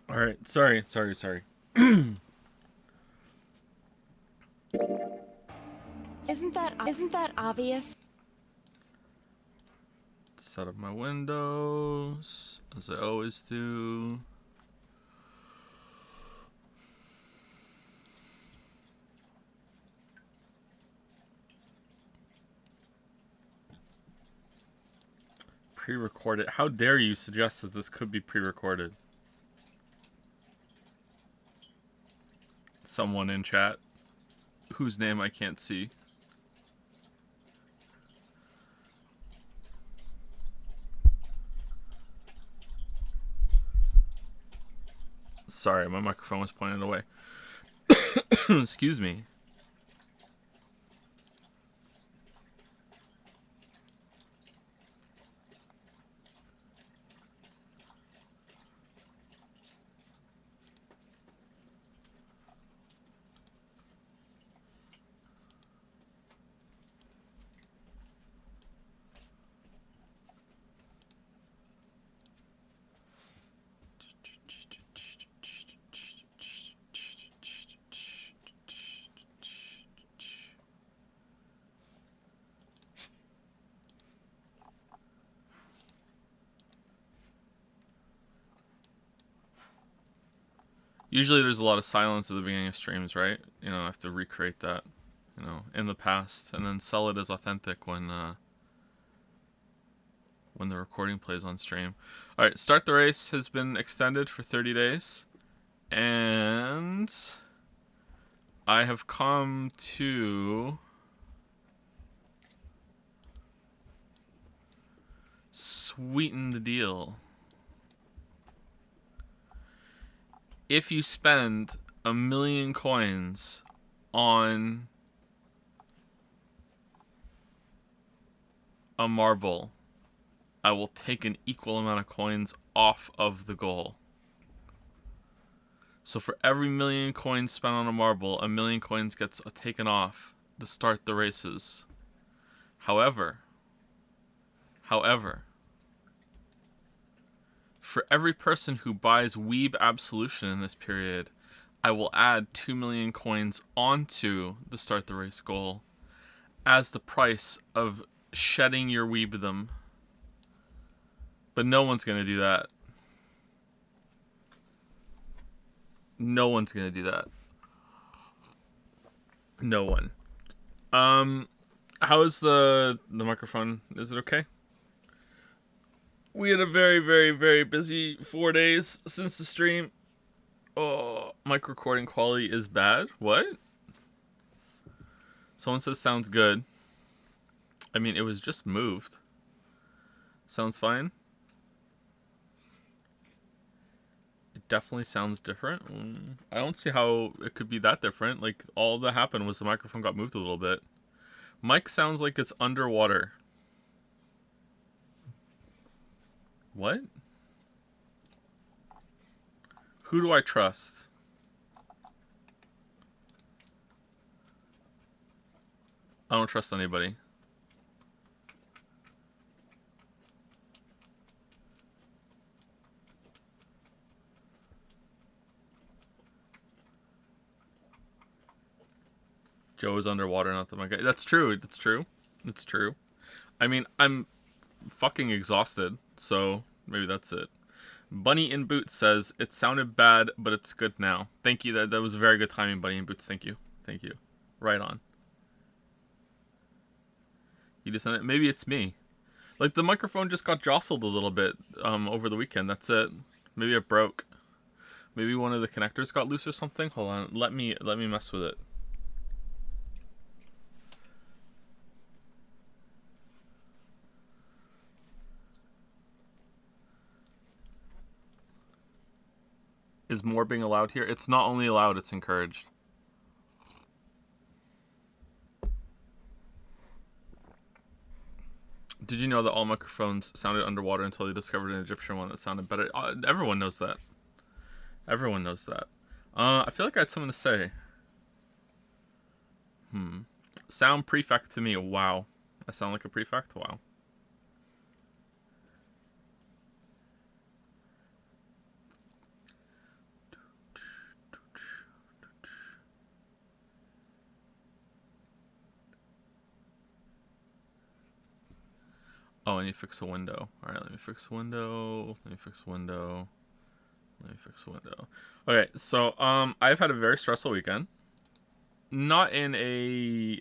All right. Sorry. Isn't that obvious? Set up my windows as I always do. Pre-recorded. How dare you suggest that this could be pre-recorded? Someone in chat whose name I can't see. Sorry, my microphone was pointed away. Excuse me. Usually there's a lot of silence at the beginning of streams, right? You know, I have to recreate that, you know, in the past, and then sell it as authentic when the recording plays on stream. All right, Start the Race has been extended for 30 days, and I have come to sweeten the deal. If you spend 1,000,000 coins on a marble, I will take an equal amount of coins off of the goal. So for every 1,000,000 coins spent on a marble, 1,000,000 coins gets taken off to start the races. However, for every person who buys Weeb Absolution in this period, I will add 2,000,000 coins onto the Start the Race goal as the price of shedding your Weebdom. But no one's going to do that. No one's going to do that. No one. How is the microphone? Is it okay? We had a very, very, very busy 4 days since the stream. Oh, mic recording quality is bad? What? Someone says sounds good. I mean, it was just moved. Sounds fine? It definitely sounds different. I don't see how it could be that different. Like, all that happened was the microphone got moved a little bit. Mic sounds like it's underwater. What? Who do I trust? I don't trust anybody. Joe is underwater, not the mic. That's true. That's true. That's true. I mean, I'm fucking exhausted, so maybe that's it. Bunny in Boots says, it sounded bad, but it's good now. Thank you. That was very good timing, Bunny in Boots. Thank you. Thank you. Right on. You just said it. Maybe it's me. Like, the microphone just got jostled a little bit over the weekend. That's it. Maybe it broke. Maybe one of the connectors got loose or something. Hold on. Let me mess with it. Is more being allowed here? It's not only allowed, it's encouraged. Did you know that all microphones sounded underwater until they discovered an Egyptian one that sounded better? Everyone knows that. Everyone knows that. I feel like I had something to say. Sound prefect to me. Wow. I sound like a prefect? Wow. Oh, I need to fix a window. All right, let me fix a window. Let me fix a window. Let me fix a window. Okay, so I've had a very stressful weekend. Not in a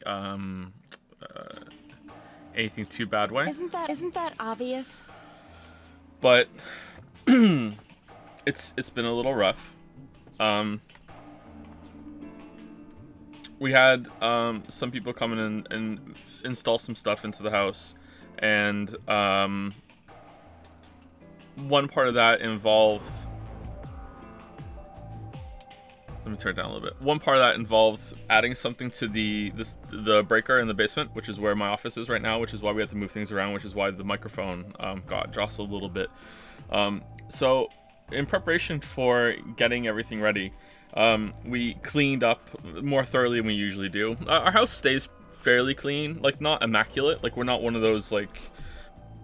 anything too bad way. Isn't that obvious? But it's been a little rough. We had some people come in and install some stuff into the house, and one part of that involved. Let me turn it down a little bit. One part of that involves adding something to the breaker in the basement, which is where my office is right now, which is why we had to move things around, which is why the microphone got jostled a little bit. So in preparation for getting everything ready, we cleaned up more thoroughly than we usually do. Our house stays fairly clean, like not immaculate. Like we're not one of those like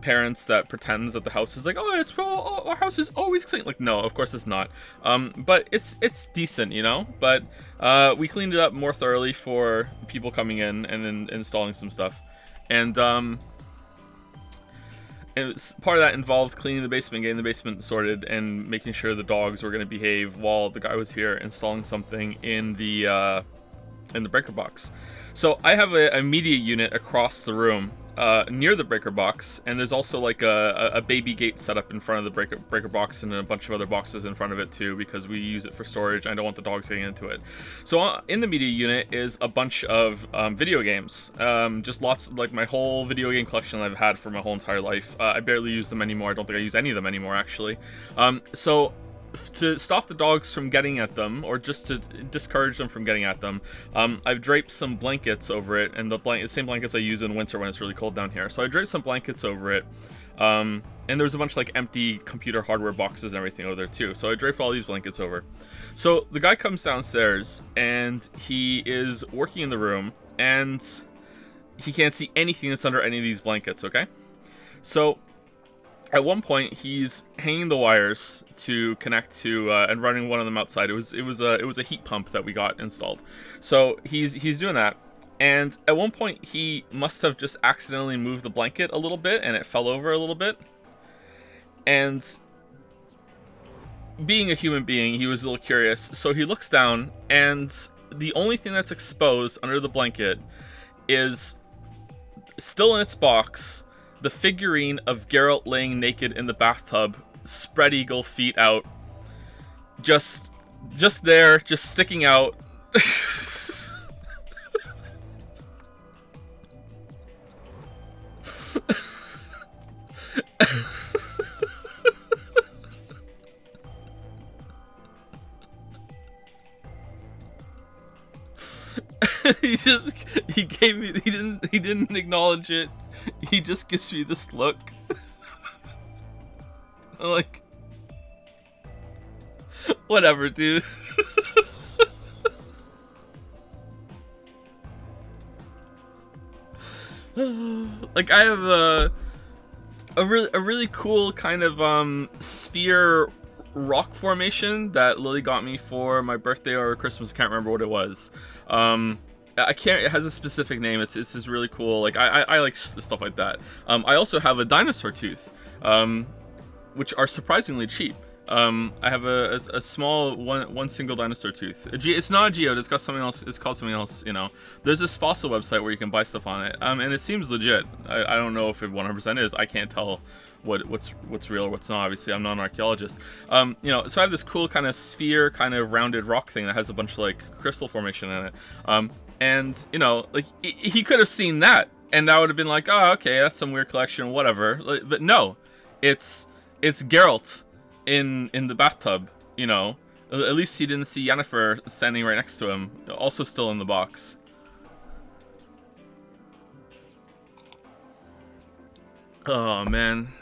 parents that pretends that the house is like, our house is always clean. Like, no, of course it's not. But it's decent, you know. But we cleaned it up more thoroughly for people coming in and installing some stuff, and part of that involved cleaning the basement, getting the basement sorted, and making sure the dogs were going to behave while the guy was here installing something in the breaker box. So I have a media unit across the room near the breaker box, and there's also like a baby gate set up in front of the breaker box and a bunch of other boxes in front of it too, because we use it for storage. I don't want the dogs getting into it. So in the media unit is a bunch of video games, just lots, like my whole video game collection I've had for my whole entire life. I barely use them anymore. I don't think I use any of them anymore, actually. So to stop the dogs from getting at them, or just to discourage them from getting at them, I've draped some blankets over it, and the same blankets I use in winter when it's really cold down here. So I draped some blankets over it, and there's a bunch of like empty computer hardware boxes and everything over there too. So I draped all these blankets over. So the guy comes downstairs, and he is working in the room, and he can't see anything that's under any of these blankets, okay? So at one point, he's hanging the wires to connect to and running one of them outside. It was a heat pump that we got installed. So he's doing that, and at one point he must have just accidentally moved the blanket a little bit, and it fell over a little bit. And being a human being, he was a little curious, so he looks down, and the only thing that's exposed under the blanket is still in its box, the figurine of Geralt laying naked in the bathtub, spread eagle, feet out, just there, just sticking out. he gave me, he didn't acknowledge it. He just gives me this look. I'm like, whatever, dude. Like, I have a really cool kind of sphere rock formation that Lily got me for my birthday or Christmas. I can't remember what it was. It has a specific name. It's just really cool. Like, I like stuff like that. I also have a dinosaur tooth, which are surprisingly cheap. I have a small one single dinosaur tooth. It's not a geode. It's got something else. It's called something else. You know, there's this fossil website where you can buy stuff on it. And it seems legit. I don't know if it 100% is. I can't tell what's real or what's not. Obviously, I'm not an archaeologist. You know, so I have this cool kind of sphere, kind of rounded rock thing that has a bunch of like crystal formation in it. And, you know, like, he could have seen that, and I would have been like, oh, okay, that's some weird collection, whatever. But no, it's Geralt in the bathtub, you know. At least he didn't see Yennefer standing right next to him, also still in the box. Oh, man.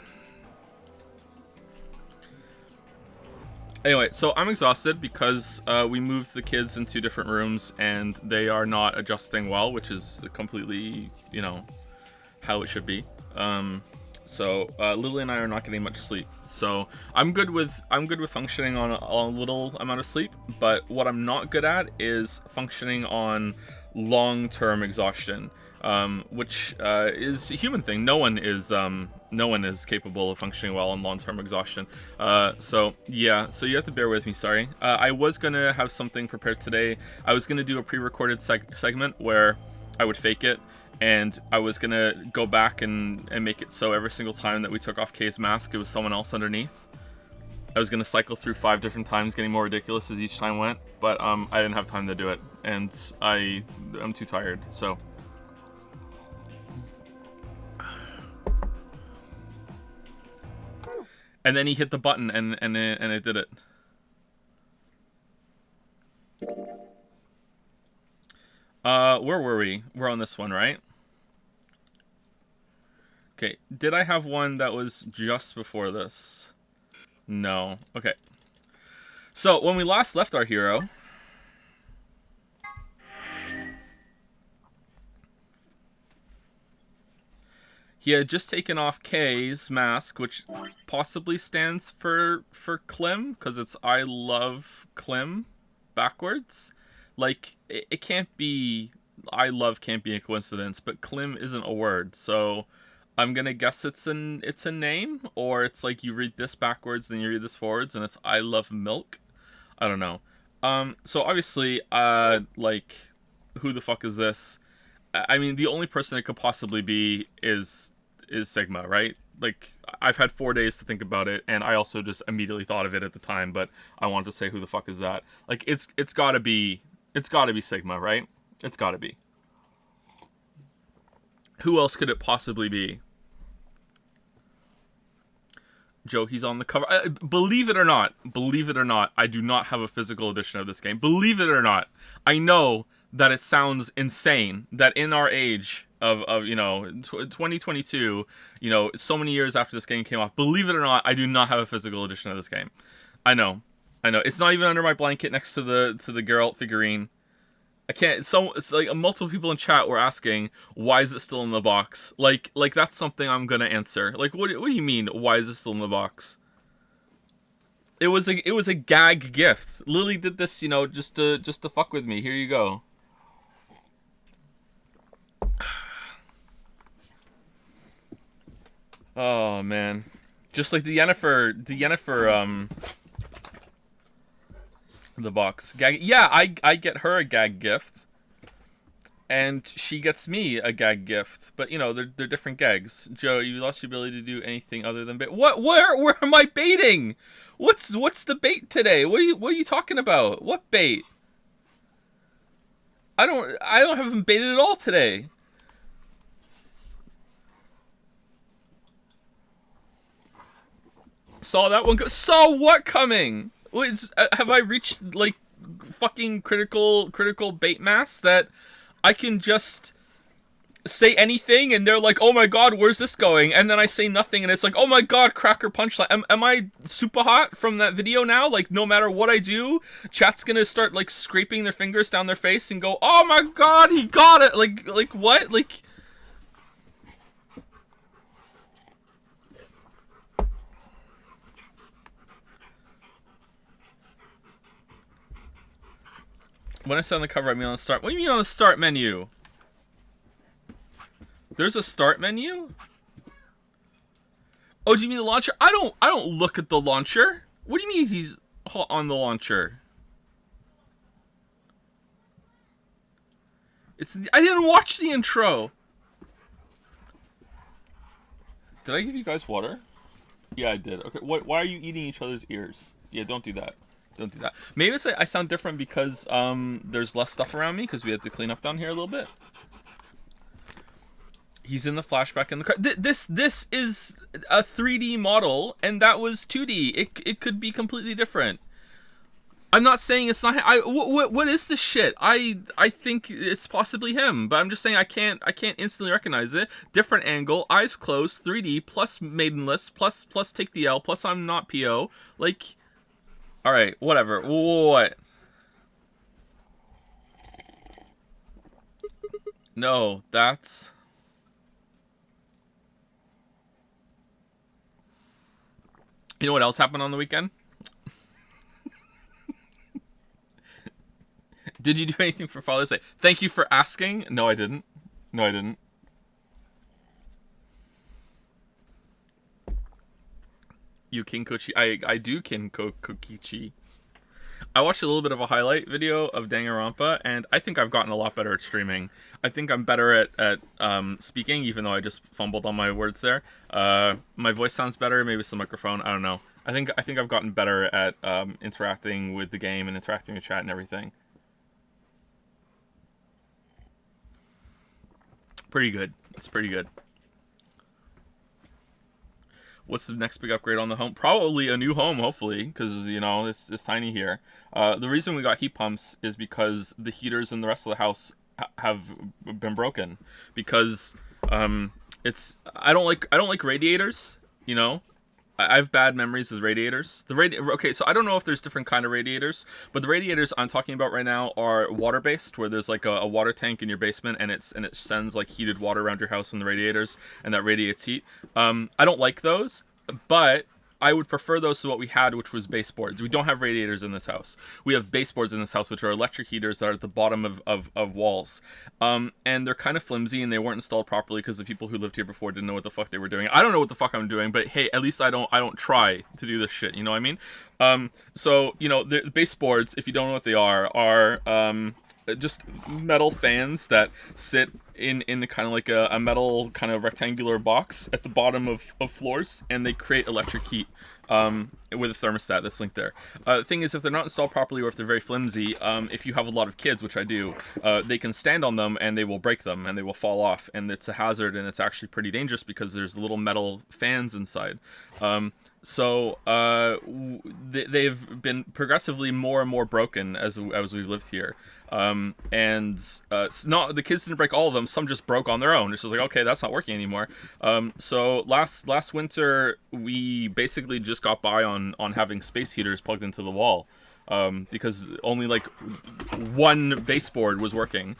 Anyway, so I'm exhausted because we moved the kids into different rooms and they are not adjusting well, which is completely, you know, how it should be. So Lily and I are not getting much sleep. So I'm good with functioning on a little amount of sleep, but what I'm not good at is functioning on long-term exhaustion. which is a human thing. No one is capable of functioning well on long-term exhaustion. So yeah, so you have to bear with me. Sorry. I was gonna have something prepared today. I was gonna do a pre-recorded segment where I would fake it, and I was gonna go back and make it so every single time that we took off Kay's mask, it was someone else underneath. I was gonna cycle through 5 different times, getting more ridiculous as each time went, but I didn't have time to do it, and I'm too tired. So. And then he hit the button, and it did it. Where were we? We're on this one, right? Okay, did I have one that was just before this? No. Okay. So, when we last left our hero... he had just taken off Kay's mask, which possibly stands for Klim, because it's I love Klim backwards. Like, it can't be... I love can't be a coincidence, but Klim isn't a word, so... I'm gonna guess it's a name, or it's like you read this backwards, then you read this forwards, and it's I love milk. I don't know. So obviously, like, who the fuck is this? I mean, the only person it could possibly be is Sigma, right? Like, I've had 4 days to think about it, and I also just immediately thought of it at the time, but I wanted to say who the fuck is that? Like, it's gotta be Sigma, right? It's gotta be. Who else could it possibly be? Joe, he's on the cover. Believe it or not, I do not have a physical edition of this game. Believe it or not, I know that it sounds insane that in our age of 2022, so many years after this game came off, believe it or not, I do not have a physical edition of this game. I know. It's not even under my blanket next to the Geralt figurine. I can't. It's like multiple people in chat were asking, why is it still in the box? Like that's something I'm gonna answer. Like, what do you mean? Why is it still in the box? It was a gag gift. Lily did this, just to fuck with me. Here you go. Oh man, just like the Yennefer the box gag. Yeah, I get her a gag gift, and she gets me a gag gift. But they're different gags. Joe, you lost your ability to do anything other than bait. What? Where am I baiting? What's the bait today? What are you talking about? What bait? I haven't baited at all today. Saw that one go. Saw what coming? Have I reached like fucking critical bait mass that I can just say anything and they're like, oh my god, where's this going? And then I say nothing and it's like, oh my god, cracker punchline. Am I super hot from that video now? Like, no matter what I do, chat's gonna start like scraping their fingers down their face and go, oh my god, he got it. Like what? Like. When I say on the cover, I mean on the start. What do you mean on the start menu? There's a start menu? Oh, do you mean the launcher? I don't look at the launcher. What do you mean he's on the launcher? I didn't watch the intro. Did I give you guys water? Yeah, I did. Okay, why are you eating each other's ears? Yeah, don't do that. Don't do that. Maybe I sound different because there's less stuff around me because we had to clean up down here a little bit. He's in the flashback in the car. This is a 3D model, and that was 2D. It could be completely different. I'm not saying it's not him. What is this shit? I think it's possibly him, but I'm just saying I can't instantly recognize it. Different angle, eyes closed, 3D plus maidenless plus take the L plus I'm not PO. Like. All right, whatever. What? No, that's... You know what else happened on the weekend? Did you do anything for Father's Day? Thank you for asking. No, I didn't. No, I didn't. You Kinkochi. I do Kinkokichi. I watched a little bit of a highlight video of Danganronpa, and I think I've gotten a lot better at streaming. I think I'm better at speaking, even though I just fumbled on my words there. My voice sounds better. Maybe it's the microphone. I don't know. I think I've gotten better at interacting with the game and interacting with chat and everything. Pretty good. It's pretty good. What's the next big upgrade on the home? Probably a new home, hopefully, because, you know, it's tiny here. The reason we got heat pumps is because the heaters in the rest of the house have been broken. Because I don't like radiators, you know. I have bad memories with radiators. Okay, so I don't know if there's different kind of radiators, but the radiators I'm talking about right now are water-based, where there's like a water tank in your basement, and it sends like heated water around your house in the radiators, and that radiates heat. I don't like those, but I would prefer those to what we had, which was baseboards. We don't have radiators in this house. We have baseboards in this house, which are electric heaters that are at the bottom of walls. And they're kind of flimsy, and they weren't installed properly because the people who lived here before didn't know what the fuck they were doing. I don't know what the fuck I'm doing, but hey, at least I don't try to do this shit. You know what I mean? So, you know, the baseboards, if you don't know what they are just metal fans that sit in kind of like a metal kind of rectangular box at the bottom of floors, and they create electric heat with a thermostat that's linked there. The thing is, if they're not installed properly, or if they're very flimsy, if you have a lot of kids, which I do, they can stand on them and they will break them and they will fall off, and it's a hazard, and it's actually pretty dangerous because there's little metal fans inside. So they've been progressively more and more broken as we've lived here. It's not, the kids didn't break all of them. Some just broke on their own. It's just like, okay, that's not working anymore. So last winter we basically just got by on having space heaters plugged into the wall. Because only like one baseboard was working.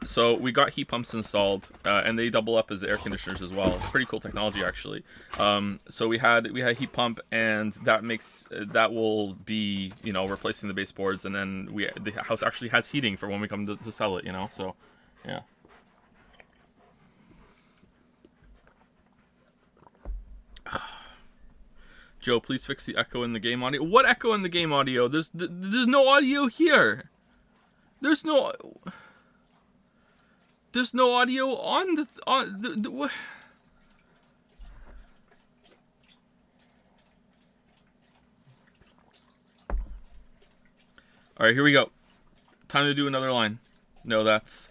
So we got heat pumps installed, and they double up as air conditioners as well. It's pretty cool technology, actually. So we had heat pump, and that will be, you know, replacing the baseboards, and then the house actually has heating for when we come to sell it, you know. So yeah. Joe, please fix the echo in the game audio. What echo in the game audio? There's no audio here. There's no audio on the what? All right, here we go. Time to do another line. No, that's.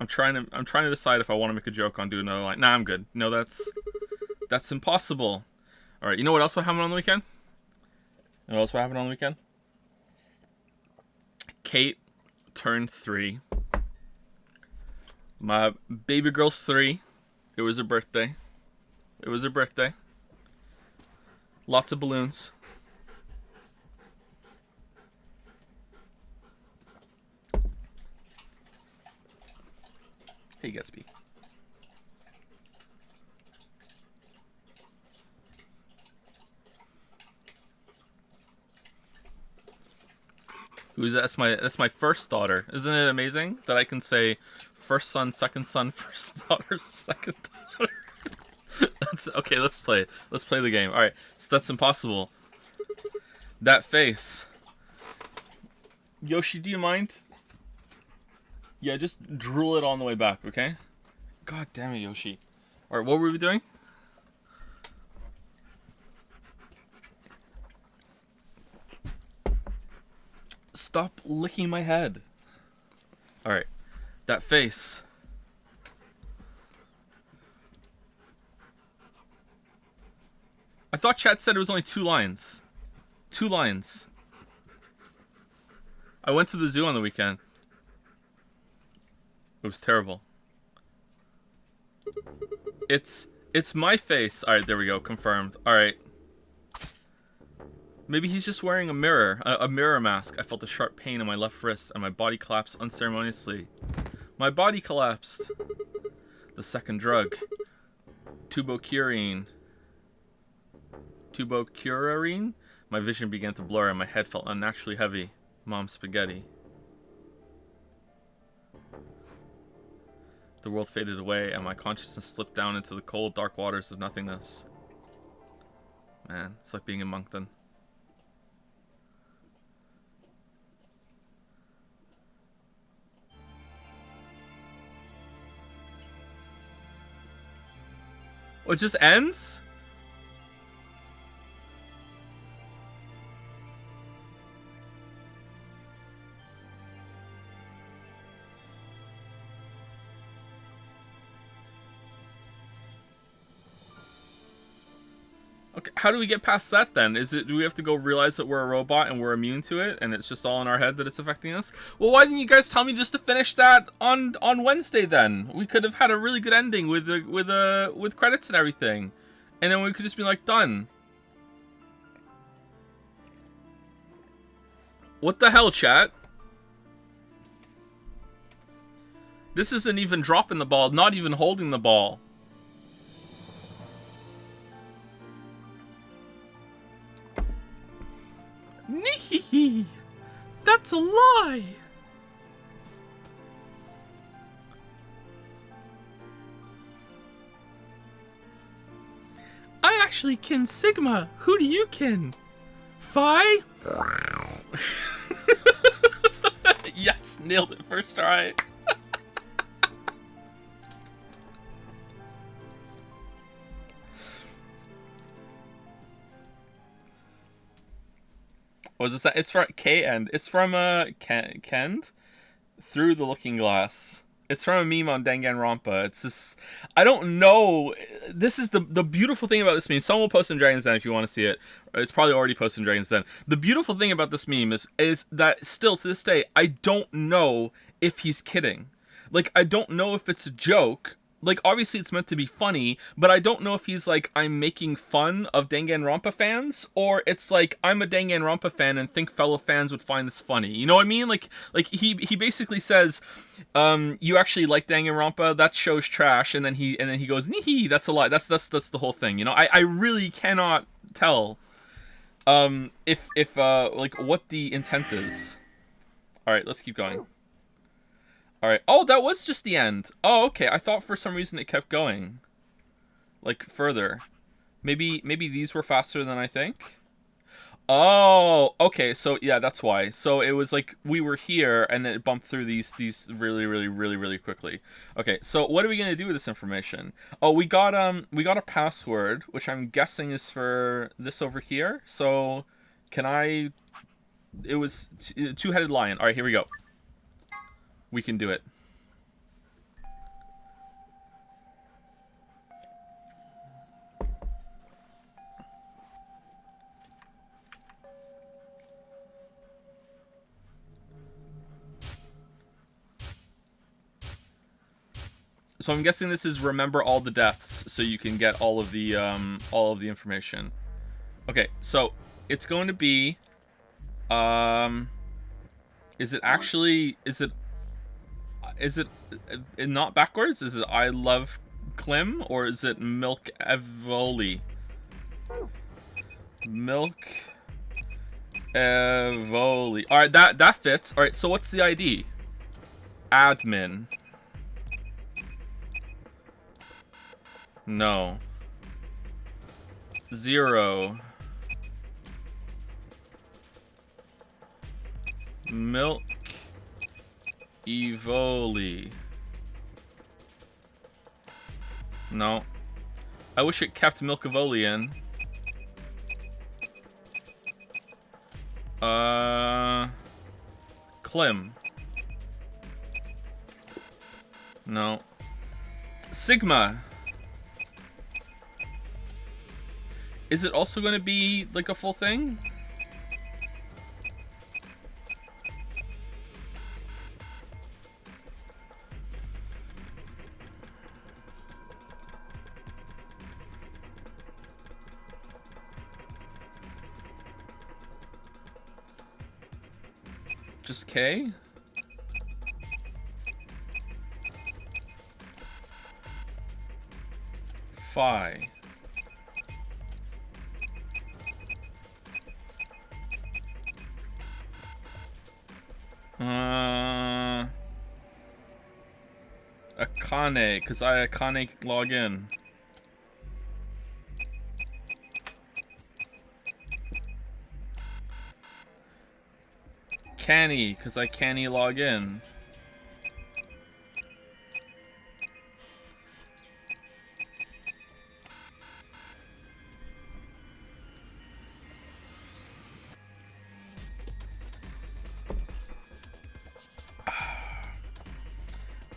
I'm trying to decide if I want to make a joke on doing another line. Nah, I'm good. No, that's impossible. All right, you know what else happened on the weekend? You know what else happened on the weekend? Kate turned 3. My baby girl's 3. It was her birthday. Lots of balloons. Hey, Gatsby. Who's that? That's my first daughter. Isn't it amazing that I can say first son, first daughter, second daughter? That's okay. Let's play the game. All right. So that's impossible. That face. Yoshi, do you mind? Yeah, just drool it on the way back, okay? God damn it, Yoshi. Alright, what were we doing? Stop licking my head. Alright, that face. I thought chat said it was only 2 lines. 2 lines. I went to the zoo on the weekend. It was terrible. It's my face. All right, there we go. Confirmed. All right. Maybe he's just wearing a mirror mask. I felt a sharp pain in my left wrist, and my body collapsed unceremoniously. My body collapsed. The second drug. Tubocurine. My vision began to blur, and my head felt unnaturally heavy. Mom spaghetti. The world faded away, and my consciousness slipped down into the cold, dark waters of nothingness. Man, it's like being in Moncton. Oh, it just ends? Okay, how do we get past that then? Do we have to go realize that we're a robot and we're immune to it and it's just all in our head that it's affecting us? Well, why didn't you guys tell me just to finish that on Wednesday then? We could have had a really good ending with credits and everything. And then we could just be like, done. What the hell, chat? This isn't even dropping the ball, not even holding the ball. Nee, that's a lie. I actually kin Sigma. Who do you kin? Phi? Yes, nailed it first try. Was this? It's from K-End. It's from Kend Through the Looking Glass. It's from a meme on Danganronpa. It's just, I don't know. This is the beautiful thing about this meme. Someone will post in Dragon's Den if you want to see it. It's probably already posted in Dragon's Den. The beautiful thing about this meme is that still to this day, I don't know if he's kidding. Like, I don't know if it's a joke. Like, obviously it's meant to be funny, but I don't know if he's like, I'm making fun of Danganronpa fans, or it's like, I'm a Danganronpa fan and think fellow fans would find this funny. You know what I mean? Like he basically says, you actually like Danganronpa? That show's trash. And then he goes, nee, that's a lie. That's the whole thing. You know, I really cannot tell, if like what the intent is. All right, let's keep going. Alright. Oh, that was just the end. Oh, okay. I thought for some reason it kept going. Like, further. Maybe these were faster than I think? Oh, okay. So, yeah, that's why. So, it was like, we were here, and then it bumped through these really quickly. Okay, so what are we gonna do with this information? Oh, we got a password, which I'm guessing is for this over here. So, can I... It was two-headed lion. Alright, here we go. We can do it. So I'm guessing this is remember all the deaths, so you can get all of the information. Okay, so it's going to be, is it not backwards? Is it I love Klim, or is it Milk Evoli? Milk Evoli. All right, that fits. All right, so what's the ID? Admin. No. 0. Milk Evoli. No. I wish it kept Milk Evoli in. Klim. No. Sigma. Is it also going to be like a full thing? Just K? Phi. Akane, because I Akane log in. Canny, because I canny log in.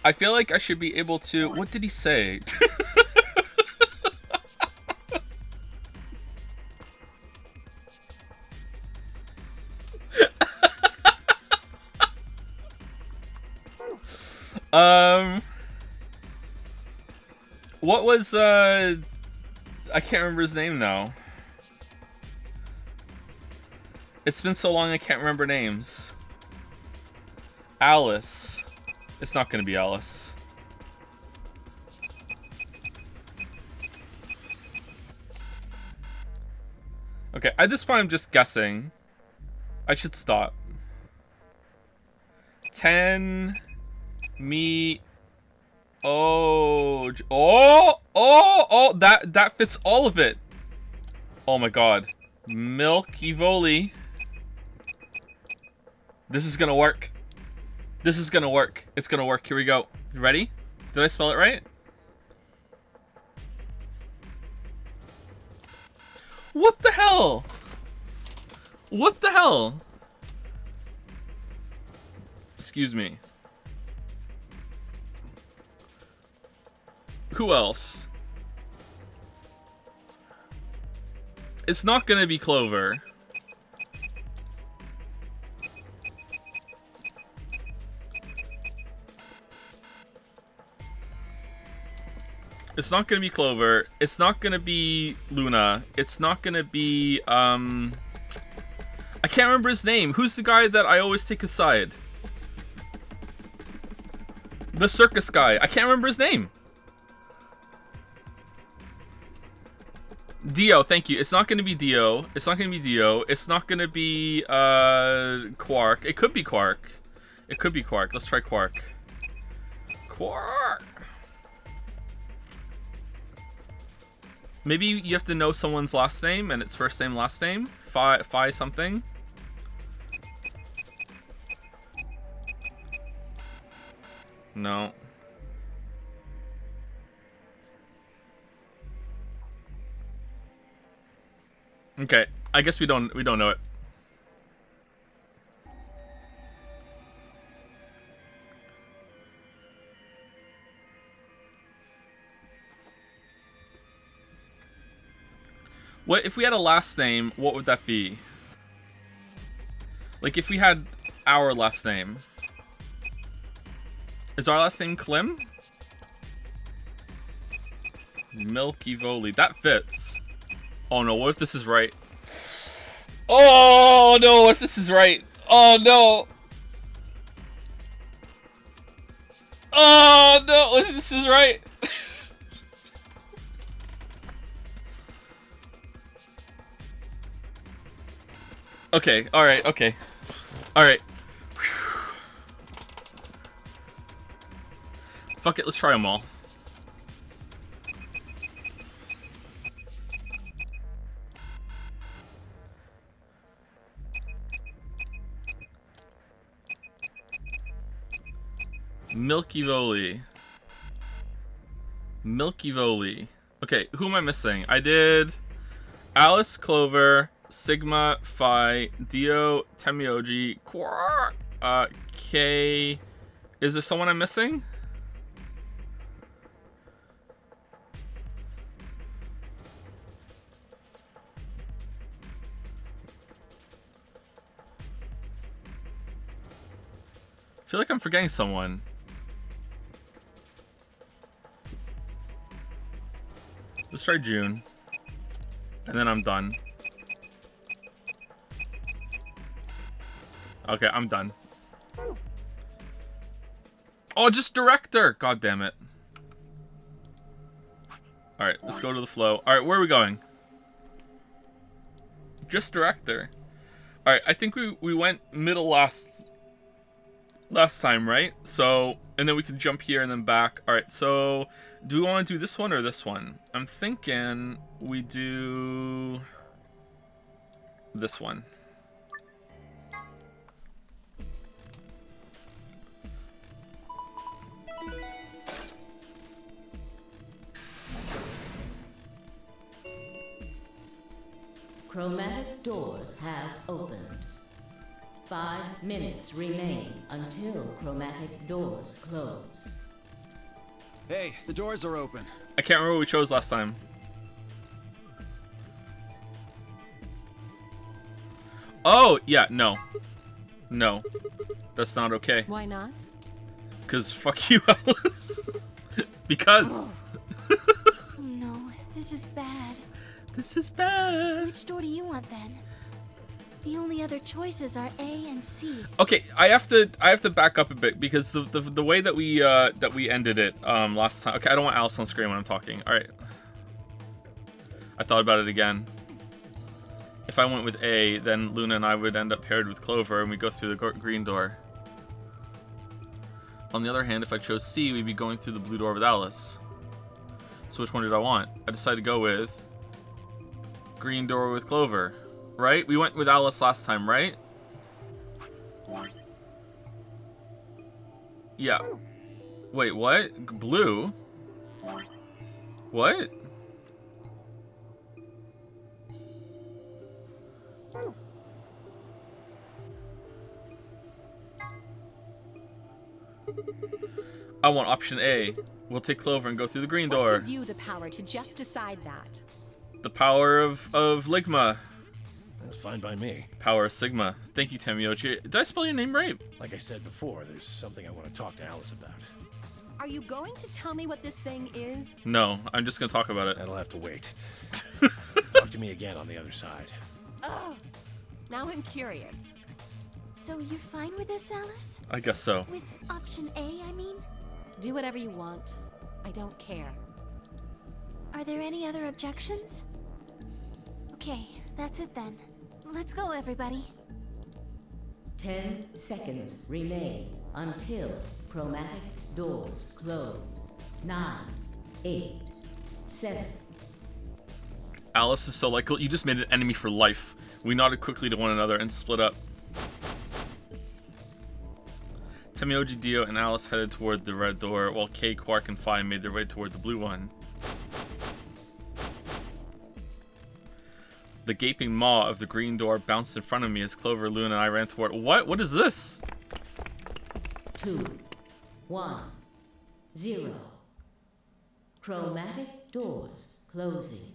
I feel like I should be able to... What did he say? What was, I can't remember his name now. It's been so long I can't remember names. Alice. It's not gonna be Alice. Okay, at this point I'm just guessing. I should stop. 10... Me... Oh... That fits all of it. Oh my god. Milky Voli. This is gonna work. This is gonna work. It's gonna work. Here we go. You ready? Did I spell it right? What the hell? What the hell? Excuse me. Who else? It's not gonna be Clover. It's not gonna be Clover. It's not gonna be Luna. It's not gonna be, I can't remember his name. Who's the guy that I always take aside? The circus guy. I can't remember his name. Dio, thank you. It's not gonna be Dio. It's not gonna be Dio. It's not gonna be, Quark. It could be Quark. It could be Quark. Let's try Quark. Quark! Maybe you have to know someone's last name and it's first name, last name. Phi something. No. Okay, I guess we don't know it. What if we had a last name? What would that be? Like if we had our last name. Is our last name Klim? Milky Voli. That fits. Oh no, what if this is right? Oh no, what if this is right? Oh no! Oh no, what if this is right? Okay, alright, okay. Alright. Fuck it, let's try them all. Milky Voli. Milky Voli. Okay, who am I missing? I did Alice, Clover, Sigma, Phi, Dio, Temioji, Quark, K. Is there someone I'm missing? I feel like I'm forgetting someone. Let's try June. And then I'm done. Okay, I'm done. Oh, just director! God damn it. Alright, let's go to the flow. Alright, where are we going? Just director. Alright, I think we went middle last time, right? So And then we can jump here and then back. All right, so do we want to do this one or this one? I'm thinking we do this one. Chromatic doors have opened. 5 minutes remain until chromatic doors close. Hey, the doors are open. I can't remember what we chose last time. Oh, yeah, no. No. That's not okay. Why not? Because fuck you, Alice. Because. Oh no, this is bad. This is bad. Which door do you want then? The only other choices are A and C. Okay, I have to back up a bit because the way that we ended it last time. Okay, I don't want Alice on screen when I'm talking. All right. I thought about it again. If I went with A, then Luna and I would end up paired with Clover, and we go through the green door. On the other hand, if I chose C, we'd be going through the blue door with Alice. So which one did I want? I decided to go with green door with Clover. Right? We went with Alice last time, right? Yeah. Wait, what? Blue? What? I want option A. We'll take Clover and go through the green door. What gives you the power to just decide that? The power of Ligma. That's fine by me. Power of Sigma. Thank you, Tamiochi. Did I spell your name right? Like I said before, there's something I want to talk to Alice about. Are you going to tell me what this thing is? No, I'm just gonna talk about it. That'll have to wait. Talk to me again on the other side. Ugh. Now I'm curious. So you're fine with this, Alice? I guess so. With option A, I mean? Do whatever you want. I don't care. Are there any other objections? Okay, that's it then. Let's go, everybody. 10 seconds remain until chromatic doors close. 9, 8, 7. Alice is so likable. You just made an enemy for life. We nodded quickly to one another and split up. Tamioji, Dio, and Alice headed toward the red door, while Kay, Quark, and Phi made their way toward the blue one. The gaping maw of the green door bounced in front of me as Clover, Luna, and I ran toward. What is this? 2, 1, 0. Chromatic doors closing.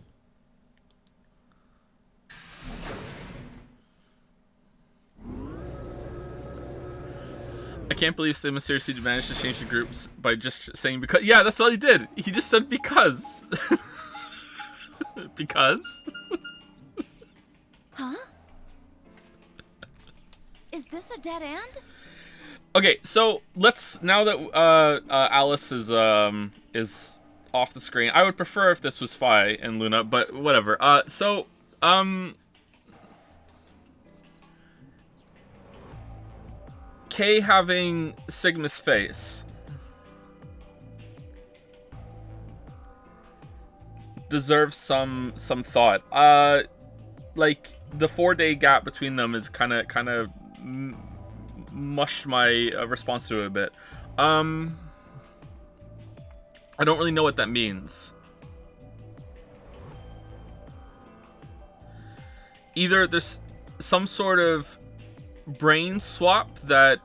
I can't believe Sigma seriously managed to change the groups by just saying because. Yeah, that's all he did. He just said because. Because? Huh? Is this a dead end? Okay, so let's, now that Alice is off the screen, I would prefer if this was Phi and Luna, but whatever. Kay having Sigma's face deserves some thought. Like the 4-day gap between them is kind of mushed my response to it a bit. I don't really know what that means. Either there's some sort of brain swap that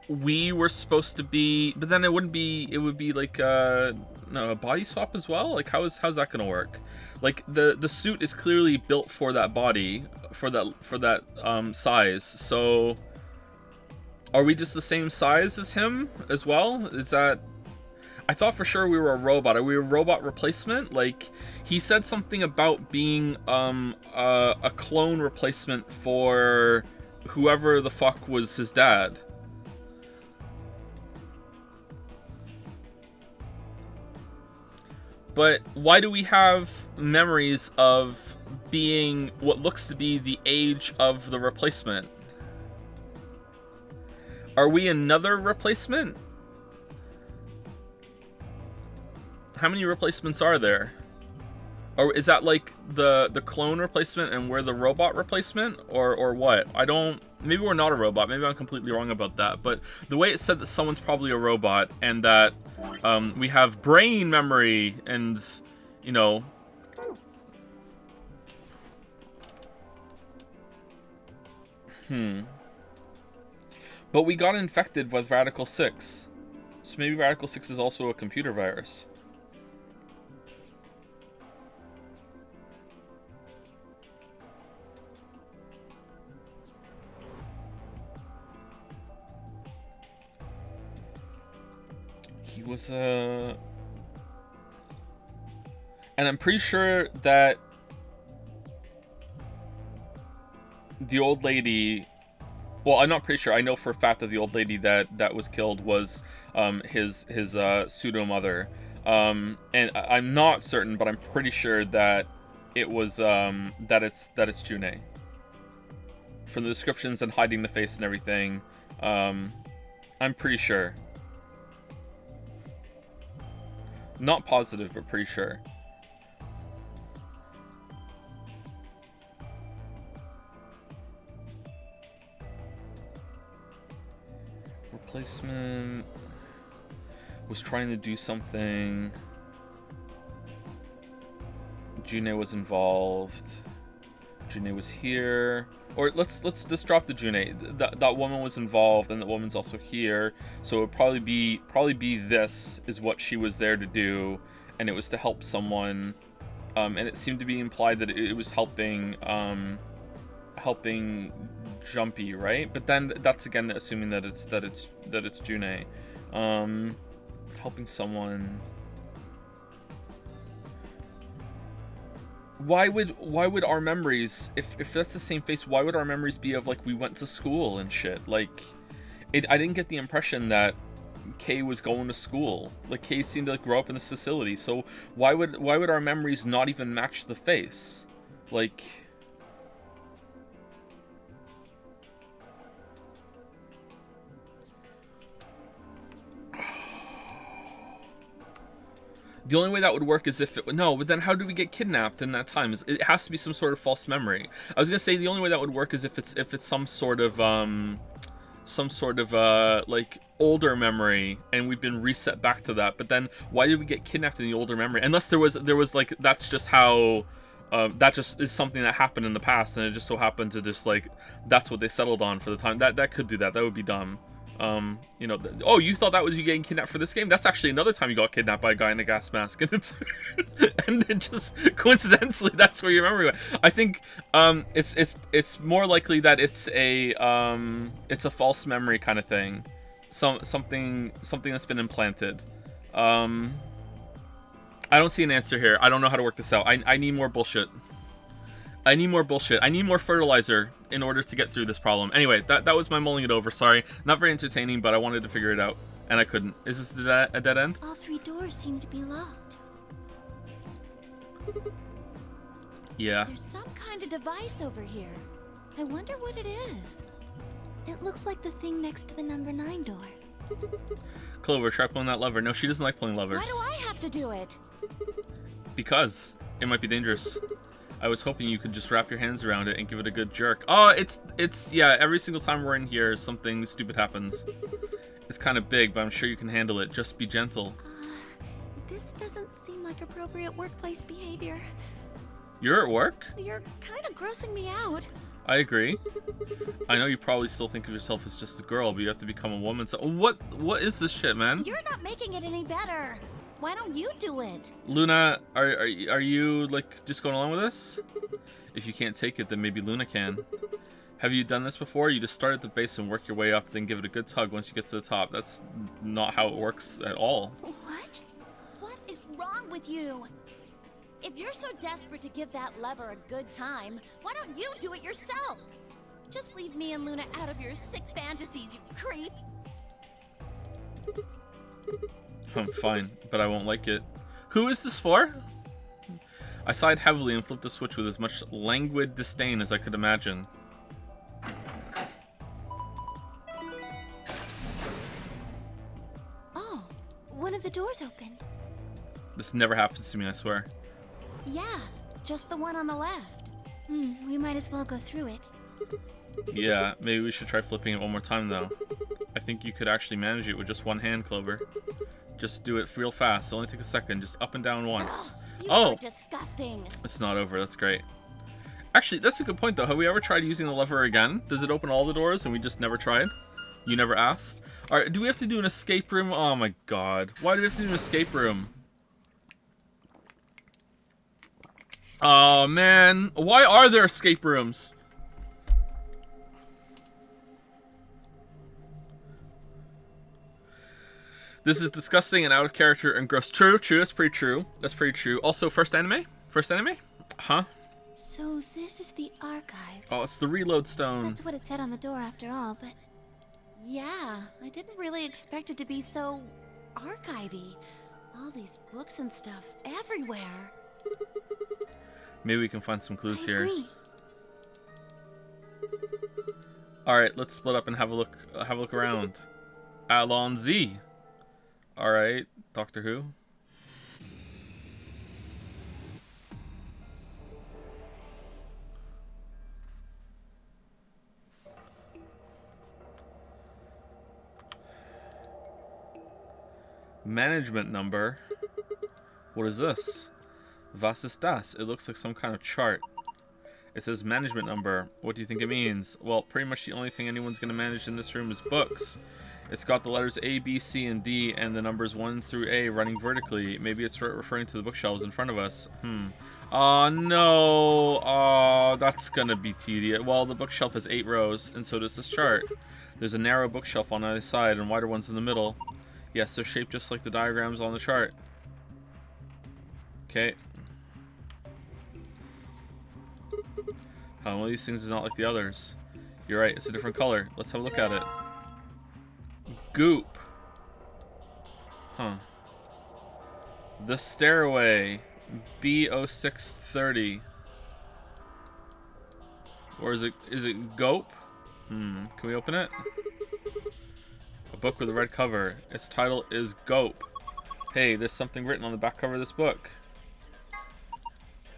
we were supposed to be, but then it wouldn't be. It would be like a body swap as well. Like how's that gonna work? Like the suit is clearly built for that body, for that size. So are we just the same size as him as well? Is that? I thought for sure we were a robot. Are we a robot replacement? Like he said something about being a clone replacement for whoever the fuck was his dad. But why do we have memories of being what looks to be the age of the replacement? Are we another replacement? How many replacements are there? Or is that like the clone replacement and we're the robot replacement? Or what? I don't... Maybe we're not a robot. Maybe I'm completely wrong about that. But the way it said that someone's probably a robot and that we have brain memory and, you know... But we got infected with Radical 6. So maybe Radical 6 is also a computer virus. He was and I'm pretty sure that the old lady, well, I'm not pretty sure, I know for a fact that the old lady that was killed was his pseudo mother, and I'm not certain, but I'm pretty sure that it was that it's Junei from the descriptions and hiding the face and everything. I'm pretty sure. Not positive, but pretty sure. Replacement was trying to do something. Junei was involved. Junei was here. Or let's just drop the Junei. That woman was involved, and that woman's also here. So it would probably be this is what she was there to do, and it was to help someone. And it seemed to be implied that it was helping Jumpy, right? But then that's again assuming that it's Junei, helping someone. Why would our memories, if that's the same face, why would our memories be of like we went to school and shit? Like, I didn't get the impression that Kay was going to school. Like, Kay seemed to like grow up in this facility. So why would our memories not even match the face? Like, the only way that would work is if it... No, but then how do we get kidnapped in that time? It has to be some sort of false memory. I was gonna say the only way that would work is if it's some sort of like older memory and we've been reset back to that. But then why did we get kidnapped in the older memory? Unless there was like, that's just how that just is something that happened in the past and it just so happened to just like that's what they settled on for the time. That could do that. That would be dumb. You know, oh, you thought that was you getting kidnapped for this game? That's actually another time you got kidnapped by a guy in a gas mask, and it's and it just coincidentally that's where your memory went. I think it's more likely that it's a false memory kind of thing, something that's been implanted. I don't see an answer here. I don't know how to work this out. I need more bullshit. I need more bullshit. I need more fertilizer in order to get through this problem. Anyway, that was my mulling it over. Sorry. Not very entertaining, but I wanted to figure it out. And I couldn't. Is this a dead end? All 3 doors seem to be locked. Yeah. There's some kind of device over here. I wonder what it is. It looks like the thing next to the number 9 door. Clover, try pulling that lever. No, she doesn't like pulling levers. Why do I have to do it? Because it might be dangerous. I was hoping you could just wrap your hands around it and give it a good jerk. Oh, it's yeah, every single time we're in here, something stupid happens. It's kind of big, but I'm sure you can handle it. Just be gentle. This doesn't seem like appropriate workplace behavior. You're at work? You're kind of grossing me out. I agree. I know you probably still think of yourself as just a girl, but you have to become a woman. So what is this shit, man? You're not making it any better. Why don't you do it? Luna, are you like just going along with this? If you can't take it, then maybe Luna can. Have you done this before? You just start at the base and work your way up, then give it a good tug once you get to the top. That's not how it works at all. What? What is wrong with you? If you're so desperate to give that lever a good time, why don't you do it yourself? Just leave me and Luna out of your sick fantasies, you creep. Fine, but I won't like it. Who is this for? I sighed heavily and flipped the switch with as much languid disdain as I could imagine. of the doors open. This never happens to me, I swear. Yeah, just the one on the left. We might as well go through it. Yeah, maybe we should try flipping it one more time, though. I think you could actually manage it with just one hand, Clover. Just do it real fast. It'll only take a second. Just up and down once. You Oh! are disgusting. It's not over. That's great. Actually, that's a good point, though. Have we ever tried using the lever again? Does it open all the doors and we just never tried? You never asked? Alright, do we have to do an escape room? Oh my god. Why do we have to do an escape room? Oh man. Why are there escape rooms? This is disgusting and out of character and gross. True, that's pretty true. That's pretty true. Also, first anime? First anime? Huh? So this is the archives. Oh, it's the reload stone. That's what it said on the door after all, but... Yeah, I didn't really expect it to be so... archivy. All these books and stuff everywhere. Maybe we can find some clues here. Agree. Alright, let's split up and have a look around. Alonzi. Alright, Doctor Who. Management number. What is this? Was ist das? It looks like some kind of chart. It says management number. What do you think it means? Well, pretty much the only thing anyone's going to manage in this room is books. It's got the letters A, B, C, and D, and the numbers 1 through A running vertically. Maybe it's referring to the bookshelves in front of us. Oh, no. Oh, that's going to be tedious. Well, the bookshelf has 8 rows, and so does this chart. There's a narrow bookshelf on either side and wider ones in the middle. Yes, they're shaped just like the diagrams on the chart. Okay. One of these things is not like the others. You're right, it's a different color. Let's have a look at it. Goop. Huh. The stairway. B0630. Or is it Gope? Can we open it? A book with a red cover. Its title is Gope. Hey, there's something written on the back cover of this book.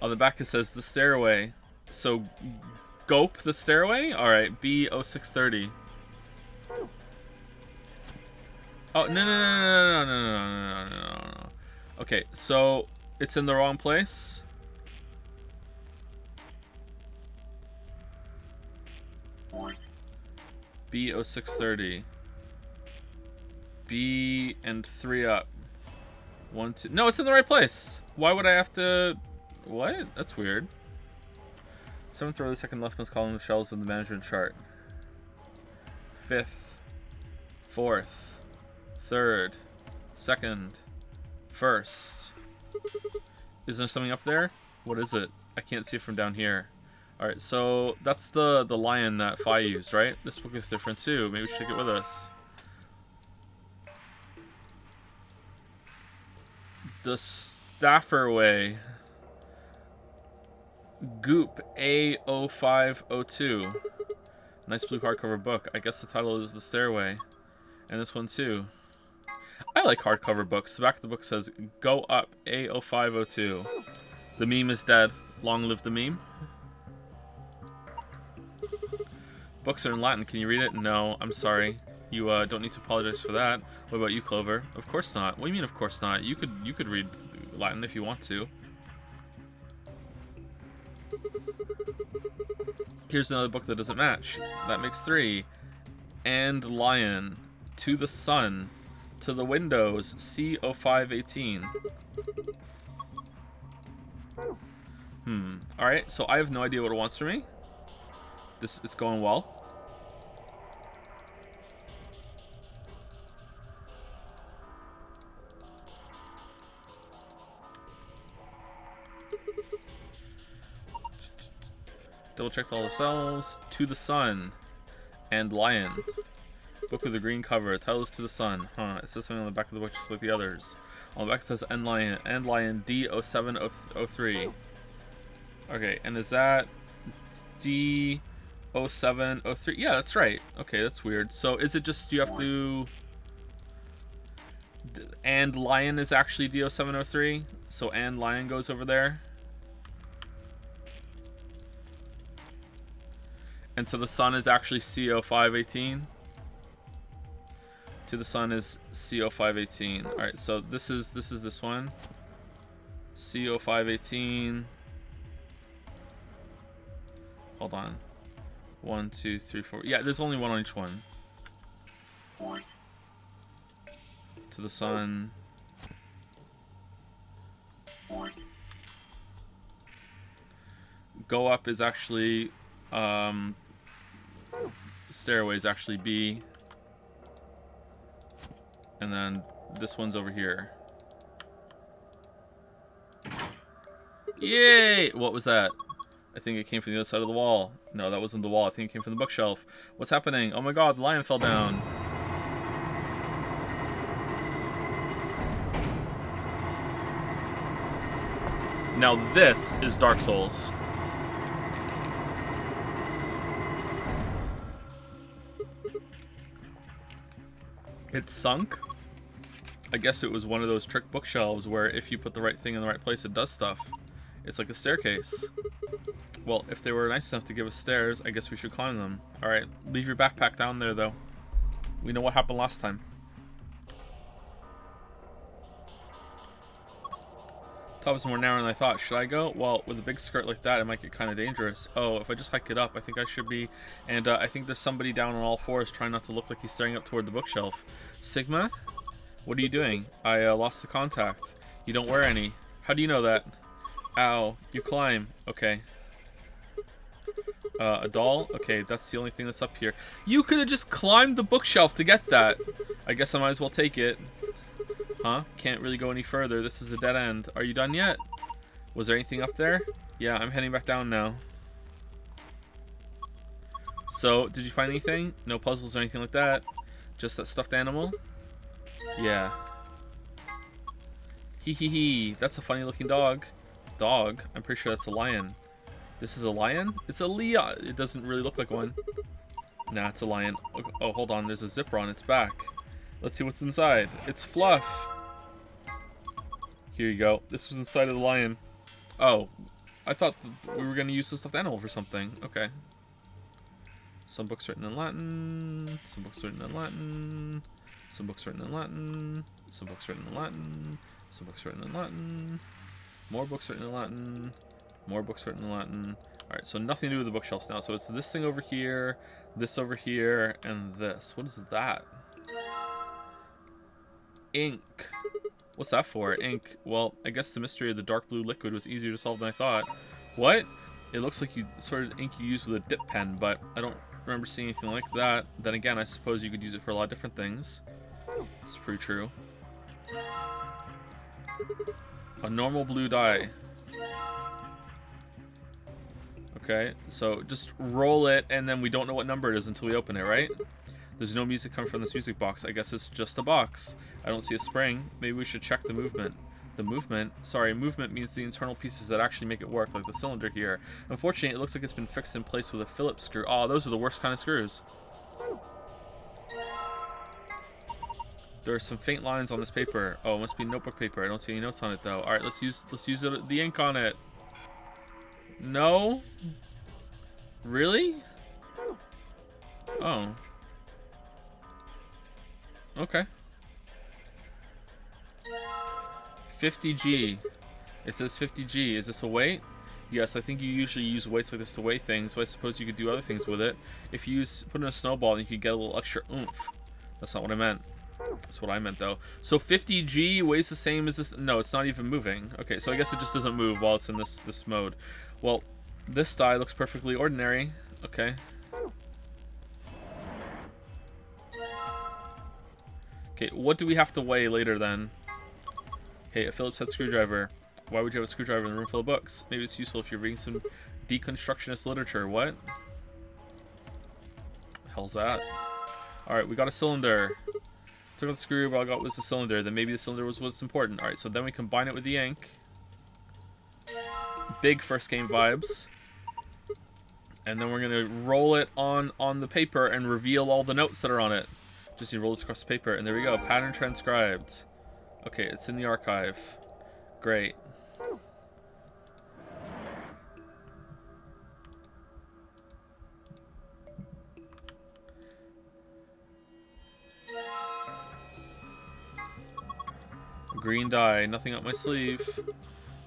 On the back it says The Stairway. So, Gope the Stairway? Alright, B0630. Oh, no. Okay, so it's in the wrong place. B0630. B and 3 up. 1, 2. No, it's in the right place. Why would I have to... What? That's weird. 7th row, the second leftmost column of shelves in the management chart. 5th, 4th, 3rd, 2nd, 1st. Is there something up there? What is it? I can't see it from down here. Alright, so that's the lion that Fi used, right? This book is different too. Maybe we should take it with us. The Staffer Way. Goop A0502. Nice blue hardcover book. I guess the title is The Stairway. And this one too. I like hardcover books. The back of the book says, Go Up A0502. The meme is dead. Long live the meme. Books are in Latin. Can you read it? No, I'm sorry. You don't need to apologize for that. What about you, Clover? Of course not. What do you mean, of course not? You could read Latin if you want to. Here's another book that doesn't match. That makes 3. And Lion. To the Sun. To the Windows. C0518. Alright, so I have no idea what it wants from me. It's going well. Double checked all the cells. To the Sun. And Lion. Book with a green cover. Title is To the Sun. Huh. It says something on the back of the book just like the others. On the back it says End Lion. End Lion D0703. Okay, and is that D0703? Yeah, that's right. Okay, that's weird. So is it just you have to... And Lion is actually DO703. So and Lion goes over there. And to the sun is actually CO518. To the sun is CO518. Alright, so this is this one. CO518. Hold on. 1, 2, 3, 4. Yeah, there's only one on each one. To the sun. Go up is actually stairway is actually B. And then this one's over here. Yay! What was that? I think it came from the other side of the wall. No, that wasn't the wall. I think it came from the bookshelf. What's happening? Oh my god, the lion fell down. Now this is Dark Souls. It sunk. I guess it was one of those trick bookshelves where if you put the right thing in the right place, it does stuff. It's like a staircase. Well, if they were nice enough to give us stairs, I guess we should climb them. Alright, leave your backpack down there, though. We know what happened last time. Top is more narrow than I thought. Should I go? Well, with a big skirt like that, it might get kind of dangerous. Oh, if I just hike it up, I think I should be. And I think there's somebody down on all fours trying not to look like he's staring up toward the bookshelf. Sigma? What are you doing? I lost the contact. You don't wear any. How do you know that? Ow. You climb. Okay. A doll? Okay, that's the only thing that's up here. You could have just climbed the bookshelf to get that. I guess I might as well take it. Huh? Can't really go any further. This is a dead end. Are you done yet? Was there anything up there? Yeah, I'm heading back down now. So, did you find anything? No puzzles or anything like that? Just that stuffed animal? Yeah. Hee hee hee. That's a funny looking dog. Dog? I'm pretty sure that's a lion. This is a lion? It's a Leon. It doesn't really look like one. Nah, it's a lion. Oh, hold on. There's a zipper on its back. Let's see what's inside. It's fluff. Here you go. This was inside of the lion. Oh, I thought we were going to use the stuffed animal for something. Okay. Some books written in Latin. Some books written in Latin. Some books written in Latin. Some books written in Latin. Some books written in Latin. More books written in Latin. More books written in Latin. Alright, so nothing to do with the bookshelves now. So it's this thing over here, and this. What is that? Ink. What's that for? Ink. Well, I guess the mystery of the dark blue liquid was easier to solve than I thought. What? It looks like you sort of ink you use with a dip pen, but I don't remember seeing anything like that. Then again, I suppose you could use it for a lot of different things. It's pretty true. A normal blue dye. Okay, so just roll it, and then we don't know what number it is until we open it, right? There's no music coming from this music box. I guess it's just a box. I don't see a spring. Maybe we should check the movement. The movement? Sorry, movement means the internal pieces that actually make it work, like the cylinder here. Unfortunately, it looks like it's been fixed in place with a Phillips screw. Oh, those are the worst kind of screws. There are some faint lines on this paper. Oh, it must be notebook paper. I don't see any notes on it though. All right, let's use the ink on it. No? Really? Oh. Okay. 50G. It says 50G. Is this a weight? Yes, I think you usually use weights like this to weigh things, but I suppose you could do other things with it. If you put in a snowball, then you could get a little extra oomph. That's not what I meant. That's what I meant, though. So 50G weighs the same as this. No, it's not even moving. Okay, so I guess it just doesn't move while it's in this mode. Well, this die looks perfectly ordinary. Okay. Okay, what do we have to weigh later then? Hey, a Phillips head screwdriver. Why would you have a screwdriver in a room full of books? Maybe it's useful if you're reading some deconstructionist literature. What? The hell's that? Alright, we got a cylinder. Took out the screw, but all I got was the cylinder. Then maybe the cylinder was what's important. Alright, so then we combine it with the ink. Big first game vibes. And then we're going to roll it on the paper and reveal all the notes that are on it. Just need to roll this across the paper. And there we go. Pattern transcribed. Okay, it's in the archive. Great. Green dye, nothing up my sleeve.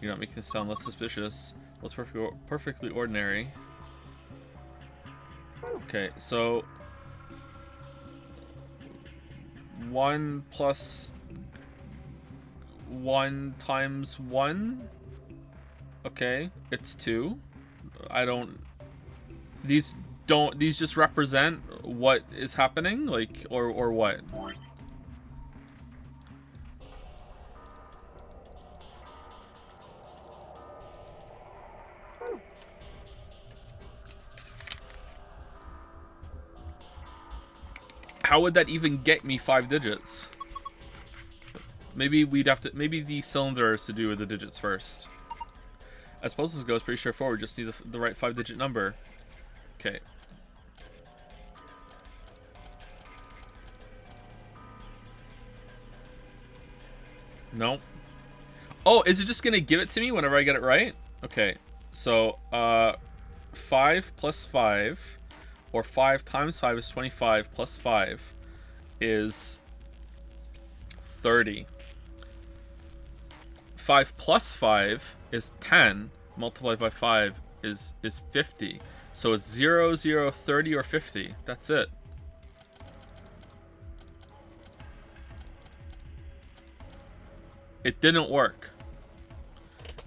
You're not making this sound less suspicious. What's perfectly ordinary? Okay, so 1 plus 1 times 1. Okay, it's 2. I don't. These just represent what is happening, like, or what? How would that even get me 5 digits? Maybe we'd have to. Maybe the cylinder is to do with the digits first. I suppose this goes pretty straightforward. Just need the right 5-digit number. Okay. No. Oh, is it just gonna give it to me whenever I get it right? Okay. So 5 plus 5. Or 5 times 5 is 25 plus 5 is 30. 5 plus 5 is 10. Multiplied by 5 is 50. So it's 0, 0, 30, or 50. That's it. It didn't work.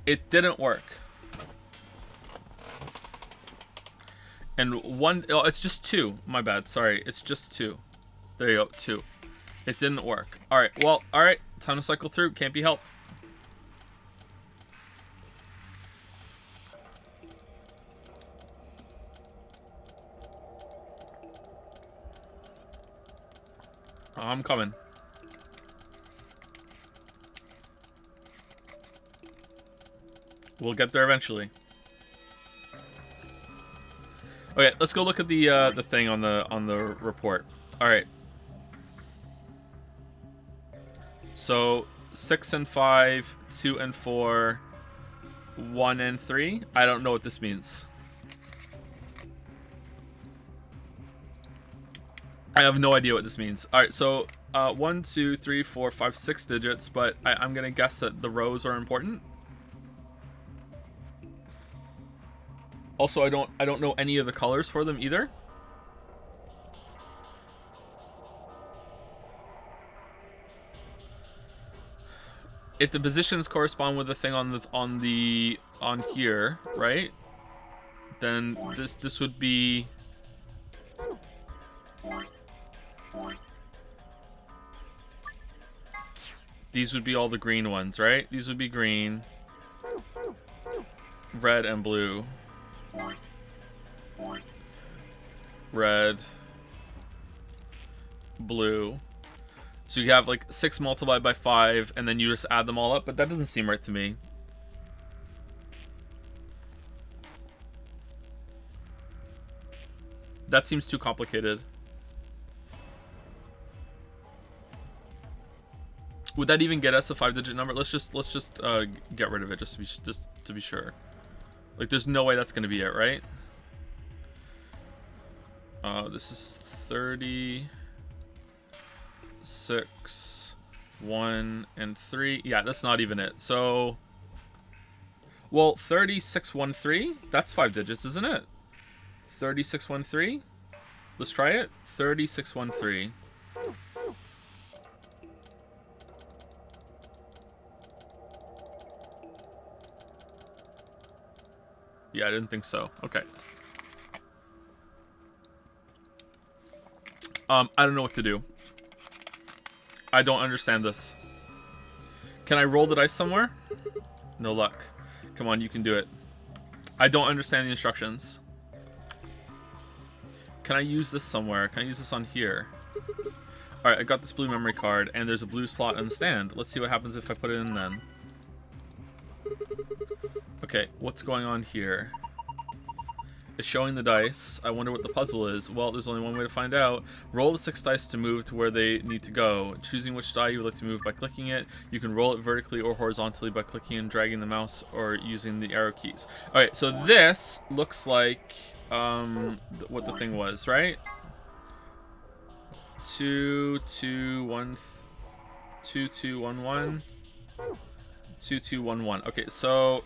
It didn't work. And oh, it's just 2. My bad. Sorry. It's just 2. There you go. 2. It didn't work. Alright. Well, alright. Time to cycle through. Can't be helped. I'm coming. We'll get there eventually. Okay, let's go look at the thing on the report. All right. So 6 and 5, 2 and 4, 1 and 3. I don't know what this means. I have no idea what this means. All right, so 1, 2, 3, 4, 5, 6 digits, but I'm gonna guess that the rows are important. Also, I don't know any of the colors for them either. If the positions correspond with the thing on here, right? Then this would be these would be all the green ones, right? These would be green, red, and blue. Red, blue. So you have like 6 multiplied by 5, and then you just add them all up, but that doesn't seem right to me. That seems too complicated. Would that even get us a 5-digit number? Let's just get rid of it just to be sure. Like, there's no way that's going to be it, right? This is 36, 1, and 3. Yeah, that's not even it. So, well, 3613, that's 5 digits, isn't it? 3613. Let's try it. 3613. Yeah, I didn't think so. Okay. I don't know what to do. I don't understand this. Can I roll the dice somewhere? No luck. Come on, you can do it. I don't understand the instructions. Can I use this somewhere? Can I use this on here? Alright, I got this blue memory card, and there's a blue slot in the stand. Let's see what happens if I put it in then. Okay, what's going on here? It's showing the dice. I wonder what the puzzle is. Well, there's only one way to find out. Roll the 6 dice to move to where they need to go. Choosing which die you would like to move by clicking it. You can roll it vertically or horizontally by clicking and dragging the mouse or using the arrow keys. Alright, so this looks like what the thing was, right? 2 2 1 2 2 1 1 2 2 1 1. Okay, so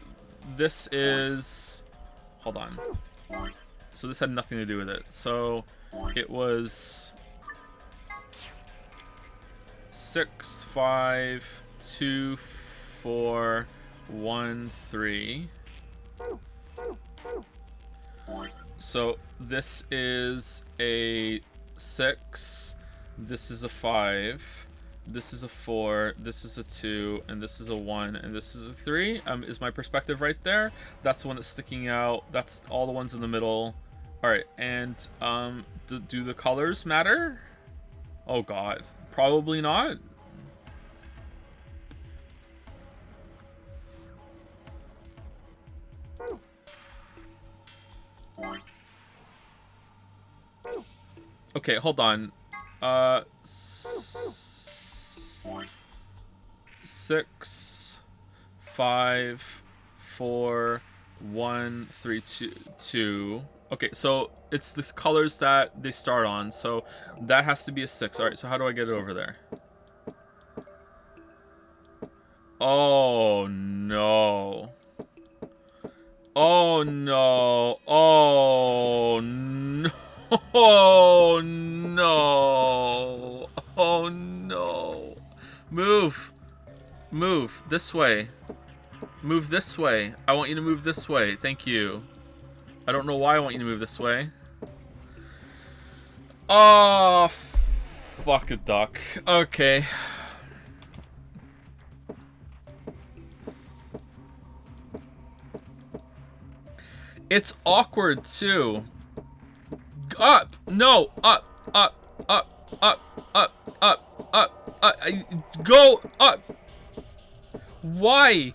this is, hold on. So this had nothing to do with it. So it was 6 5 2 4 1 3. So this is a 6. This is a 5. This is a 4, this is a 2, and this is a 1, and this is a 3. Is my perspective right there? That's the one that's sticking out. That's all the ones in the middle. Alright, and do the colors matter? Oh god. Probably not. Okay, hold on. 6 5 4 1 3 2. Okay, so it's the colors that they start on, so that has to be a 6. All right, so how do I get it over there? Oh no. Oh no. Oh no. Oh no. Oh no. Move. Move this way. Move this way. I want you to move this way. Thank you. I don't know why I want you to move this way. Oh, fuck a duck. Okay. It's awkward too. Up. No. Up. Up. Up. Up. Up. Up. Up. Go up. Why?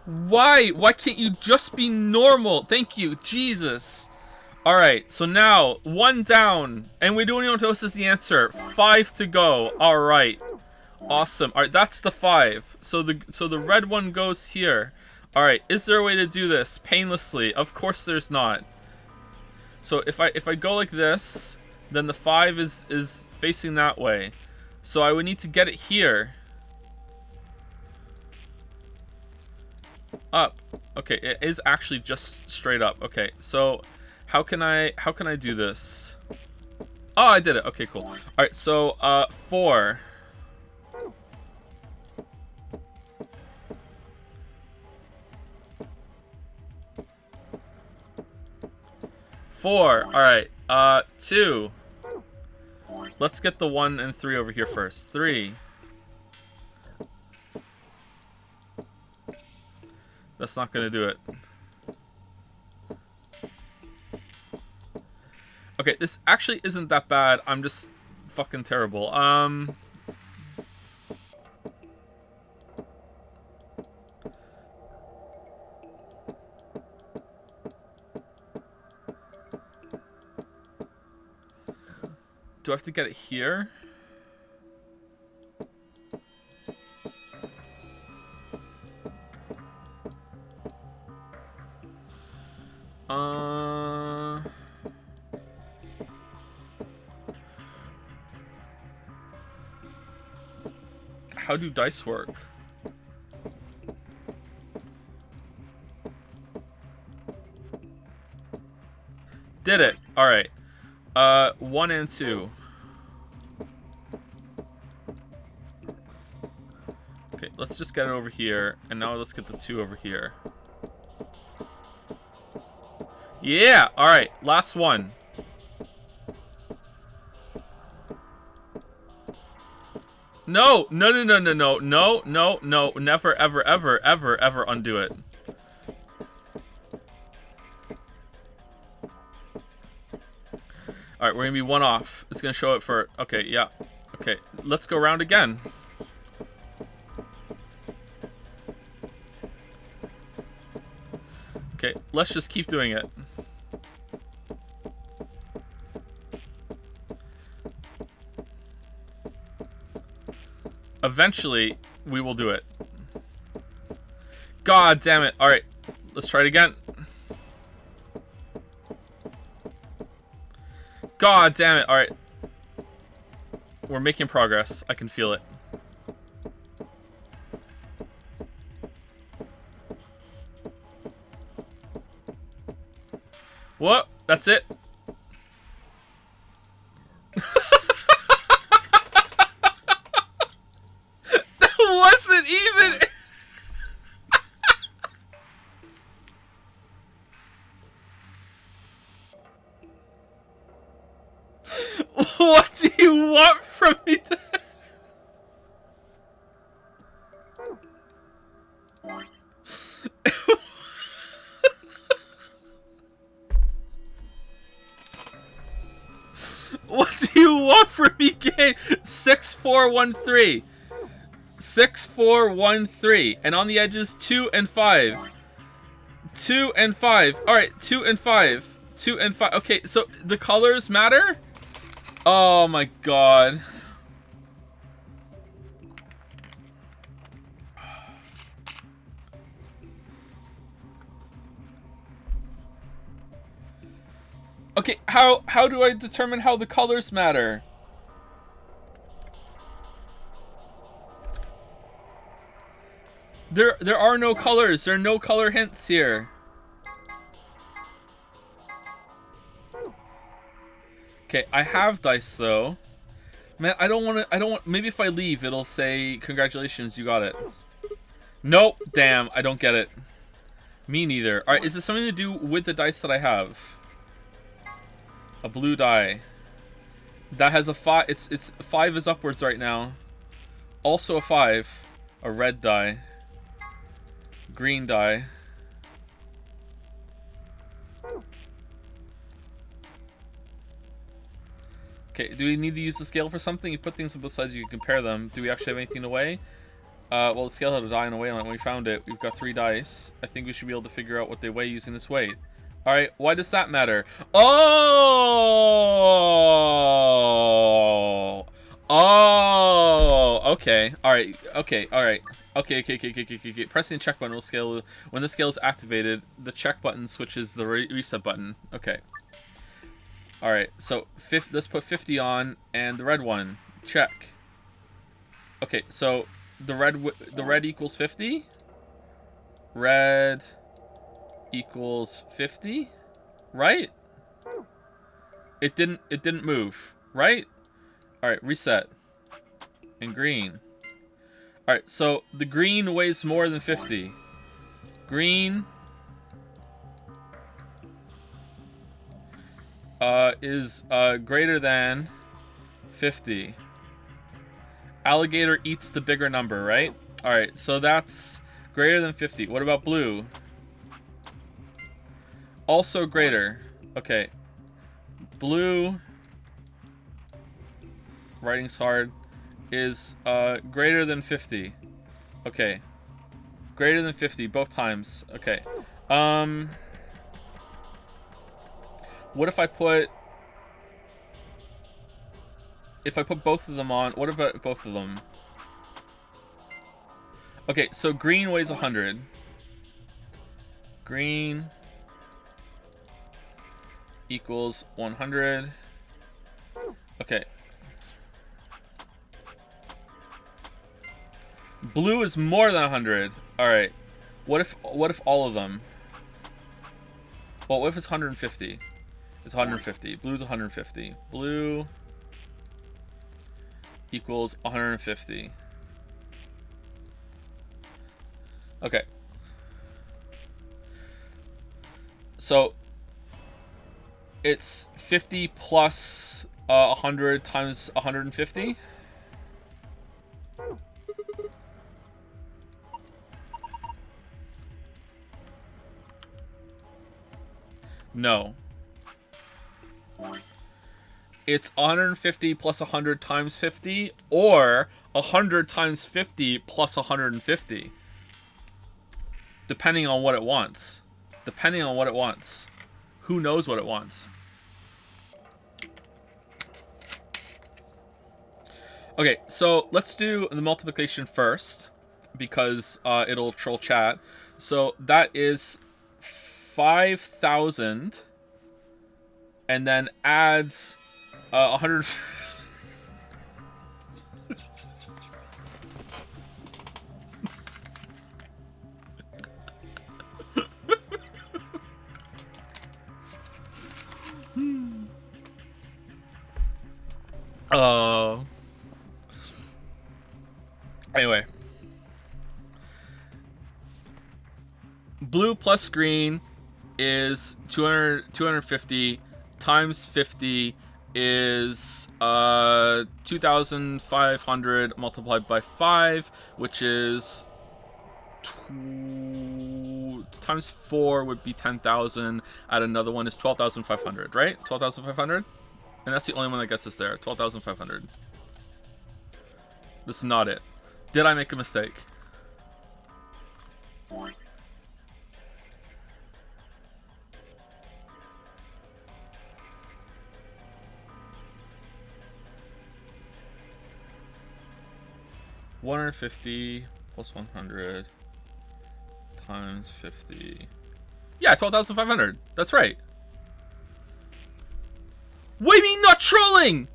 Why? Why can't you just be normal? Thank you. Jesus. Alright, so now, 1 down. And we don't even know is the answer. 5 to go. Alright. Awesome. Alright, that's the 5. So the red one goes here. Alright, is there a way to do this painlessly? Of course there's not. So if I go like this, then the 5 is facing that way. So I would need to get it here. Up. Okay, it is actually just straight up. Okay, so how can I do this? Oh, I did it. Okay, cool. All right, so 4. All right. 2. Let's get the 1 and 3 over here first. 3. That's not gonna do it. Okay, this actually isn't that bad. I'm just fucking terrible. Do I have to get it here? How do dice work? Did it. All right. 1 and 2. Okay, let's just get it over here, and now let's get the 2 over here. Yeah. All right. Last one. No, no, no, no, no, no, no, no, no, never, ever, ever, ever, ever undo it. Alright, we're gonna be 1 off. It's gonna show it for, okay, yeah. Okay, let's go around again. Okay, let's just keep doing it. Eventually, we will do it. God damn it. Alright, let's try it again. God damn it. Alright. We're making progress. I can feel it. What? That's it? That wasn't even... What do you want from me then? What do you want from me, game? 6413. 6413. And on the edges, 2 and 5. 2 and 5. Alright, 2 and 5. 2 and 5. Okay, so the colors matter? Oh my god. Okay, how do I determine how the colors matter? There are no colors. There are no color hints here. Okay, I have dice though. Man, I don't want, maybe if I leave, it'll say, congratulations, you got it. Nope, damn, I don't get it. Me neither. Alright, is this something to do with the dice that I have? A blue die. That has a 5, it's 5 is upwards right now. Also a 5. A red die. Green die. Okay, do we need to use the scale for something? You put things on both sides, you can compare them. Do we actually have anything to weigh? Well, the scale had a die and a weigh on it. When we found it, we've got 3 dice. I think we should be able to figure out what they weigh using this weight. Alright, why does that matter? Oh! Oh! Okay. Alright. Okay. Alright. Okay. Pressing the check button will scale. When the scale is activated, the check button switches the reset button. Okay. Alright, so let's put 50 on, and the red one. Check. Okay, so the red equals 50? Red equals 50? Right? It didn't move, right? Alright, reset. And green. Alright, so the green weighs more than 50. Green is greater than 50. Alligator eats the bigger number, right? Alright, so that's greater than 50. What about blue? Also greater. Okay. Blue, writing's hard, is greater than 50. Okay. Greater than 50 both times. Okay. What if I put both of them on? What about both of them? Okay, so green weighs 100. Green equals 100. Okay. Blue is more than 100. All right. What if all of them? Well, what if it's 150? It's 150. Blue's 150. Blue equals 150. Okay. So it's 50 plus 100 times 150. No. It's 150 plus 100 times 50, or 100 times 50 plus 150. Depending on what it wants. Depending on what it wants. Who knows what it wants? Okay, so let's do the multiplication first because it'll troll chat. So that is 5,000 and then adds 100. Anyway. Blue plus green is 250 times 50 is 2,500 multiplied by 5, which is times 4 would be 10,000. Add another one is 12,500, right? 12,500? And that's the only one that gets us there. 12,500. This is not it. Did I make a mistake? $150 plus 100 times 50. Yeah, 12,500. That's right. What do you mean not trolling?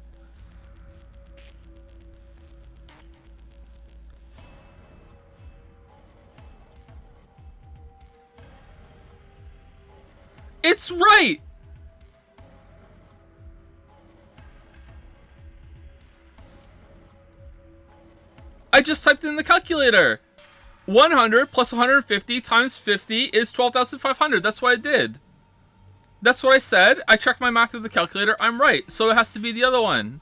It's right. I just typed in the calculator. 100 plus 150 times 50 is 12,500. That's what I did. That's what I said. I checked my math with the calculator. I'm right. So it has to be the other one.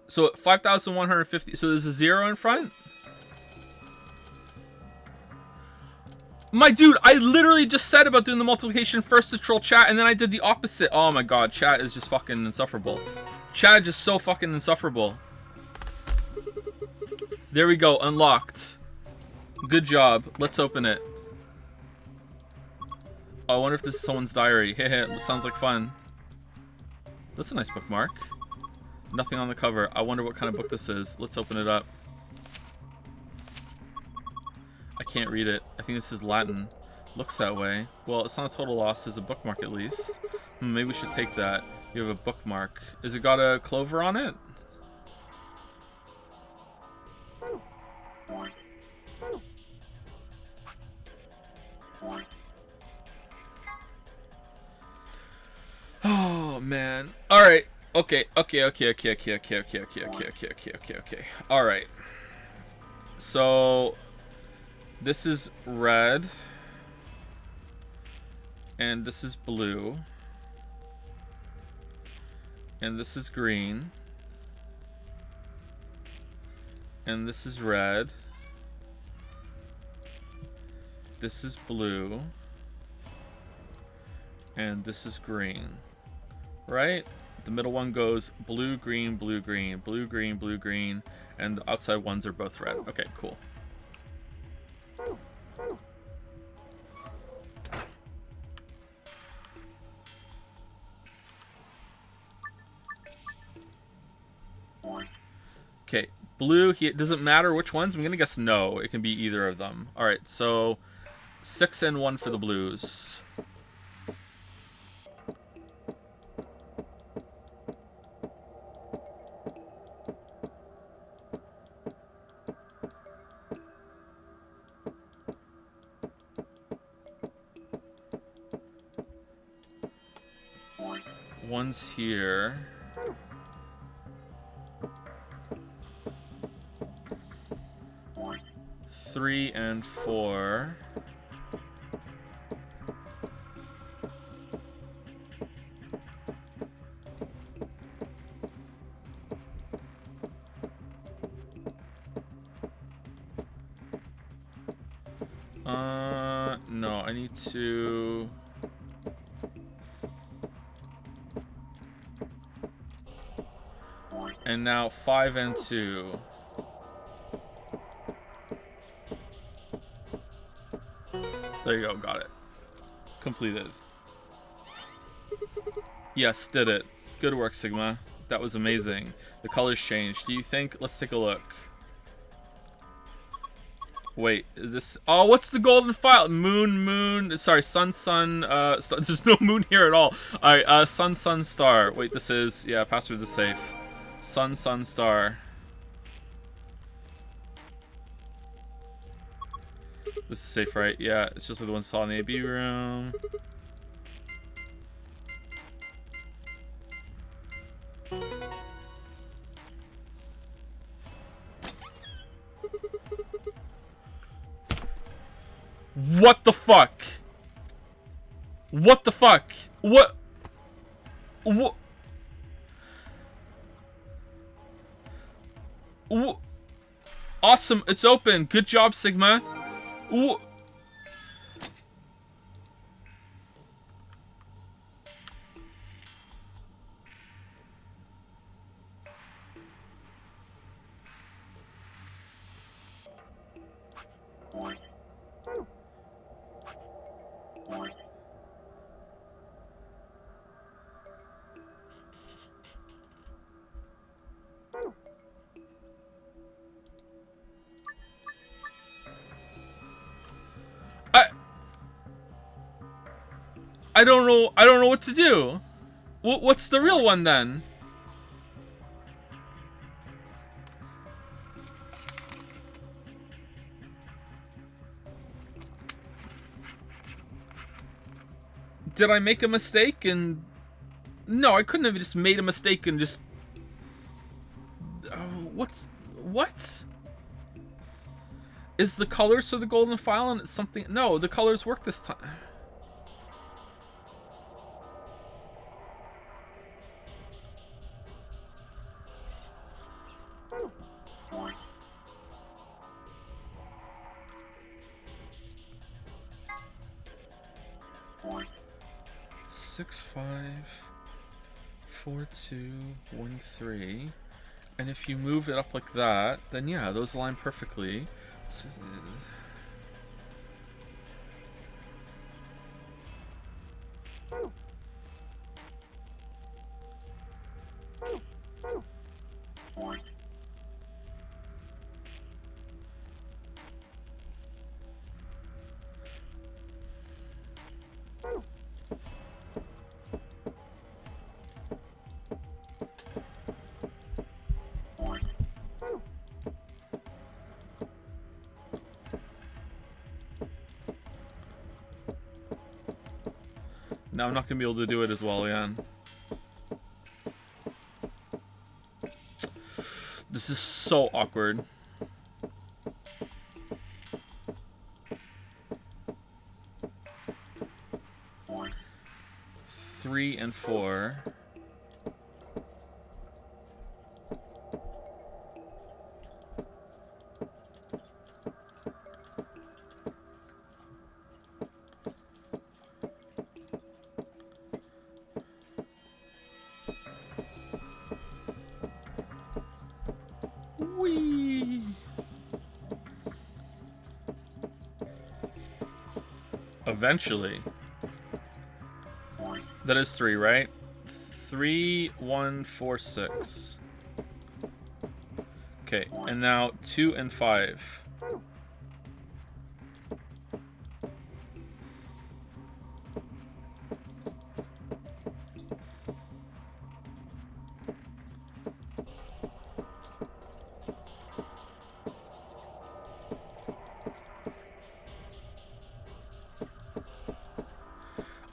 So 5,150. So there's a 0 in front? My dude, I literally just said about doing the multiplication first to troll chat, and then I did the opposite. Oh my god, chat is just fucking insufferable. Chat is just so fucking insufferable. There we go, unlocked. Good job. Let's open it. Oh, I wonder if this is someone's diary. Hehe, this sounds like fun. That's a nice bookmark. Nothing on the cover. I wonder what kind of book this is. Let's open it up. I can't read it. I think this is Latin. Looks that way. Well, it's not a total loss. There's a bookmark at least. Maybe we should take that. You have a bookmark. Has it got a clover on it? Oh, man. All right. Okay. All right. So this is red, and this is blue, and this is green, and this is red, this is blue, and this is green, right? The middle one goes blue, green, blue, green, blue, green, blue, green, and the outside ones are both red. Okay, cool. Okay, blue, it doesn't matter which ones. I'm going to guess no. It can be either of them. All right, so 6 and 1 for the blues. One's here. Three and 4. No, I need to... And now 5 and 2. There you go, got it. Completed. Yes, did it. Good work, Sigma. That was amazing. The colors changed. Do you think? Let's take a look. Wait, is this... Oh, what's the golden file? Moon. Sorry, sun, star. There's no moon here at all. Alright, sun, star. Wait, this is... Yeah, password is safe. Sun, star. This is safe, right? Yeah, it's just like the one saw in the AB room. What the fuck? What the fuck? What? What? Awesome, it's open. Good job, Sigma. What? I don't know what to do. What's the real one then? Did I make a mistake and... No, I couldn't have just made a mistake and just... What? Is the colors for the golden file and it's something... No, the colors work this time. Six, 5, 4, 2, 1, 3, and if you move it up like that, then yeah, those align perfectly. So, now I'm not gonna be able to do it as well again. This is so awkward. Three and 4. Whee! Eventually. That is 3, right? 3, 1, 4, 6. Okay, and now 2 and 5.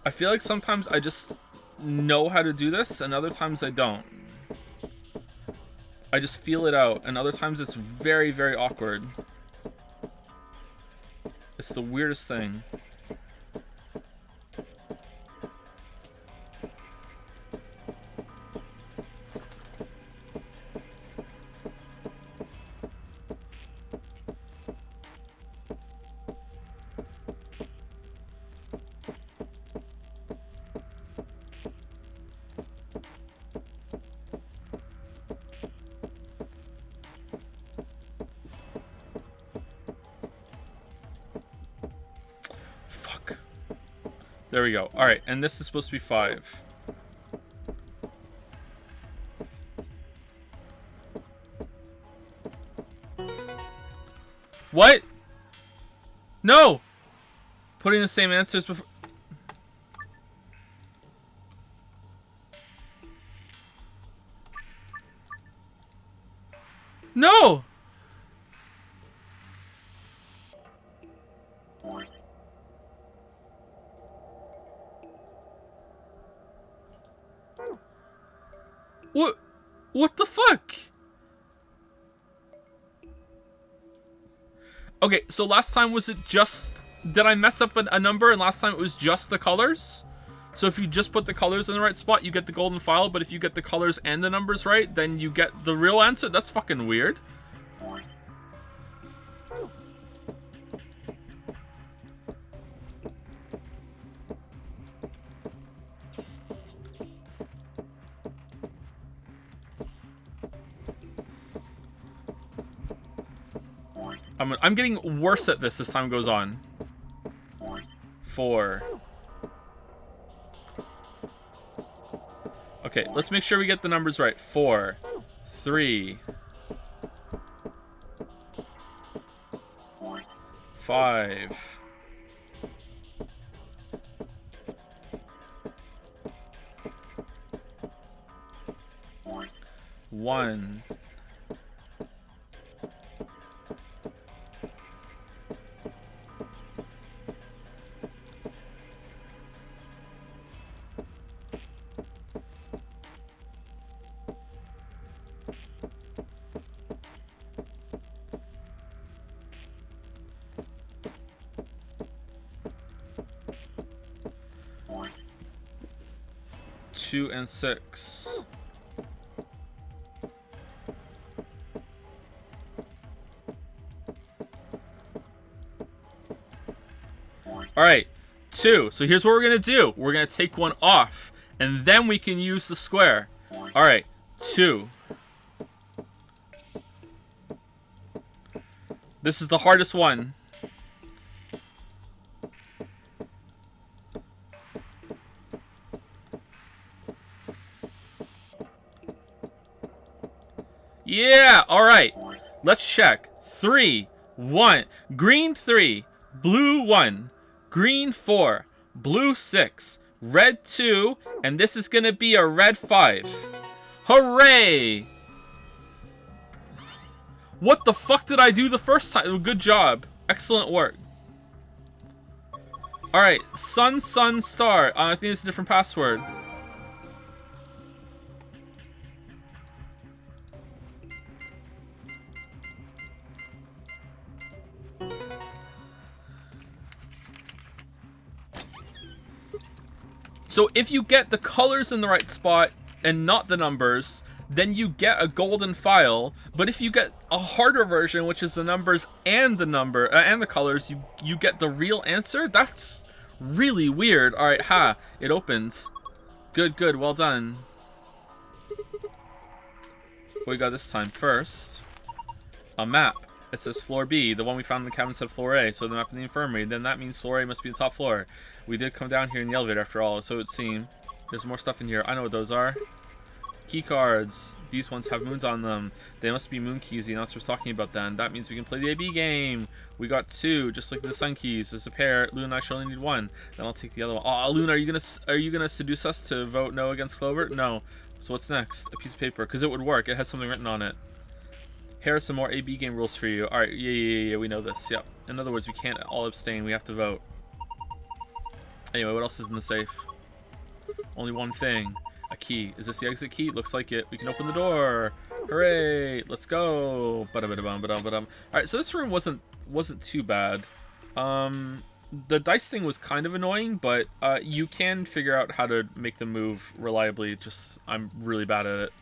I feel like sometimes I just know how to do this, and other times I don't. I just feel it out, and other times it's very, very awkward. It's the weirdest thing. There we go. Alright, and this is supposed to be 5. What? No! Putting the same answers before... No! What the fuck? Okay, so last time was it just... Did I mess up a number and last time it was just the colors? So if you just put the colors in the right spot, you get the golden file, but if you get the colors and the numbers right, then you get the real answer? That's fucking weird. I'm getting worse at this as time goes on. 4. Okay, let's make sure we get the numbers right. 4, 3, 5, 1. 2 and 6. Alright, 2. So here's what we're gonna do. We're gonna take one off, and then we can use the square. Alright, 2. This is the hardest one. Yeah, alright. Let's check. 3, 1. Green 3, blue 1, green 4, blue 6, red 2, and this is gonna be a red 5. Hooray! What the fuck did I do the first time? Good job. Excellent work. Alright, sun, star. I think it's a different password. So if you get the colors in the right spot and not the numbers, then you get a golden file. But if you get a harder version, which is the numbers and the colors, you get the real answer. That's really weird. All right, it opens. Good, well done. What we got this time? First, a map. It says floor B. The one we found in the cabin said floor A, so the map in the infirmary. Then that means floor A must be the top floor. We did come down here in the elevator after all, so it would seem. There's more stuff in here. I know what those are. Key cards. These ones have moons on them. They must be moon keys the announcer was talking about then. That means we can play the AB game. We got 2, just like the sun keys. There's a pair. Luna and I shall only need 1. Then I'll take the other one. Oh, Luna, are you gonna seduce us to vote no against Clover? No. So what's next? A piece of paper, because it would work. It has something written on it. Here are some more AB game rules for you. Alright, yeah, we know this. Yep. In other words, we can't all abstain. We have to vote. Anyway, what else is in the safe? Only one thing. A key. Is this the exit key? Looks like it. We can open the door. Hooray! Let's go. Alright, so this room wasn't too bad. The dice thing was kind of annoying, but you can figure out how to make them move reliably. Just, I'm really bad at it.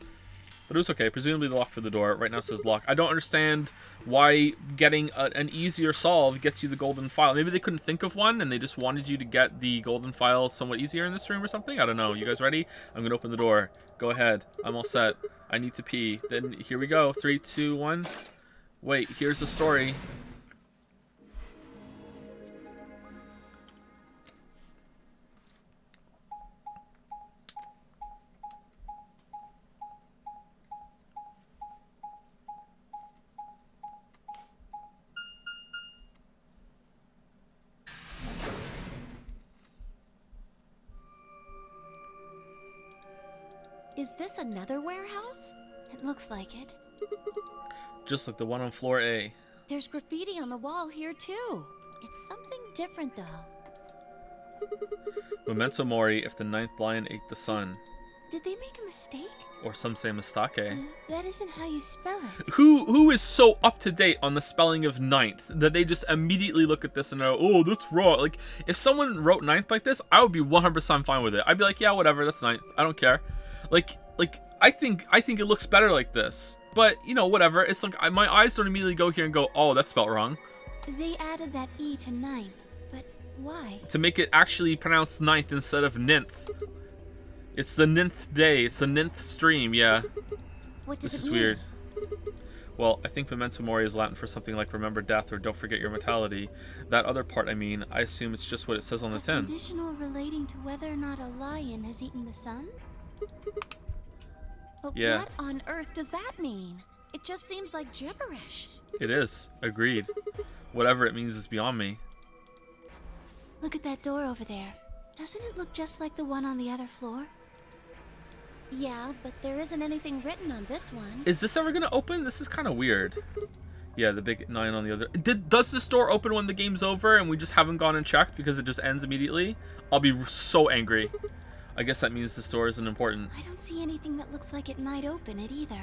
But it was okay. Presumably the lock for the door. Right now it says lock. I don't understand why getting an easier solve gets you the golden file. Maybe they couldn't think of one and they just wanted you to get the golden file somewhat easier in this room or something. I don't know. You guys ready? I'm going to open the door. Go ahead. I'm all set. I need to pee. Then here we go. 3, 2, 1. Wait, here's the story. Is this another warehouse? It looks like it. Just like the one on floor A. There's graffiti on the wall here too. It's something different though. Memento mori if the ninth lion ate the sun. Did they make a mistake? Or some say mistake. That isn't how you spell it. Who is so up to date on the spelling of ninth that they just immediately look at this and go, oh, that's wrong. Like, if someone wrote ninth like this, I would be 100% fine with it. I'd be like, yeah, whatever, that's ninth. I don't care. Like I think it looks better like this. But, you know, whatever. It's like my eyes don't immediately go here and go, oh, that's spelled wrong. They added that E to ninth, but why? To make it actually pronounced ninth instead of ninth. It's the ninth day. It's the ninth stream, yeah. What does This it is mean? weird. Well, I think memento mori is Latin for something like remember death or don't forget your mortality. That other part, I mean, I assume it's just what it says on the tin. Conditional relating to whether or not a lion has eaten the sun? But Yeah. what on earth does that mean? It just seems like gibberish. It is. Agreed. Whatever it means is beyond me. Look at that door over there. Doesn't it look just like the one on the other floor? Yeah, but there isn't anything written on this one. Is this ever gonna open? This is kind of weird. Yeah, the big 9 on the other. Does this door open when the game's over and we just haven't gone and checked because it just ends immediately? I'll be so angry. I guess that means this door isn't important. I don't see anything that looks like it might open it either.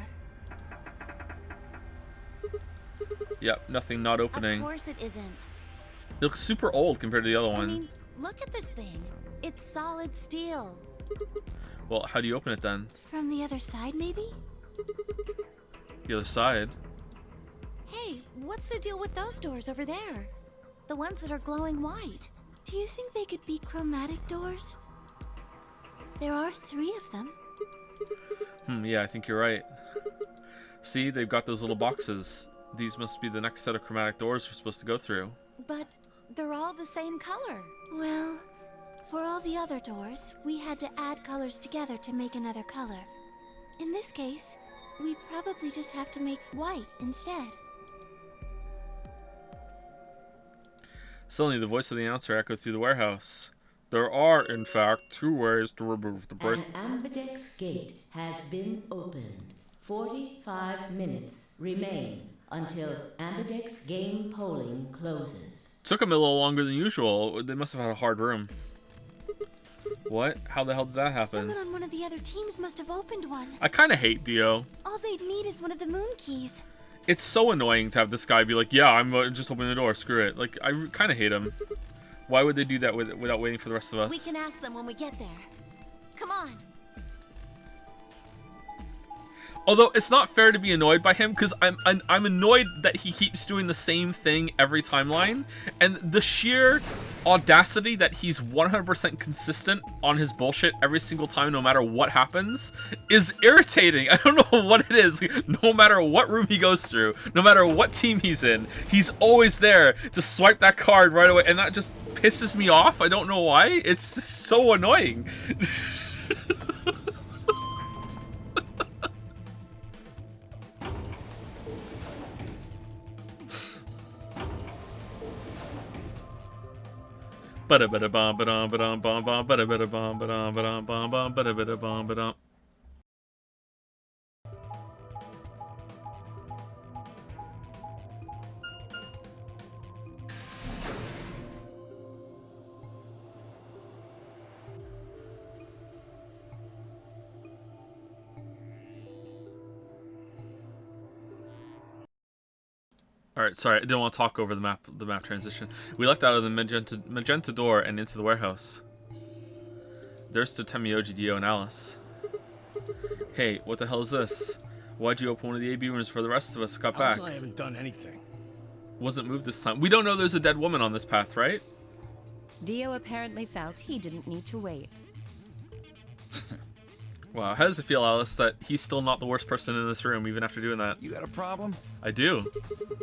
Yep, nothing not opening. Of course it isn't. It looks super old compared to the other I one. mean, look at this thing. It's solid steel. Well, how do you open it then? From the other side, maybe? The other side? Hey, what's the deal with those doors over there? The ones that are glowing white. Do you think they could be chromatic doors? There are 3 of them. Yeah, I think you're right. See, they've got those little boxes. These must be the next set of chromatic doors we're supposed to go through. But they're all the same color. Well, for all the other doors, we had to add colors together to make another color. In this case, we probably just have to make white instead. Suddenly, the voice of the announcer echoed through the warehouse. There are, in fact, 2 ways to remove the birth. An ambidex gate has been opened. 45 minutes remain until ambidex game polling closes. Took them a little longer than usual. They must have had a hard room. What? How the hell did that happen? Someone on one of the other teams must have opened one. I kind of hate Dio. All they'd need is one of the moon keys. It's so annoying to have this guy be like, yeah, I'm just opening the door, screw it. Like, I kind of hate him. Why would they do that without waiting for the rest of us? We can ask them when we get there. Come on. Although it's not fair to be annoyed by him because I'm annoyed that he keeps doing the same thing every timeline, and the sheer audacity that he's 100% consistent on his bullshit every single time, no matter what happens, is irritating. I don't know what it is. No matter what room he goes through, no matter what team he's in, he's always there to swipe that card right away, and that just pisses me off. I don't know why. It's just so annoying. Alright, sorry, I didn't want to talk over the map transition. We left out of the magenta door and into the warehouse. There stood Temioji, Dio, and Alice. Hey, what the hell is this? Why'd you open one of the AB rooms for the rest of us got back? I haven't done anything. Wasn't moved this time. We don't know there's a dead woman on this path, right? Dio apparently felt he didn't need to wait. Wow, how does it feel, Alice, that he's still not the worst person in this room, even after doing that? You got a problem? I do.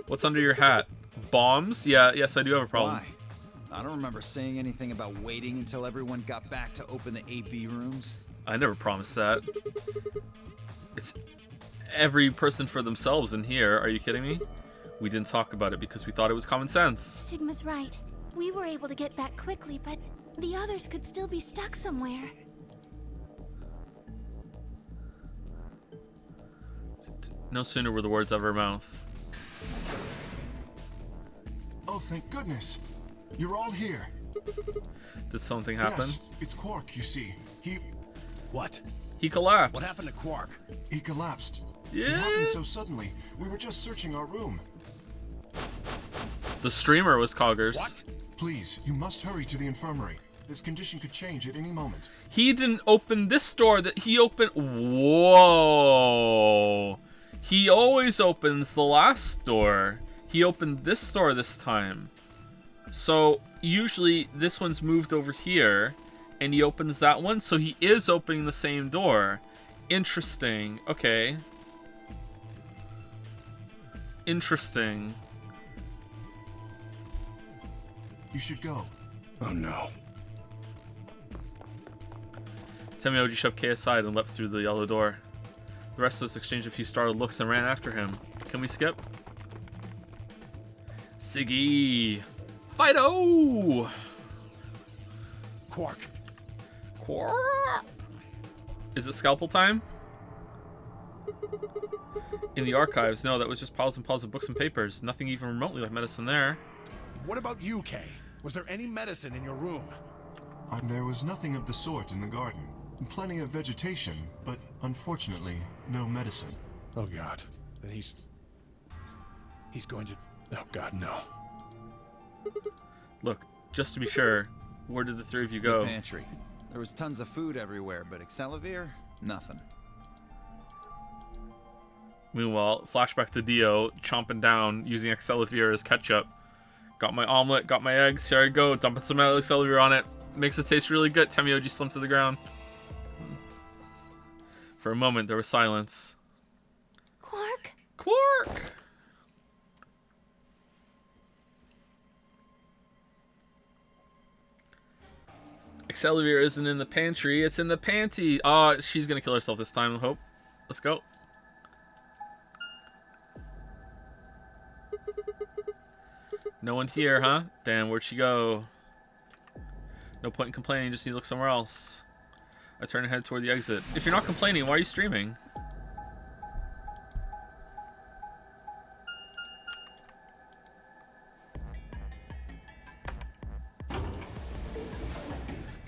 What's under your hat? Bombs? Yeah, yes, I do have a problem. Why? I don't remember saying anything about waiting until everyone got back to open the AB rooms. I never promised that. It's every person for themselves in here. Are you kidding me? We didn't talk about it because we thought it was common sense. Sigma's right. We were able to get back quickly, but the others could still be stuck somewhere. No sooner were the words out of her mouth. Oh, thank goodness. You're all here. Did something happen? Yes, it's Quark, you see. What? He collapsed. What happened to Quark? He collapsed. It Yeah. happened so suddenly. We were just searching our room. The streamer was Coggers. What? Please, you must hurry to the infirmary. His condition could change at any moment. He didn't open this door. That he opened. Whoa. He always opens the last door. He opened this door this time. So usually this one's moved over here, and he opens that one. So he is opening the same door. Interesting. Okay. Interesting. You should go. Oh no. Temioji shoved Kay aside and leapt through the yellow door. The rest of us exchanged a few startled looks and ran after him. Can we skip? Siggy! Fido! Quark. Quark! Is it scalpel time? In the archives, no, that was just piles and piles of books and papers. Nothing even remotely like medicine there. What about you, Kay? Was there any medicine in your room? There was nothing of the sort in the garden. Plenty of vegetation, but unfortunately, no medicine. Oh God. Then he's going to... Oh God, no. Look, just to be sure, where did the three of you go? The pantry. There was tons of food everywhere, but Excelivir? Nothing. Meanwhile, flashback to Dio, chomping down, using Excelivir as ketchup. Got my omelet, got my eggs, here I go, dumping some Excelivir on it. Makes it taste really good. Temioji slumped to the ground. For a moment, there was silence. Quark? Quark! Excelivir isn't in the pantry, it's in the panty. She's gonna kill herself this time, I hope. Let's go. No one here, huh? Damn, where'd she go? No point in complaining, just need to look somewhere else. I turn and head toward the exit. If you're not complaining, why are you streaming?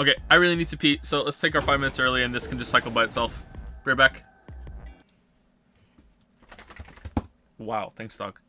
Okay, I really need to pee, so let's take our 5 minutes early and this can just cycle by itself. Be right back. Wow, thanks, dog.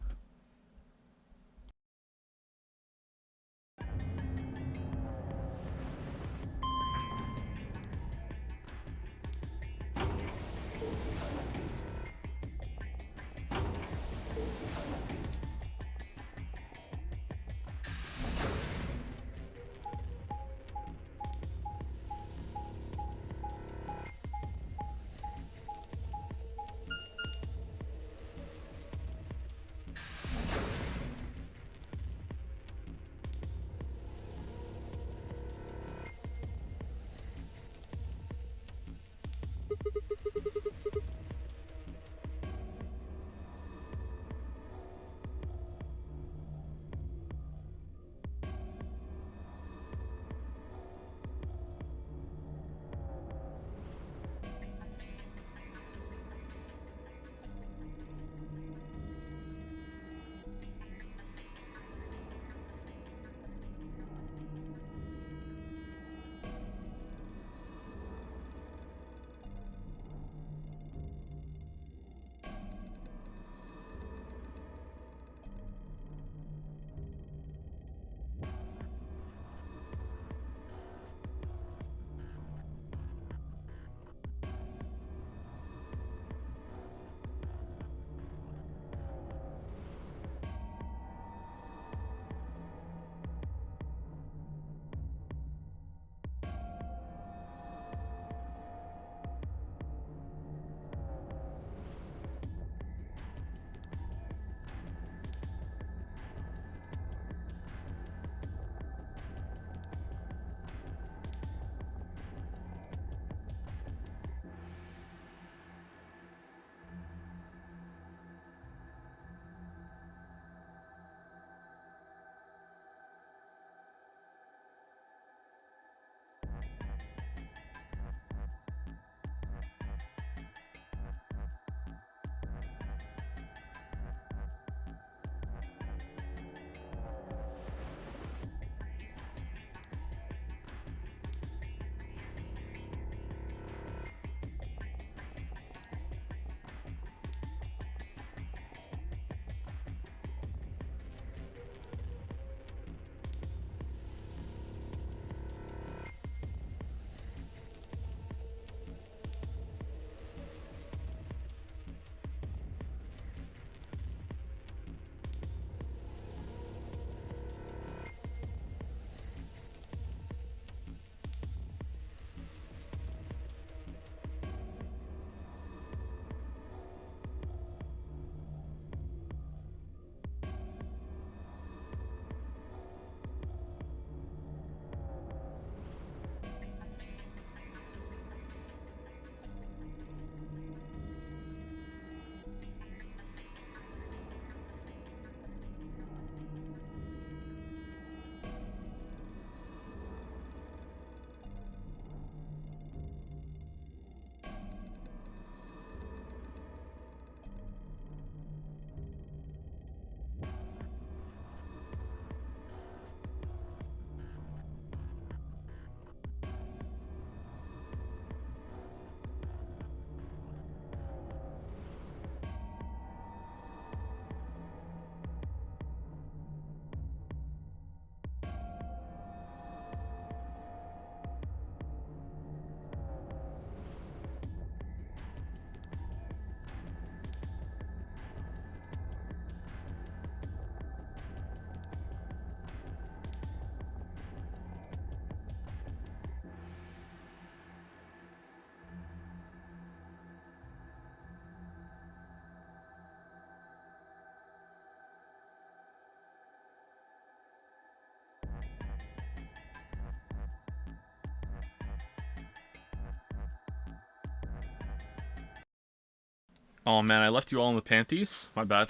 Oh man, I left you all in the panties? My bad.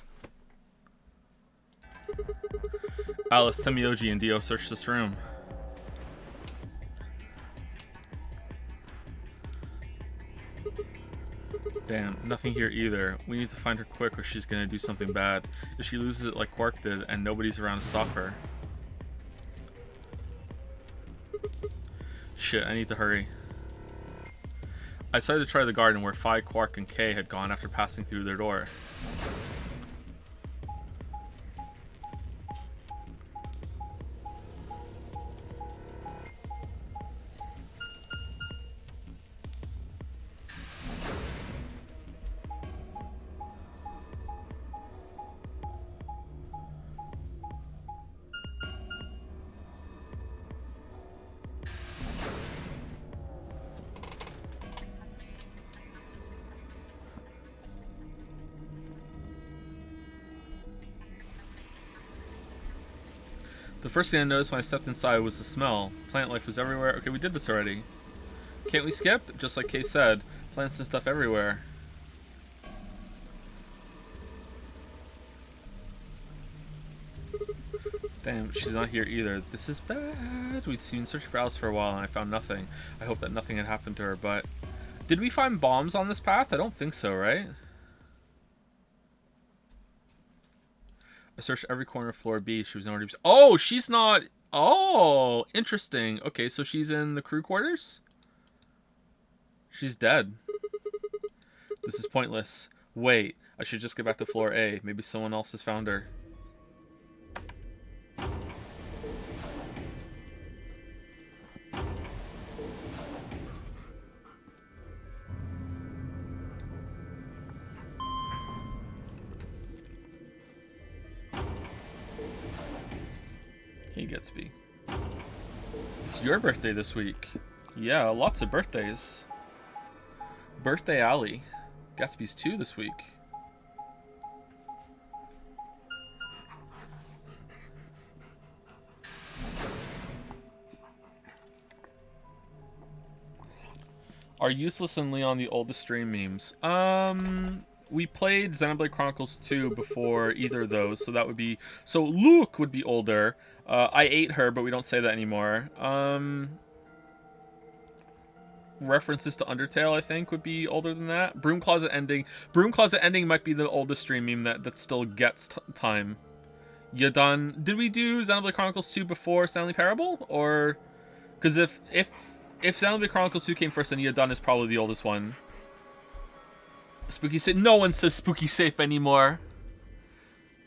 Alice, Temioji, and Dio search this room. Damn, nothing here either. We need to find her quick or she's gonna do something bad. If she loses it like Quark did and nobody's around to stop her. Shit, I need to hurry. I decided to try the garden where Phi, Quark, and Kay had gone after passing through their door. The first thing I noticed when I stepped inside was the smell. Plant life was everywhere. Okay, we did this already. Can't we skip? Just like Kay said, plants and stuff everywhere. Damn, she's not here either. This is bad. We'd seen searching for Alice for a while and I found nothing. I hope that nothing had happened to her, but... Did we find bombs on this path? I don't think so, right? I searched every corner of floor B. She was nowhere to be... Oh, she's not... Oh, interesting. Okay, so she's in the crew quarters? She's dead. This is pointless. Wait, I should just get back to floor A. Maybe someone else has found her. Hey, Gatsby. It's your birthday this week. Yeah, lots of birthdays. Birthday Alley. Gatsby's 2 this week. Are Useless and Leon the oldest stream memes? We played Xenoblade Chronicles 2 before either of those, so that would be... So Luke would be older. I ate her, but we don't say that anymore. References to Undertale, I think, would be older than that. Broom Closet Ending. Broom Closet Ending might be the oldest stream meme that still gets time. You done... Did we do Xenoblade Chronicles 2 before Stanley Parable? Or... Because if Xenoblade Chronicles 2 came first, then Yadun is probably the oldest one. Spooky Safe. No one says Spooky Safe anymore.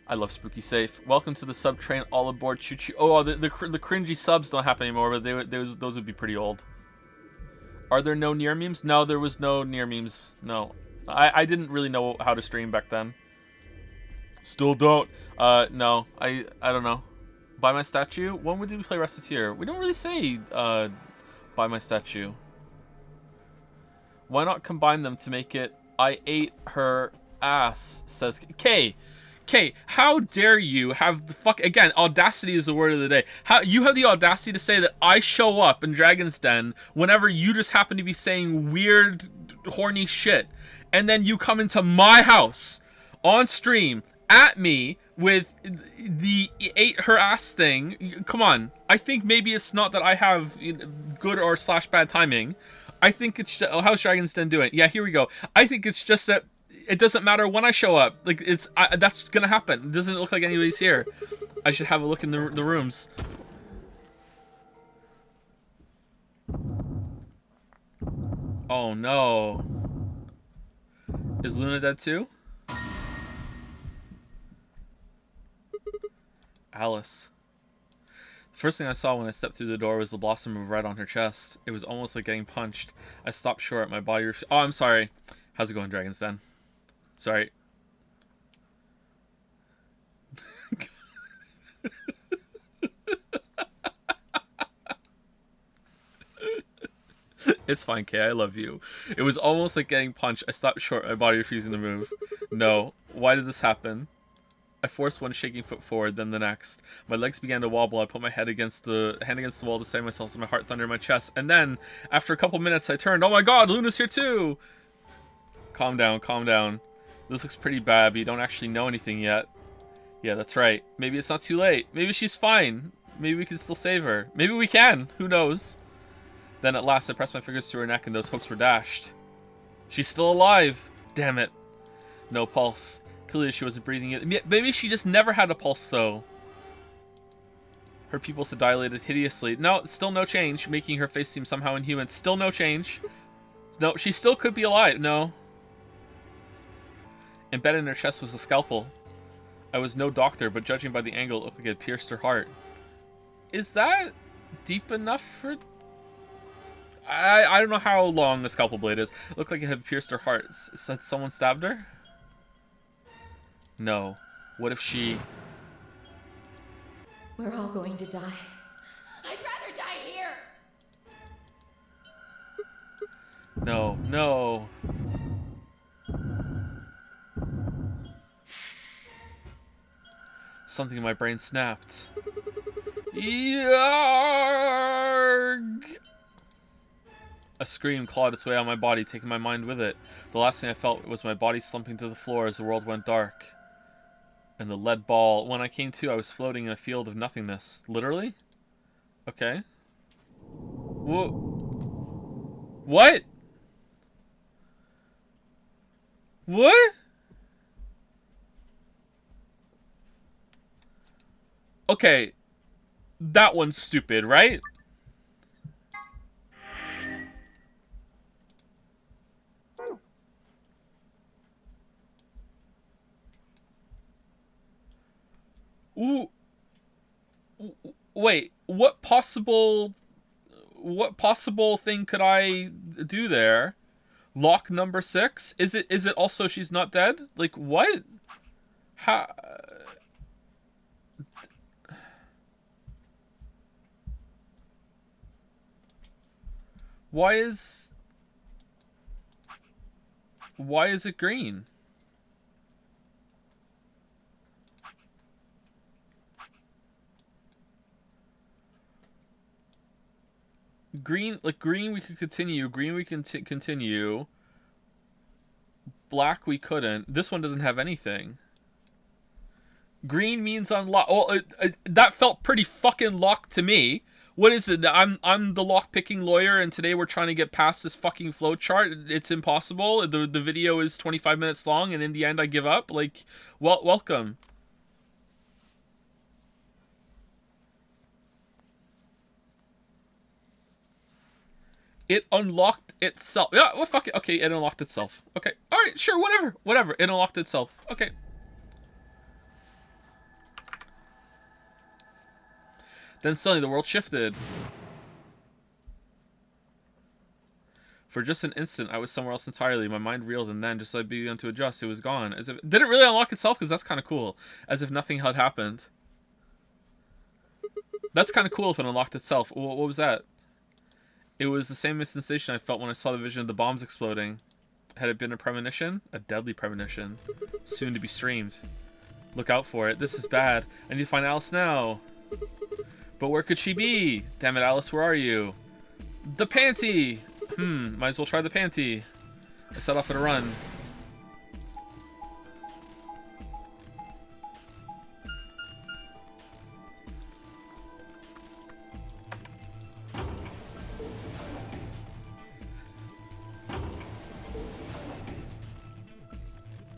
I love Spooky Safe. Welcome to the sub train. All aboard. Choo choo. Oh, the cringy subs don't happen anymore, but those would be pretty old. Are there no near memes? No, there was no near memes. No, I didn't really know how to stream back then. Still don't. No, I don't know. Buy my statue. When would we play Reciteer? We don't really say buy my statue. Why not combine them to make it I ate her ass, says Kay. Kay, how dare you have the fuck... Again, audacity is the word of the day. How you have the audacity to say that I show up in Dragon's Den whenever you just happen to be saying weird, horny shit. And then you come into my house on stream at me with the ate her ass thing. Come on. I think maybe it's not that I have good or / bad timing. I think it's just, how's Dragon's Den doing? Yeah, here we go. I think it's just that it doesn't matter when I show up. Like that's gonna happen. It doesn't look like anybody's here. I should have a look in the rooms. Oh no. Is Luna dead too? Alice. The first thing I saw when I stepped through the door was the blossom of red on her chest. It was almost like getting punched. I stopped short. My body... Oh, I'm sorry. How's it going, Dragon's Den? Sorry. It's fine, Kay. I love you. It was almost like getting punched. I stopped short. My body refusing to move. No. Why did this happen? I forced one shaking foot forward, then the next. My legs began to wobble. I put my head against the wall to save myself, so my heart thundered in my chest. And then, after a couple minutes, I turned. Oh my god, Luna's here too! Calm down, calm down. This looks pretty bad, but you don't actually know anything yet. Yeah, that's right. Maybe it's not too late. Maybe she's fine. Maybe we can still save her. Maybe we can. Who knows? Then at last I pressed my fingers to her neck and those hopes were dashed. She's still alive. Damn it. No pulse. Clearly she wasn't breathing it. Maybe she just never had a pulse though. Her pupils had dilated hideously. No, still no change, making her face seem somehow inhuman. Still no change. No, she still could be alive. No. Embedded in her chest was a scalpel. I was no doctor, but judging by the angle, it looked like it pierced her heart. Is that deep enough for... I don't know how long a scalpel blade is. It looked like it had pierced her heart. Had someone stabbed her? No. What if she... We're all going to die. I'd rather die here. No, no. Something in my brain snapped. Yarg! A scream clawed its way out my body, taking my mind with it. The last thing I felt was my body slumping to the floor as the world went dark. And the lead ball. When I came to, I was floating in a field of nothingness. Literally? Okay. Whoa. What? What? Okay. That one's stupid, right? Ooh. Wait, what possible thing could I do there? Lock number 6? Is it also she's not dead? Like what? How? Why is it green? Green, like green we could continue, green we can continue. Black we couldn't. This one doesn't have anything. Green means unlock. Oh, that felt pretty fucking locked to me. What is it? I'm the lock-picking lawyer, and today we're trying to get past this fucking flowchart. It's impossible. The video is 25 minutes long, and in the end I give up. Like, well, welcome. It unlocked itself. Yeah, well, fuck it. Okay, it unlocked itself. Okay, all right, sure, whatever. Whatever, it unlocked itself. Okay. Then suddenly the world shifted. For just an instant, I was somewhere else entirely. My mind reeled, and then, just as I began to adjust, it was gone. As if did it really unlock itself? Because that's kind of cool. As if nothing had happened. That's kind of cool if it unlocked itself. What was that? It was the same sensation I felt when I saw the vision of the bombs exploding. Had it been a premonition? A deadly premonition. Soon to be streamed. Look out for it. This is bad. I need to find Alice now. But where could she be? Damn it, Alice, where are you? The panty! Might as well try the panty. I set off at a run.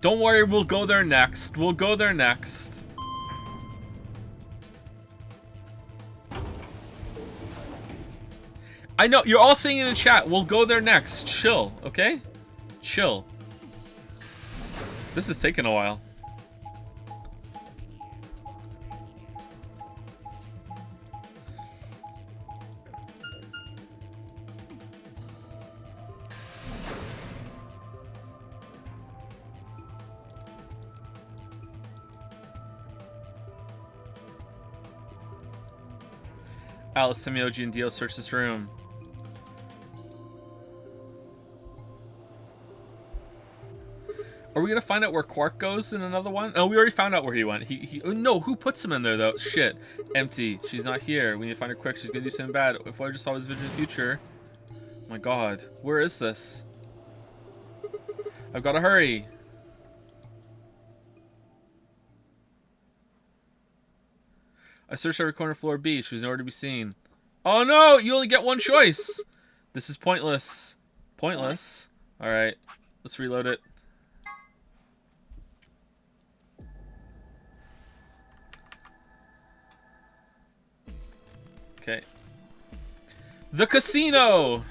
Don't worry, we'll go there next. We'll go there next. I know, you're all saying it in chat. We'll go there next. Chill, okay? Chill. This is taking a while. Alice, Timioji, and Dio search this room. Are we gonna find out where Quark goes in another one? Oh, we already found out where he went. Oh, no, who puts him in there though? Shit. Empty. She's not here. We need to find her quick. She's gonna do something bad. If I just saw his vision in the future. My god. Where is this? I've gotta hurry. I searched every corner of floor B. She was nowhere to be seen. Oh no! You only get one choice! This is pointless. Pointless. Alright. Let's reload it. Okay. The casino!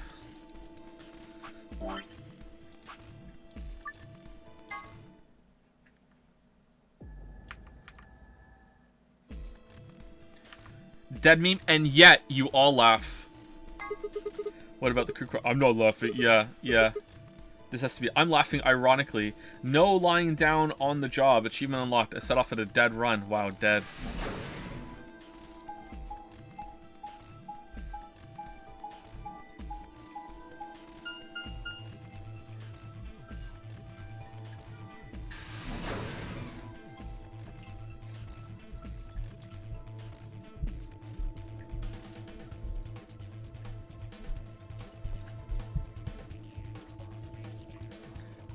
Dead meme, and yet you all laugh. What about the crew? I'm not laughing. Yeah, yeah. This has to be. I'm laughing ironically. No lying down on the job. Achievement unlocked. I set off at a dead run. Wow, dead.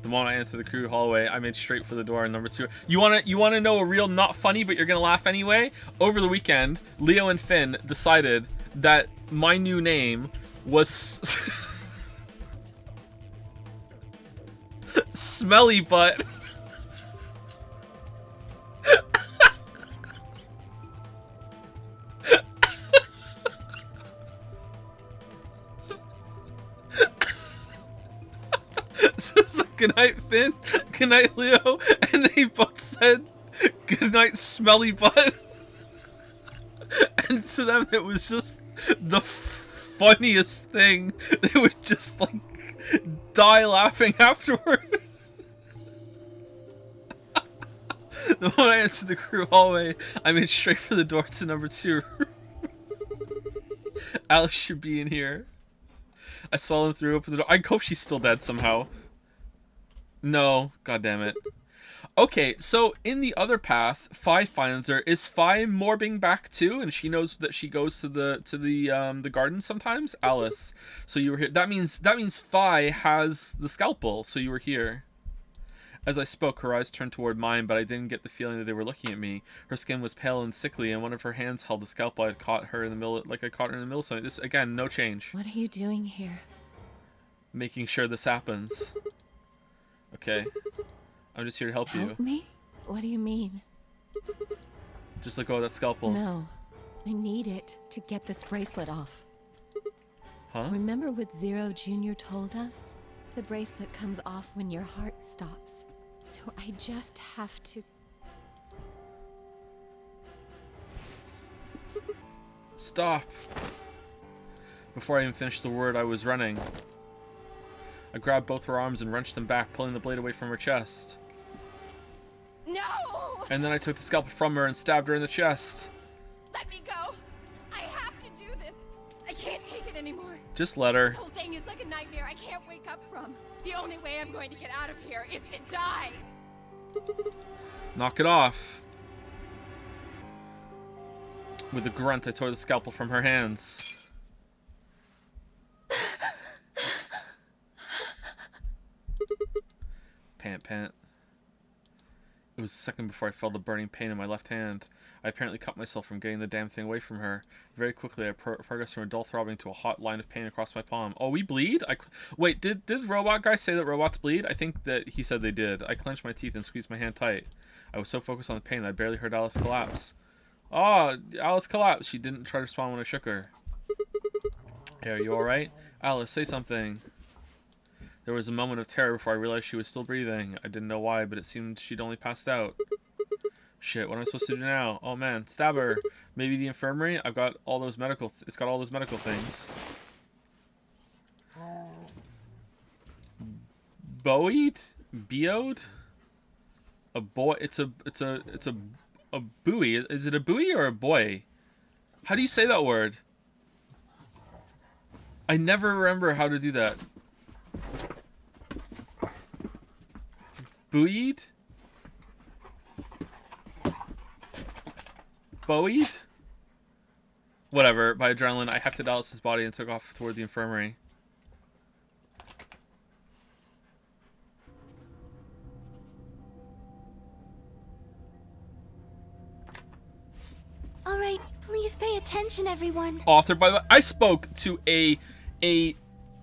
The moment I entered the crew hallway, I made straight for the door. Number 2. You wanna know a real not funny, but you're gonna laugh anyway? Over the weekend, Leo and Finn decided that my new name was Smelly Butt. Good night, Finn. Good night, Leo. And they both said, good night, Smelly Butt. And to them, it was just the funniest thing. They would just, like, die laughing afterward. The moment I entered the crew hallway, I made straight for the door to number 2. Alice should be in here. I swallowed and threw open the door. I hope she's still dead somehow. No, god damn it. Okay, so in the other path, Fi finds her. Is Fi morbing back too? And she knows that she goes to the garden sometimes. Alice, so you were here. That means Fi has the scalpel. So you were here. As I spoke, her eyes turned toward mine, but I didn't get the feeling that they were looking at me. Her skin was pale and sickly, and one of her hands held the scalpel. I caught her in the middle, like I caught her in the middle of something. This again, no change. What are you doing here? Making sure this happens. Okay. I'm just here to help you. Help me? What do you mean? Just let go of that scalpel. No. I need it to get this bracelet off. Huh? Remember what Zero Jr. told us? The bracelet comes off when your heart stops. So I just have to... Stop. Before I even finished the word, I was running. I grabbed both her arms and wrenched them back, pulling the blade away from her chest. No! And then I took the scalpel from her and stabbed her in the chest. Let me go! I have to do this! I can't take it anymore. Just let her. This whole thing is like a nightmare I can't wake up from. The only way I'm going to get out of here is to die! Knock it off. With a grunt, I tore the scalpel from her hands. Pant, pant. It was a second before I felt a burning pain in my left hand. I apparently cut myself from getting the damn thing away from her. Very quickly, I progressed from a dull throbbing to a hot line of pain across my palm. Oh, we bleed? Wait, did robot guy say that robots bleed? I think that he said they did. I clenched my teeth and squeezed my hand tight. I was so focused on the pain that I barely heard Alice collapse. Oh, Alice collapsed. She didn't try to respond when I shook her. Hey, are you alright? Alice, say something. There was a moment of terror before I realized she was still breathing. I didn't know why, but it seemed she'd only passed out. Shit, what am I supposed to do now? Oh man, stab her. Maybe the infirmary? I've got all those medical... it's got all those medical things. Boed? Beode? A boy... It's a buoy. Is it a buoy or a boy? How do you say that word? I never remember how to do that. Buoyed? Bowied? Whatever. By adrenaline, I hefted Alice's body and took off toward the infirmary. All right, Please pay attention, everyone. Author, by the way, I spoke to a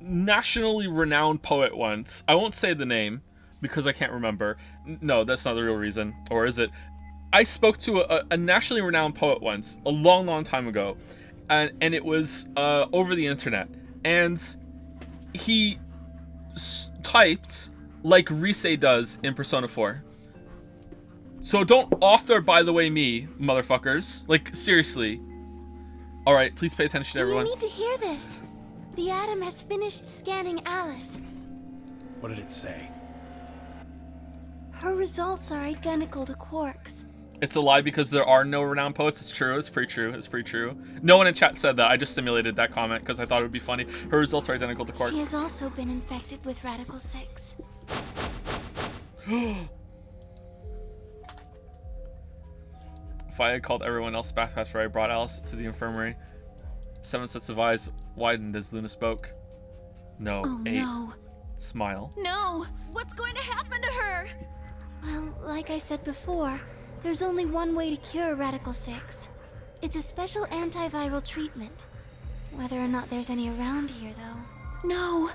nationally renowned poet once. I won't say the name because I can't remember. No, that's not the real reason. Or is it? I spoke to a nationally renowned poet once, a long, long time ago. And it was over the internet. And he typed like Rise does in Persona 4. So don't author, by the way, me, motherfuckers. Like, seriously. Alright, please pay attention, everyone. You need to hear this. The Atom has finished scanning Alice. What did it say? Her results are identical to Quark's. It's a lie because there are no renowned poets. It's true. It's pretty true. It's pretty true. No one in chat said that. I just simulated that comment because I thought it would be funny. Her results are identical to Quark. She has also been infected with Radical 6. If I had called everyone else back after I brought Alice to the infirmary, 7 sets of eyes widened as Luna spoke. No. Oh 8. no. Smile. No! What's going to happen to her? Well, like I said before, there's only one way to cure Radical 6. It's a special antiviral treatment. Whether or not there's any around here, though. No!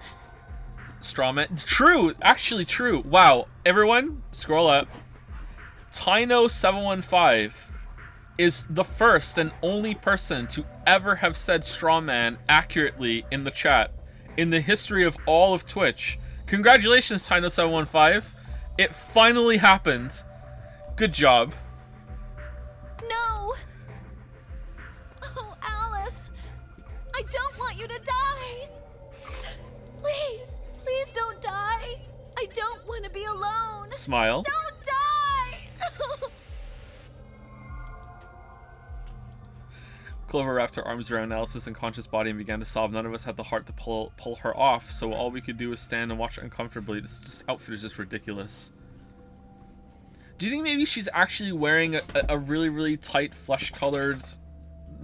Strawman. True! Actually true. Wow. Everyone, scroll up. Tino715 is the first and only person to ever have said strawman accurately in the chat in the history of all of Twitch. Congratulations, Tino715. It finally happened. Good job. No! Oh, Alice! I don't want you to die! Please, please don't die! I don't want to be alone! Smile. Don't die! Clover wrapped her arms around Alice's unconscious body and began to sob. None of us had the heart to pull her off, so all we could do was stand and watch uncomfortably. This outfit is just ridiculous. Do you think maybe she's actually wearing a really, really tight, flesh-colored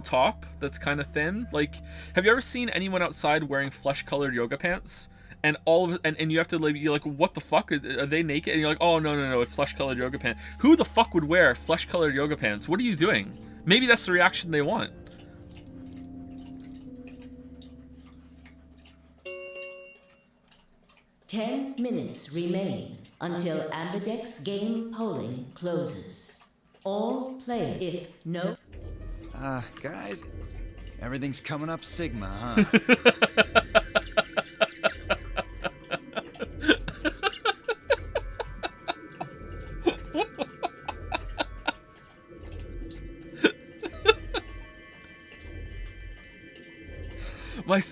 top that's kind of thin? Like, have you ever seen anyone outside wearing flesh-colored yoga pants? And all of it, and you have to like, you're like, what the fuck? Are they naked? And you're like, oh, no, it's flesh-colored yoga pants. Who the fuck would wear flesh-colored yoga pants? What are you doing? Maybe that's the reaction they want. Ten minutes remain until Ambidex game polling closes. All players, if no... Guys, everything's coming up Sigma, huh?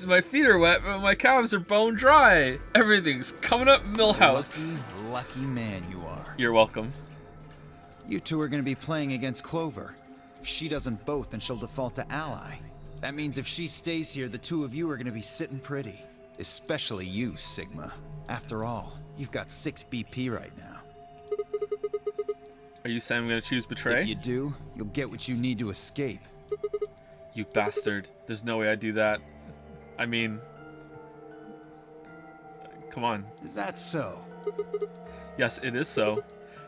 My feet are wet, but my calves are bone dry. Everything's coming up Millhouse. Lucky man you are. You're welcome. You two are going to be playing against Clover. If she doesn't vote, then she'll default to ally. That means if she stays here, the two of you are going to be sitting pretty. Especially you, Sigma. After all, you've got 6 BP right now. Are you saying I'm going to choose Betray? If you do, you'll get what you need to escape. You bastard. There's no way I'd do that. I mean... Come on. Is that so? Yes, it is so.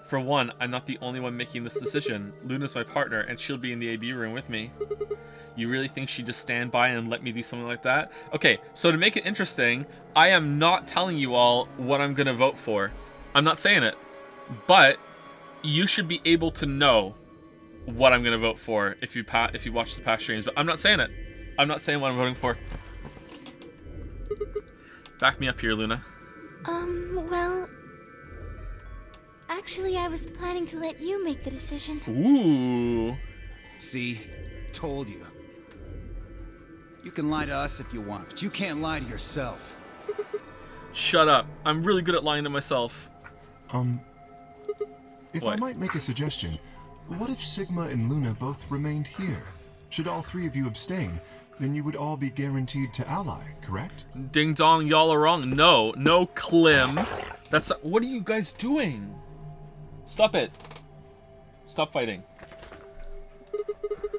For one, I'm not the only one making this decision. Luna's my partner, and she'll be in the AB room with me. You really think she'd just stand by and let me do something like that? Okay, so to make it interesting, I am not telling you all what I'm gonna vote for. I'm not saying it. But you should be able to know what I'm gonna vote for if you watch the past streams. But I'm not saying it. I'm not saying what I'm voting for. Back me up here, Luna. Well... Actually, I was planning to let you make the decision. Ooh. See? Told you. You can lie to us if you want, but you can't lie to yourself. Shut up. I'm really good at lying to myself. If What? I might make a suggestion, what if Sigma and Luna both remained here? Should all 3 of you abstain, then you would all be guaranteed to ally, correct? Ding dong, y'all are wrong. No, Clem. That's not, what are you guys doing? Stop it. Stop fighting.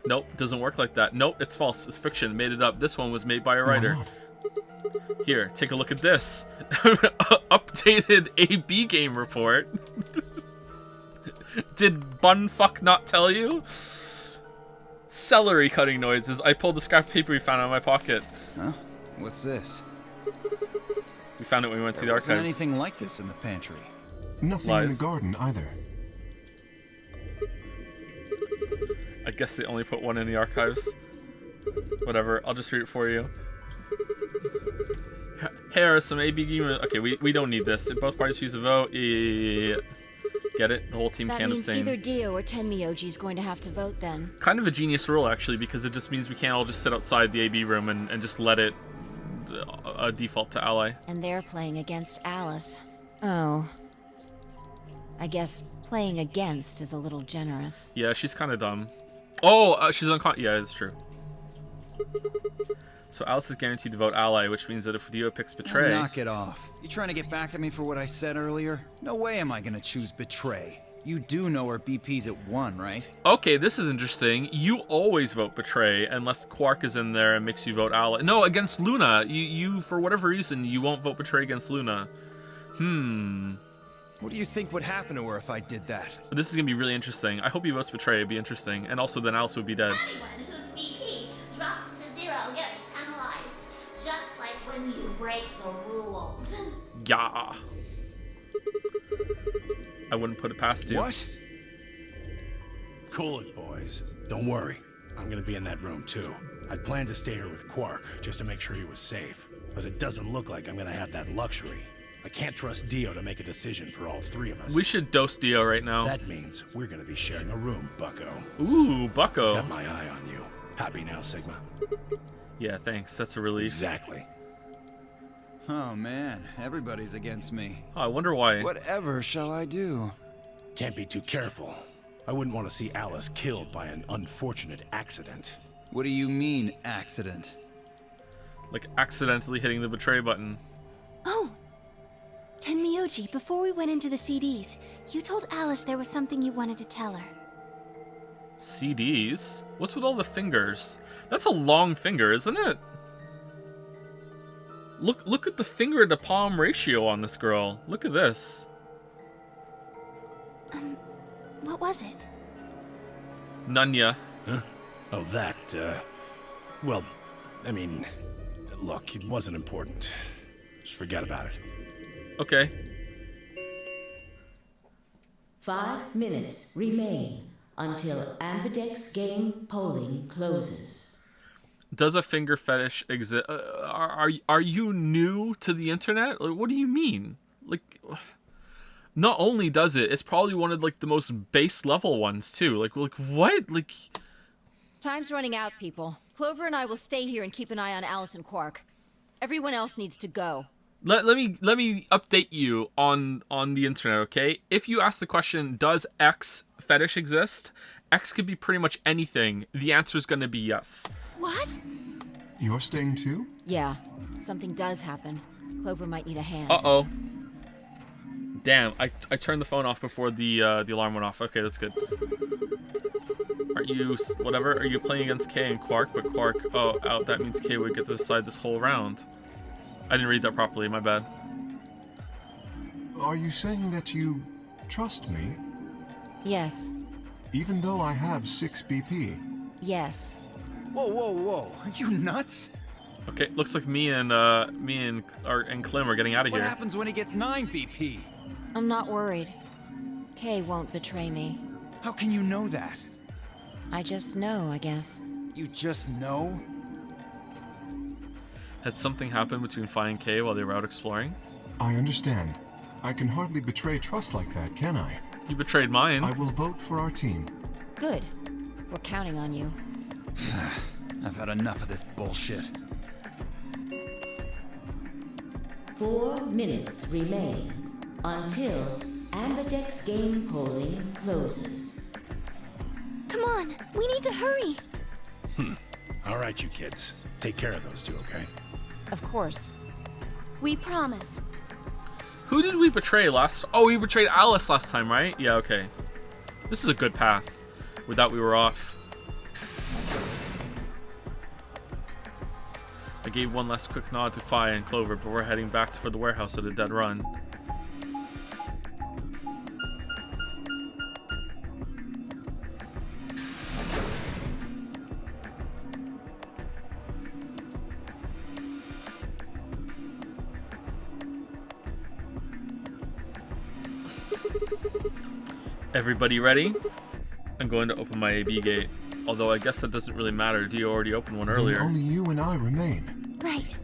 Nope, doesn't work like that. Nope, it's false. It's fiction. Made it up. This one was made by a writer. Why not? Here, take a look at this. Updated AB game report. Did Bunfuck not tell you? Celery cutting noises. I pulled the scrap paper we found out of my pocket. Huh? What's this? We found it when we went to the There wasn't archives. anything like this in the pantry. Nothing in Lies. the garden either. I guess they only put one in the archives. Whatever, I'll just read it for you. Here are some AB. Okay, we don't need this. If both parties use a vote, get it? The whole team That can't means abstain. either Dio or Tenmyoji is going to have to vote then. Kind of a genius rule, actually, because it just means we can't all just sit outside the AB room and just let it default to ally. And they're playing against Alice. Oh. I guess playing against is a little generous. Yeah, she's kind of dumb. Oh, she's yeah, it's true. So Alice is guaranteed to vote ally, which means that if Dio picks Betray... Knock it off. You trying to get back at me for what I said earlier? No way am I gonna choose Betray. You do know our BP's at 1, right? Okay, this is interesting. You always vote Betray unless Quark is in there and makes you vote ally. No, against Luna. You for whatever reason, you won't vote Betray against Luna. What do you think would happen to her if I did that? This is going to be really interesting. I hope he votes Betray. It'd be interesting. And also then Alice would be dead. Anyone whose BP drops to 0 gets penalized, just like when you break the rules. Yeah. I wouldn't put it past you. What? Cool it, boys. Don't worry. I'm gonna be in that room, too. I'd planned to stay here with Quark, just to make sure he was safe. But it doesn't look like I'm gonna have that luxury. I can't trust Dio to make a decision for all 3 of us. We should dose Dio right now. That means we're gonna be sharing a room, Bucko. Ooh, Bucko. Got my eye on you. Happy now, Sigma? Yeah, thanks. That's a relief. Exactly. Oh man, everybody's against me. Oh, I wonder why. Whatever shall I do? Can't be too careful. I wouldn't want to see Alice killed by an unfortunate accident. What do you mean, accident? Like accidentally hitting the Betray button. Oh! Tenmyoji, before we went into the CDs, you told Alice there was something you wanted to tell her. CDs? What's with all the fingers? That's a long finger, isn't it? Look at the finger to palm ratio on this girl. Look at this. What was it? Nunya. Huh? Oh, that, well, I mean, look, it wasn't important. Just forget about it. Okay. 5 minutes remain until Ambidex game polling closes. Does a finger fetish exist? Are you new to the internet? Like, what do you mean? Like, not only does it, it's probably one of like the most base level ones too. Like what? Like, Time's running out, people. Clover and I will stay here and keep an eye on Alice and Quark. Everyone else needs to go. let me update you on the internet, okay? If you ask the question, does X fetish exist? X could be pretty much anything. The answer is going to be yes. What? You're staying too? Yeah, something does happen. Clover might need a hand. Uh-oh. Damn, I turned the phone off before the alarm went off. Okay, that's good. Are you, whatever, are you playing against K and Quark? But Quark, oh, out, that means K would get to decide this whole round. I didn't read that properly, my bad. Are you saying that you trust me? Yes. Even though I have 6 BP? Yes. Whoa. Are you nuts? Okay, looks like me and Clem are getting out of What here. happens when he gets 9 BP? I'm not worried. Kay won't betray me. How can you know that? I just know, I guess. You just know? Had something happened between Fi and K while they were out exploring? I understand. I can hardly betray trust like that, can I? You betrayed mine. I will vote for our team. Good. We're counting on you. I've had enough of this bullshit. 4 minutes remain until Ambidex game polling closes. Come on, we need to hurry. All right, you kids. Take care of those 2, okay? Of course. We promise. Who did we betray last? Oh, we betrayed Alice last time, right? Yeah, okay. This is a good path. With that, we were off. I gave one last quick nod to Fi and Clover, but we're heading back for the warehouse at a dead run. Everybody ready? I'm going to open my AB gate. Although I guess that doesn't really matter. Dio already opened one earlier. Then only you and I remain. Right.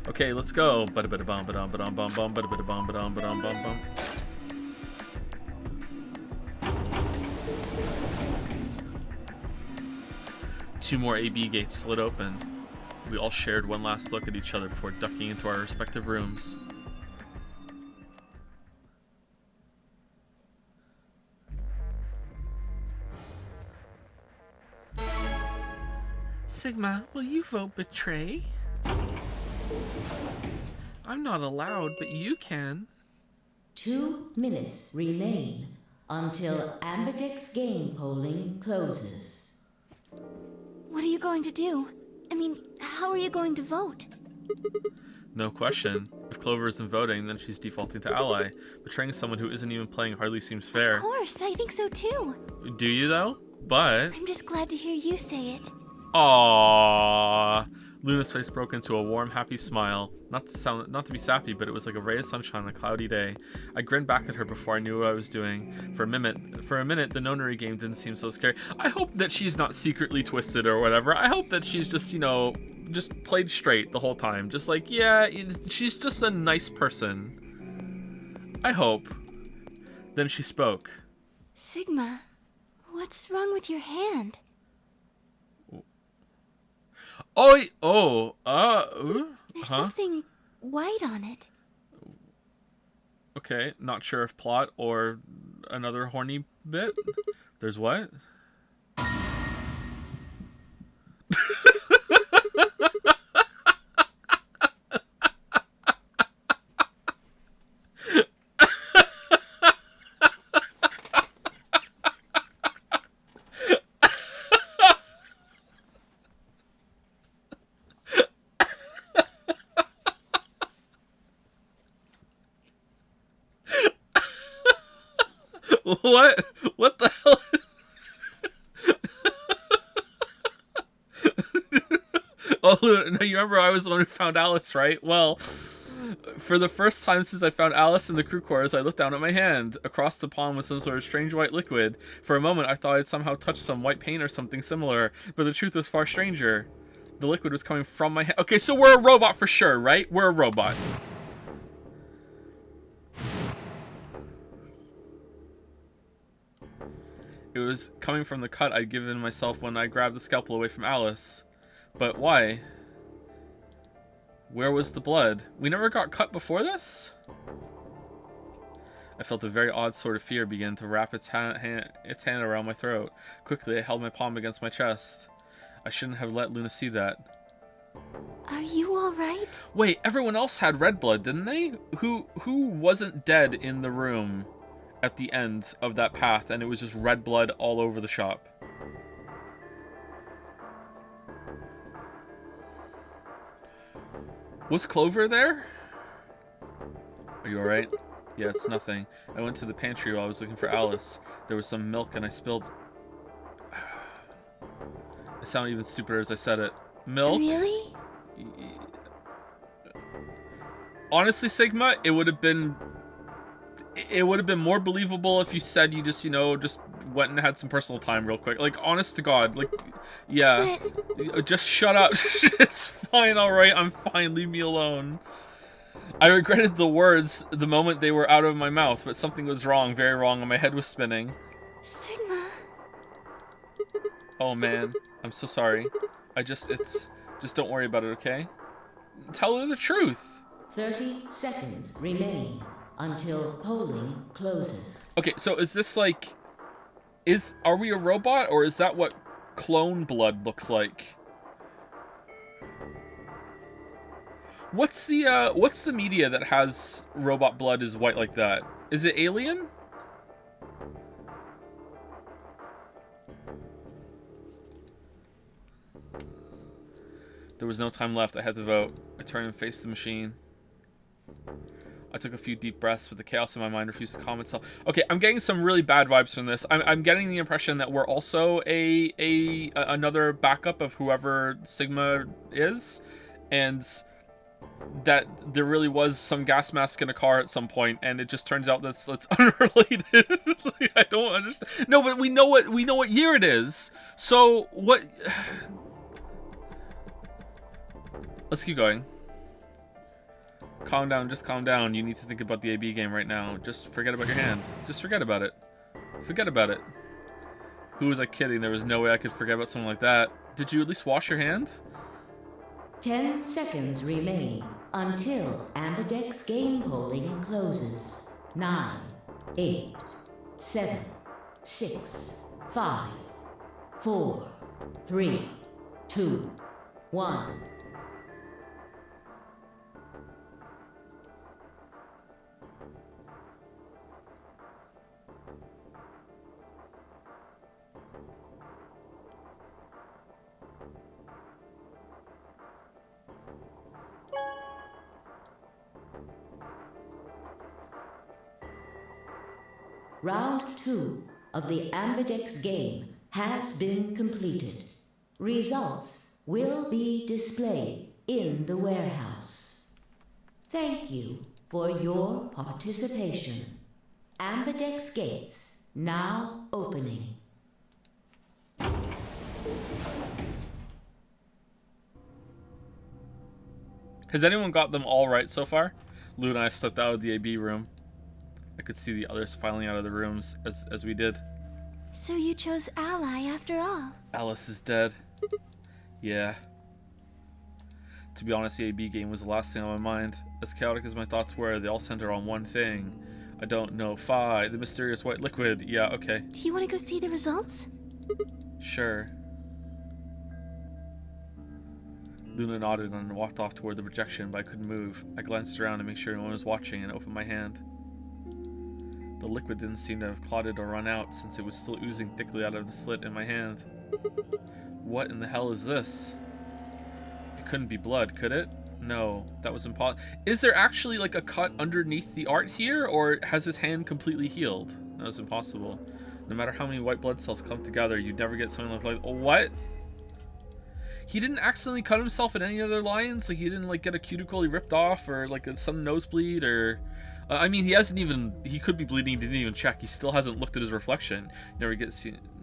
Okay, let's go. Ba-da-ba-da-bum, ba-dum, ba-dum, bum, bum, ba-da-ba-da-bum, ba-dum, ba-dum, bum, bum. Two more AB gates slid open. We all shared one last look at each other before ducking into our respective rooms. Sigma, will you vote betray? I'm not allowed, but you can. 2 minutes remain until Ambidex game polling closes. What are you going to do? I mean, how are you going to vote? No question. If Clover isn't voting, then she's defaulting to ally. Betraying someone who isn't even playing hardly seems fair. Of course, I think so too. Do you, though? But... I'm just glad to hear you say it. Aww. Luna's face broke into a warm, happy smile. Not to be sappy, but it was like a ray of sunshine on a cloudy day. I grinned back at her before I knew what I was doing. For a minute, the nonary game didn't seem so scary. I hope that she's not secretly twisted or whatever. I hope that she's just, you know, just played straight the whole time. Just like, yeah, she's just a nice person. I hope. Then she spoke. Sigma, what's wrong with your hand? There's something white on it. Okay, not sure if plot or another horny bit. There's what? What? What the hell? Oh, no, you remember I was the one who found Alice, right? Well, for the first time since I found Alice in the crew quarters, I looked down at my hand. Across the pond was some sort of strange white liquid. For a moment, I thought I'd somehow touched some white paint or something similar, but the truth was far stranger. The liquid was coming from my hand. Okay, so we're a robot for sure, right? We're a robot. It was coming from the cut I'd given myself when I grabbed the scalpel away from Alice. But why? Where was the blood? We never got cut before this? I felt a very odd sort of fear begin to wrap its hand around my throat. Quickly, I held my palm against my chest. I shouldn't have let Luna see that. Are you alright? Wait, everyone else had red blood, didn't they? Who wasn't dead in the room at the end of that path, and it was just red blood all over the shop? Was Clover there? Are you alright? Yeah, it's nothing. I went to the pantry while I was looking for Alice. There was some milk and I spilled... It sounded even stupider as I said it. Milk? Really? Honestly, Sigma, it would have been more believable if you said you just, you know, just went and had some personal time real quick. Like, honest to God, like, yeah. But... Just shut up. It's fine, alright, I'm fine, leave me alone. I regretted the words the moment they were out of my mouth, but something was wrong, very wrong, and my head was spinning. Sigma. Oh man, I'm so sorry. Just don't worry about it, okay? Tell her the truth. 30 seconds remain until polling closes. Okay, so is this like... Are we a robot, or is that what clone blood looks like? What's the media that has robot blood is white like that? Is it Alien? There was no time left. I had to vote. I turned and faced the machine. I took a few deep breaths, but the chaos in my mind refused to calm itself. Okay, I'm getting some really bad vibes from this. I'm getting the impression that we're also another backup of whoever Sigma is, and that there really was some gas mask in a car at some point, and it just turns out that's unrelated. Like, I don't understand. No, but we know what year it is. So what? Let's keep going. Calm down, just calm down. You need to think about the AB game right now. Just forget about your hand. Just forget about it. Forget about it. Who was I kidding? There was no way I could forget about something like that. Did you at least wash your hand? 10 seconds remain until Ambidex game polling closes. 9, 8, 7, 6, 5, 4, 3, 2, 1. Round 2 of the Ambidex game has been completed. Results will be displayed in the warehouse. Thank you for your participation. Ambidex gates now opening. Has anyone got them all right so far? Lou and I stepped out of the AB room. I could see the others filing out of the rooms as we did. So you chose Ally after all? Alice is dead. Yeah. To be honest, the AB game was the last thing on my mind. As chaotic as my thoughts were, they all center on one thing. I don't know. Phi, the mysterious white liquid. Yeah, okay. Do you want to go see the results? Sure. Luna nodded and walked off toward the projection, but I couldn't move. I glanced around to make sure no one was watching and opened my hand. The liquid didn't seem to have clotted or run out, since it was still oozing thickly out of the slit in my hand. What in the hell is this? It couldn't be blood, could it? No, that was impossible. Is there actually like a cut underneath the art here, or has his hand completely healed? That was impossible. No matter how many white blood cells clump together, you'd never get something like what? He didn't accidentally cut himself in any other lines? Like he didn't like get a cuticle he ripped off, or like a sudden nosebleed, or... I mean, he could be bleeding, he didn't even check. He still hasn't looked at his reflection. Never get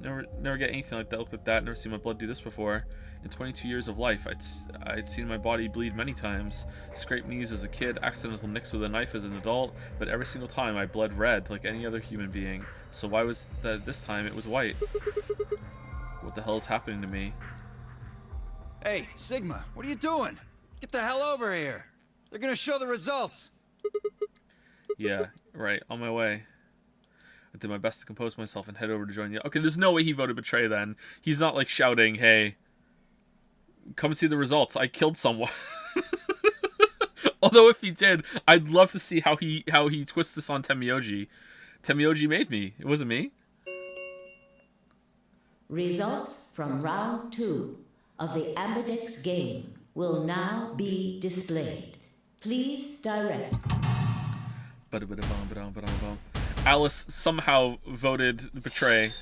anything like that, look at that. Never seen my blood do this before. In 22 years of life, I'd seen my body bleed many times. Scraped knees as a kid, accidental nicks with a knife as an adult, but every single time I bled red like any other human being. So why was that this time it was white? What the hell is happening to me? Hey, Sigma, what are you doing? Get the hell over here. They're gonna show the results. Yeah, right, on my way. I did my best to compose myself and head over to join the... Okay, there's no way he voted betray then. He's not like shouting, hey, come see the results. I killed someone. Although if he did, I'd love to see how he twists this on Temioji. Temioji made me. It wasn't me. Results from round 2 of the Ambidex game will now be displayed. Please direct. Alice somehow voted betray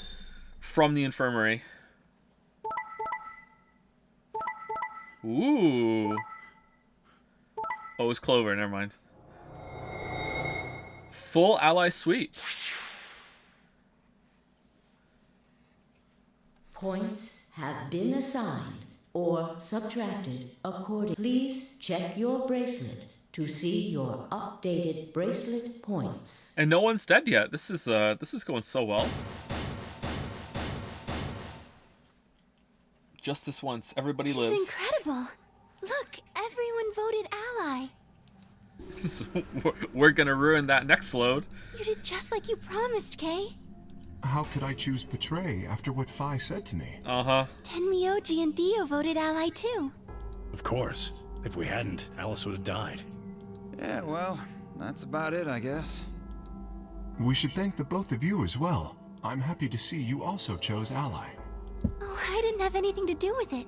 from the infirmary. Ooh. Oh, it was Clover, never mind. Full ally sweep. Points have been assigned or subtracted according. Please check your bracelet to see your updated bracelet points. And no one's dead yet. This is going so well. Just this once, everybody lives. This is incredible. Look, everyone voted Ally. So we're gonna ruin that next load. You did just like you promised, Kay. How could I choose betray after what Phi said to me? Uh-huh. Tenmyoji and Dio voted Ally too. Of course. If we hadn't, Alice would have died. Yeah, well, that's about it, I guess. We should thank the both of you as well. I'm happy to see you also chose Ally. Oh, I didn't have anything to do with it.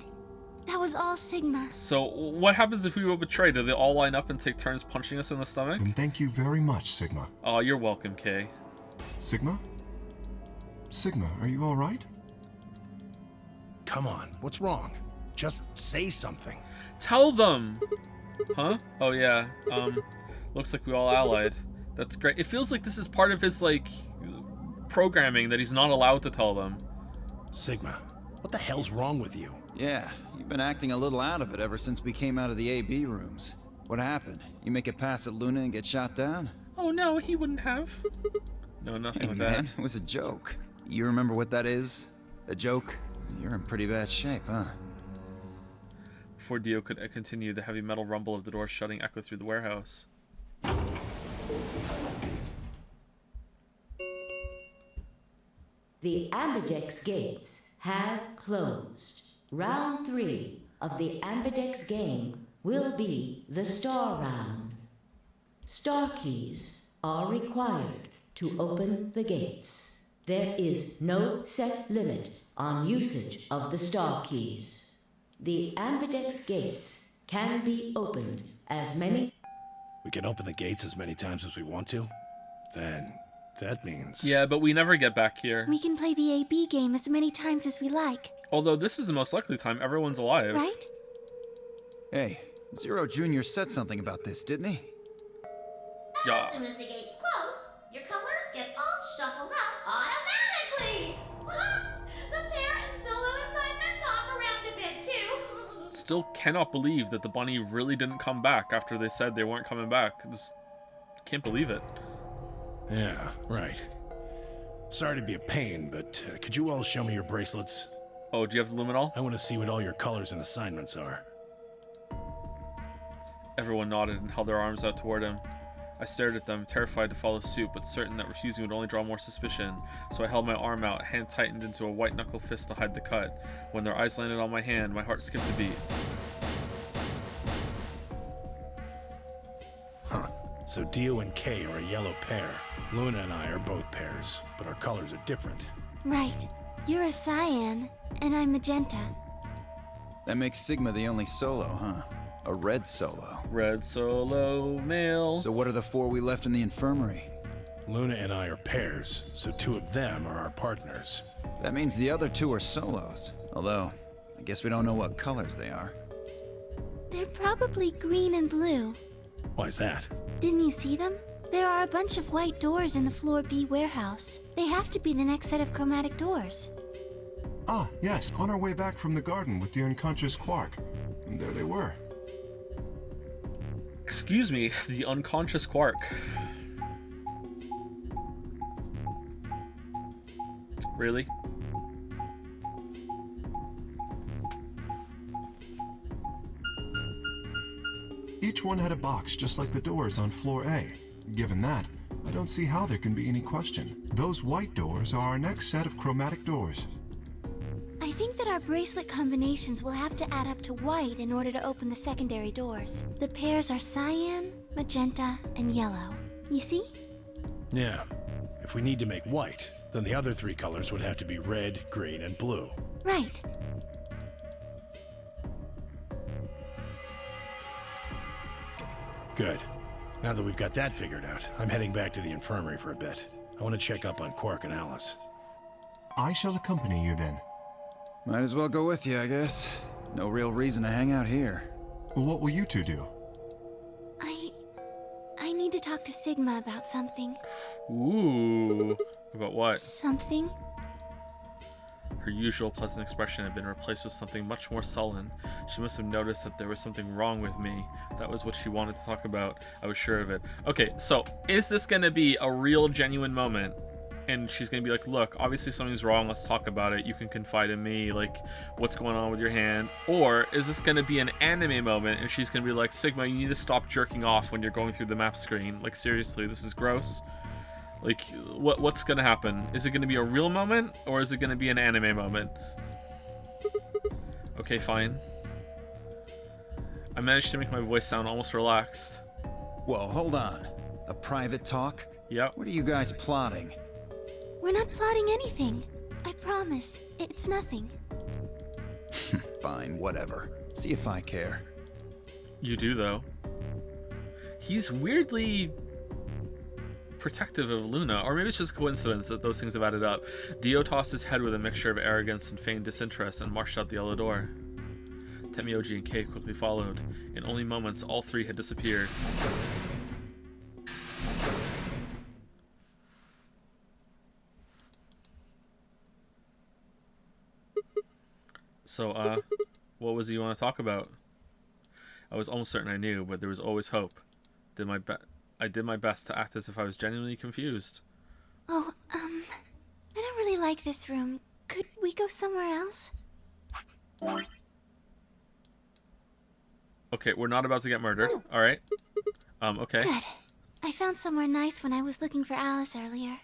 That was all Sigma. So, what happens if we vote betray? Do they all line up and take turns punching us in the stomach? Then thank you very much, Sigma. Oh, you're welcome, Kay. Sigma? Sigma, are you alright? Come on, what's wrong? Just say something. Tell them! Huh? Oh yeah. Looks like we all allied. That's great. It feels like this is part of his, like, programming that he's not allowed to tell them. Sigma, what the hell's wrong with you? Yeah, you've been acting a little out of it ever since we came out of the AB rooms. What happened? You make it past at Luna and get shot down? Oh no, he wouldn't have. No, nothing Hey, with man, that. it was a joke. You remember what that is? A joke? You're in pretty bad shape, huh? Before Dio could continue, the heavy metal rumble of the door shutting echoed through the warehouse. The Ambidex gates have closed. Round 3 of the Ambidex game will be the Star Round. Star keys are required to open the gates. There is no set limit on usage of the Star keys. The Ambidex gates can be opened as many... We can open the gates as many times as we want to? Then that means... Yeah, but we never get back here. We can play the AB game as many times as we like. Although this is the most likely time everyone's alive. Right? Hey, Zero Jr. said something about this, didn't he? Yeah. As soon as the gates close, your colors get all shuffled up automatically. The pair and solo assignments hop around a bit too. Still cannot believe that the bunny really didn't come back after they said they weren't coming back. Just can't believe it. Yeah, right. Sorry to be a pain, but could you all show me your bracelets? Oh, do you have the luminol? I want to see what all your colors and assignments are. Everyone nodded and held their arms out toward him. I stared at them, terrified to follow suit, but certain that refusing would only draw more suspicion. So I held my arm out, hand tightened into a white-knuckle fist to hide the cut. When their eyes landed on my hand, my heart skipped a beat. Huh. So Dio and Kay are a yellow pair. Luna and I are both pairs, but our colors are different. Right. You're a cyan, and I'm magenta. That makes Sigma the only solo, huh? A red solo. Red solo male. So what are the 4 we left in the infirmary? Luna and I are pairs, so 2 of them are our partners. That means the other 2 are solos. Although, I guess we don't know what colors they are. They're probably green and blue. Why's that? Didn't you see them? There are a bunch of white doors in the Floor B warehouse. They have to be the next set of chromatic doors. Ah, yes, on our way back from the garden with the unconscious Quark. And there they were. Excuse me, the unconscious Quark. Really? Each one had a box just like the doors on floor A. Given that, I don't see how there can be any question. Those white doors are our next set of chromatic doors. I think that our bracelet combinations will have to add up to white in order to open the secondary doors. The pairs are cyan, magenta, and yellow. You see? Yeah. If we need to make white, then the other 3 colors would have to be red, green, and blue. Right. Good. Now that we've got that figured out, I'm heading back to the infirmary for a bit. I want to check up on Quark and Alice. I shall accompany you then. Might as well go with you, I guess. No real reason to hang out here. What will you 2 do? I need to talk to Sigma about something. Ooh. About what? Something? Her usual pleasant expression had been replaced with something much more sullen. She must have noticed that there was something wrong with me. That was what she wanted to talk about. I was sure of it. Okay, so is this going to be a real, genuine moment? And she's going to be like, look, obviously something's wrong. Let's talk about it. You can confide in me. Like, what's going on with your hand? Or is this going to be an anime moment? And she's going to be like, Sigma, you need to stop jerking off when you're going through the map screen. Like, seriously, this is gross. Like, what's gonna happen? Is it gonna be a real moment, or is it gonna be an anime moment? Okay, fine. I managed to make my voice sound almost relaxed. Whoa, hold on. A private talk? Yep. What are you guys plotting? We're not plotting anything. I promise. It's nothing. Fine, whatever. See if I care. You do, though. He's weirdly protective of Luna, or maybe it's just a coincidence that those things have added up. Dio tossed his head with a mixture of arrogance and feigned disinterest and marched out the yellow door. Temioji and Kei quickly followed. In only moments, all three had disappeared. So, what was it you want to talk about? I was almost certain I knew, but there was always hope. I did my best to act as if I was genuinely confused. Oh, I don't really like this room. Could we go somewhere else? Okay, we're not about to get murdered. Alright. Okay. Good. I found somewhere nice when I was looking for Alice earlier.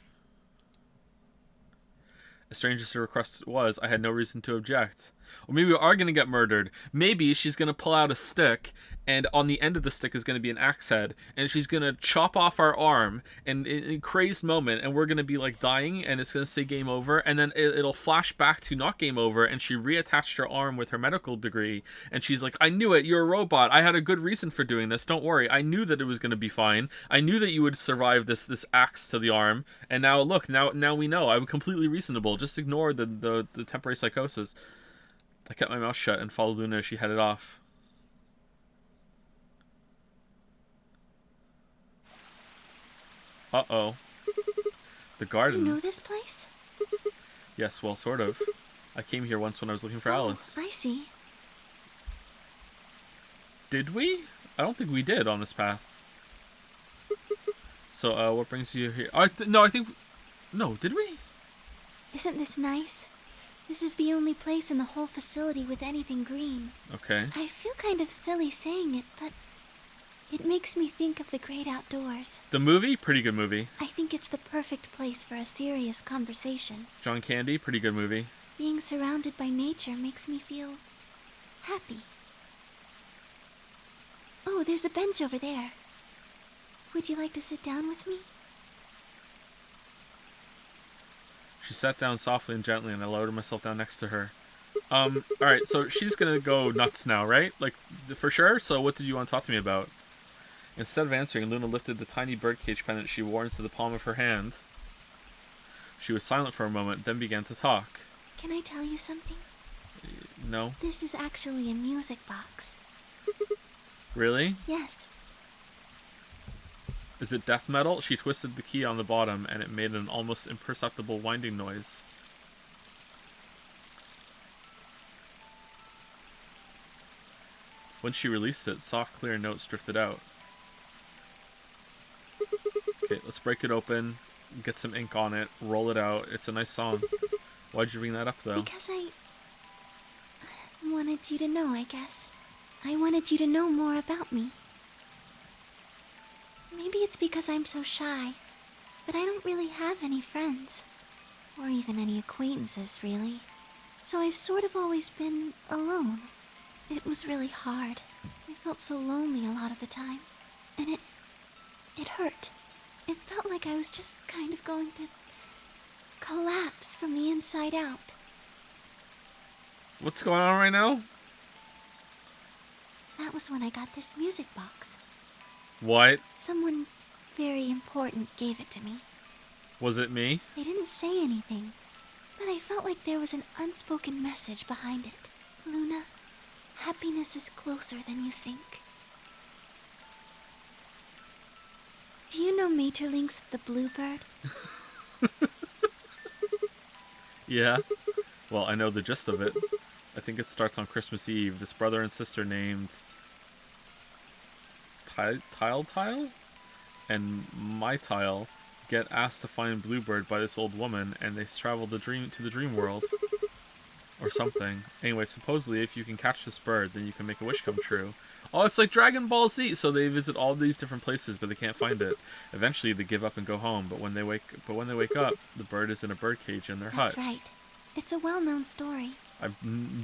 As strange as her request was, I had no reason to object. Or maybe we are going to get murdered. Maybe she's going to pull out a stick, and on the end of the stick is going to be an axe head, and she's going to chop off our arm in a crazed moment, and we're going to be like dying, and it's going to say game over, and then it'll flash back to not game over, and she reattached her arm with her medical degree, and she's like, I knew it, you're a robot, I had a good reason for doing this, don't worry, I knew that it was going to be fine, I knew that you would survive this axe to the arm, and now look, now we know, I'm completely reasonable, just ignore the temporary psychosis. I kept my mouth shut and followed Luna as she headed off. Uh-oh. The garden. You know this place? Yes, well, sort of. I came here once when I was looking for Alice. I see. Did we? I don't think we did on this path. So, what brings you here? No, I think... No, did we? Isn't this nice? This is the only place in the whole facility with anything green. Okay. I feel kind of silly saying it, but it makes me think of the great outdoors. The movie? Pretty good movie. I think it's the perfect place for a serious conversation. John Candy? Pretty good movie. Being surrounded by nature makes me feel happy. Oh, there's a bench over there. Would you like to sit down with me? She sat down softly and gently, and I lowered myself down next to her. Alright, so she's gonna go nuts now, right? Like, for sure? So what did you want to talk to me about? Instead of answering, Luna lifted the tiny birdcage pendant she wore into the palm of her hand. She was silent for a moment, then began to talk. Can I tell you something? No. This is actually a music box. Really? Yes. Is it death metal? She twisted the key on the bottom, and it made an almost imperceptible winding noise. When she released it, soft, clear notes drifted out. Okay, let's break it open, get some ink on it, roll it out. It's a nice song. Why'd you bring that up, though? Because I wanted you to know, I guess. I wanted you to know more about me. Maybe it's because I'm so shy, but I don't really have any friends. Or even any acquaintances, really. So I've sort of always been alone. It was really hard. I felt so lonely a lot of the time. And it hurt. It felt like I was just kind of going to collapse from the inside out. What's going on right now? That was when I got this music box. What? Someone very important gave it to me. Was it me? They didn't say anything, but I felt like there was an unspoken message behind it. Luna, happiness is closer than you think. Do you know Maeterlinck's The Bluebird? Yeah. Well, I know the gist of it. I think it starts on Christmas Eve. This brother and sister named... Tile? And My Tile get asked to find Bluebird by this old woman, and they travel to the dream world. Or something. Anyway, supposedly if you can catch this bird, then you can make a wish come true. Oh, it's like Dragon Ball Z! So they visit all these different places, but they can't find it. Eventually they give up and go home, but when they wake up, the bird is in a birdcage in their hut. That's right. It's a well-known story. I've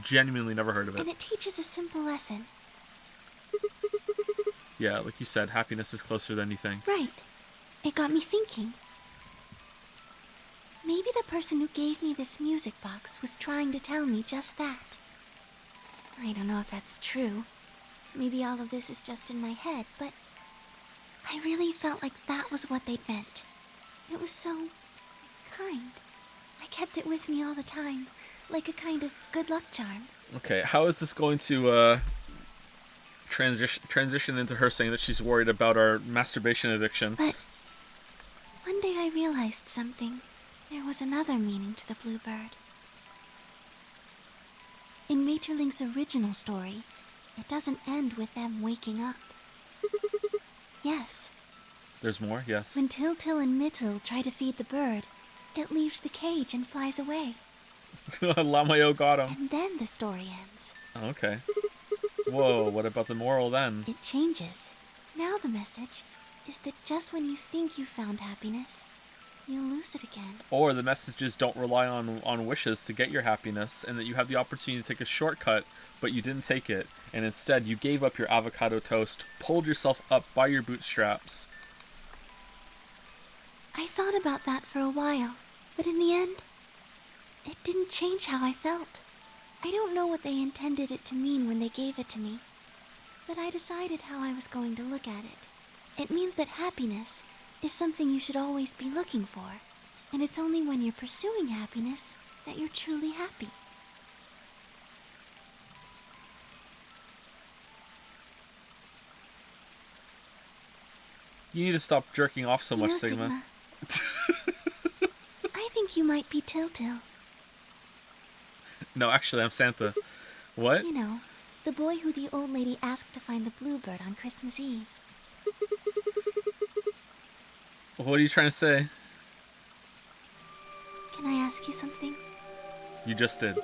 genuinely never heard of it. And it teaches a simple lesson. Yeah, like you said, happiness is closer than you think. Right. It got me thinking. Maybe the person who gave me this music box was trying to tell me just that. I don't know if that's true. Maybe all of this is just in my head, but I really felt like that was what they meant. It was so kind. I kept it with me all the time, like a kind of good luck charm. Okay, how is this going to transition into her saying that she's worried about our masturbation addiction? But one day I realized something. There was another meaning to the bluebird. In Maeterlinck's original story, it doesn't end with them waking up. Yes. There's more? Yes. When Til and Mittel try to feed the bird, it leaves the cage and flies away. Lamayo got him. And then the story ends. Oh, okay. Whoa, what about the moral then? It changes. Now the message is that just when you think you found happiness, you'll lose it again. Or the messages don't rely on wishes to get your happiness, and that you have the opportunity to take a shortcut, but you didn't take it, and instead you gave up your avocado toast, pulled yourself up by your bootstraps. I thought about that for a while, but in the end, it didn't change how I felt. I don't know what they intended it to mean when they gave it to me, but I decided how I was going to look at it. It means that happiness is something you should always be looking for, and it's only when you're pursuing happiness that you're truly happy. You need to stop jerking off so much, You know, Sigma. I think you might be Til. No, actually, I'm Santa. What? You know, the boy who the old lady asked to find the bluebird on Christmas Eve. What are you trying to say? Can I ask you something? You just did.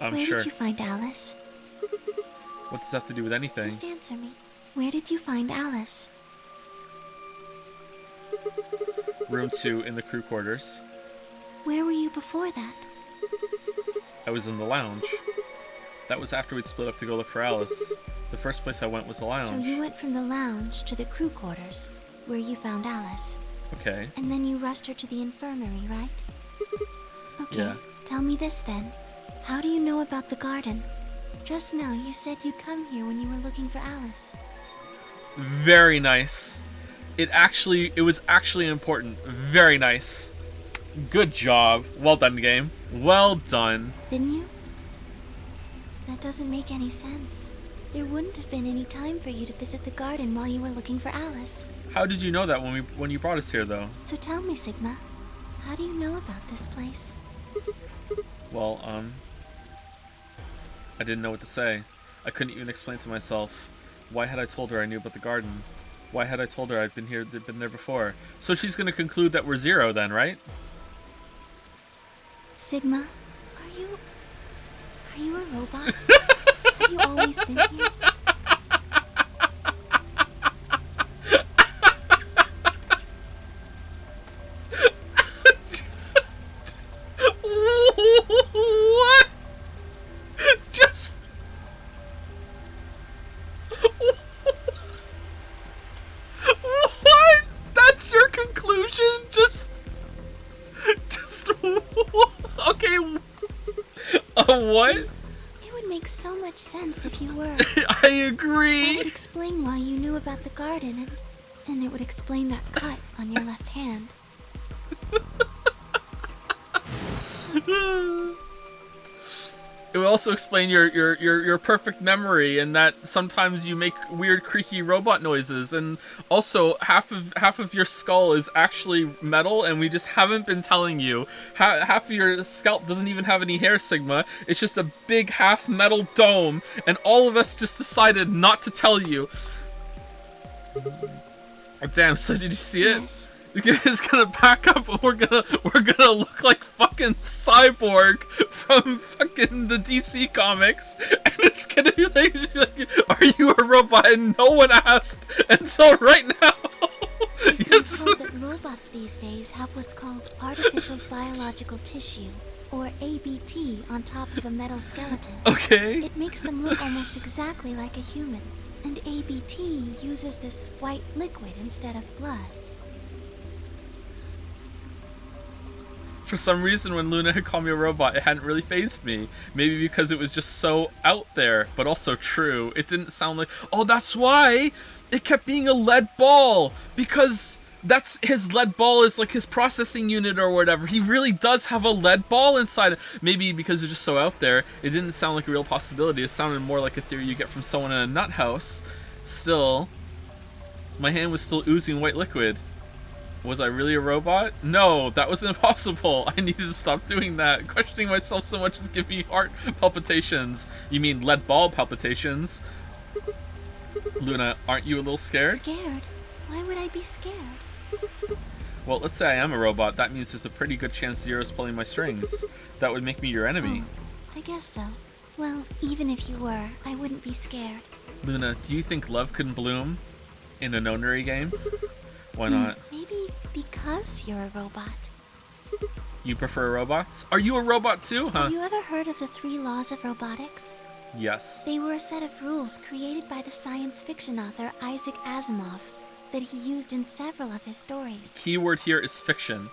I'm Where sure. did you find Alice? What does that have to do with anything? Just answer me. Where did you find Alice? Room 2 in the crew quarters. Where were you before that? I was in the lounge. That was after we'd split up to go look for Alice. The first place I went was the lounge. So you went from the lounge to the crew quarters, where you found Alice. Okay. And then you rushed her to the infirmary, right? Okay, Yeah. tell me this then. How do you know about the garden? Just now you said you'd come here when you were looking for Alice. Very nice. It was actually important. Very nice. Good job. Well done, game. Well done. Didn't you? That doesn't make any sense. There wouldn't have been any time for you to visit the garden while you were looking for Alice. How did you know that when you brought us here, though? So tell me, Sigma, how do you know about this place? Well, I didn't know what to say. I couldn't even explain to myself. Why had I told her I knew about the garden? Why had I told her I'd been there before? So she's gonna conclude that we're zero then, right? Sigma, are you a robot? Have you always been here? What? Just... What? That's your conclusion? Just okay. What? See, it would make so much sense if you were. I agree. That would explain why you knew about the garden, and it would explain that cut on your left hand. It would also explain your perfect memory, and that sometimes you make weird creaky robot noises, and also half of your skull is actually metal, and we just haven't been telling you. Half of your scalp doesn't even have any hair, Sigma. It's just a big half metal dome, and all of us just decided not to tell you. Damn! So did you see it? Yes. It's gonna back up, and we're gonna look like fucking Cyborg from fucking the DC comics, and it's gonna be like, are you a robot? And no one asked, and so right now, It's told that robots these days have what's called artificial biological tissue, or ABT, on top of a metal skeleton. Okay. It makes them look almost exactly like a human, and ABT uses this white liquid instead of blood. For some reason, when Luna had called me a robot, it hadn't really fazed me. Maybe because it was just so out there, but also true. It didn't sound like, oh, that's why it kept being a lead ball, because That's his lead ball is like his processing unit or whatever. He really does have a lead ball inside. Maybe because it's just so out there, it didn't sound like a real possibility. It sounded more like a theory you get from someone in a nut house. Still, my hand was still oozing white liquid. Was I really a robot? No, that was impossible. I needed to stop doing that. Questioning myself so much is giving me heart palpitations. You mean lead ball palpitations? Luna, aren't you a little scared? Scared? Why would I be scared? Well, let's say I am a robot. That means there's a pretty good chance Zero's pulling my strings. That would make me your enemy. I guess so. Well, even if you were, I wouldn't be scared. Luna, do you think love can bloom in a nonary game? Why not? Maybe because you're a robot. You prefer robots? Are you a robot too, huh? Have you ever heard of the 3 laws of robotics? Yes. They were a set of rules created by the science fiction author Isaac Asimov that he used in several of his stories. Keyword here is fiction.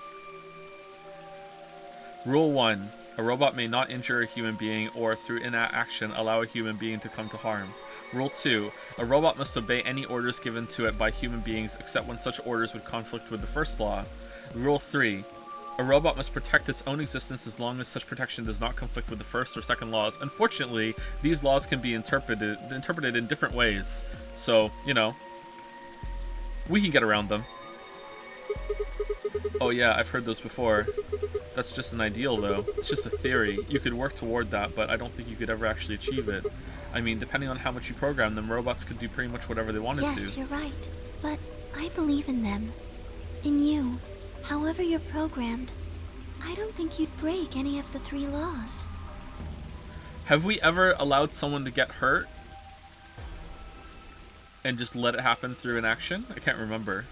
Rule 1. A robot may not injure a human being or, through inaction, allow a human being to come to harm. Rule 2. A robot must obey any orders given to it by human beings except when such orders would conflict with the first law. Rule 3. A robot must protect its own existence as long as such protection does not conflict with the first or second laws. Unfortunately, these laws can be interpreted in different ways. So, you know, we can get around them. Oh yeah, I've heard those before. That's just an ideal, though. It's just a theory. You could work toward that, but I don't think you could ever actually achieve it. I mean, depending on how much you program them, robots could do pretty much whatever they wanted to. Yes, you're right. But I believe in them. In you. However you're programmed. I don't think you'd break any of the 3 laws. Have we ever allowed someone to get hurt and just let it happen through inaction? I can't remember.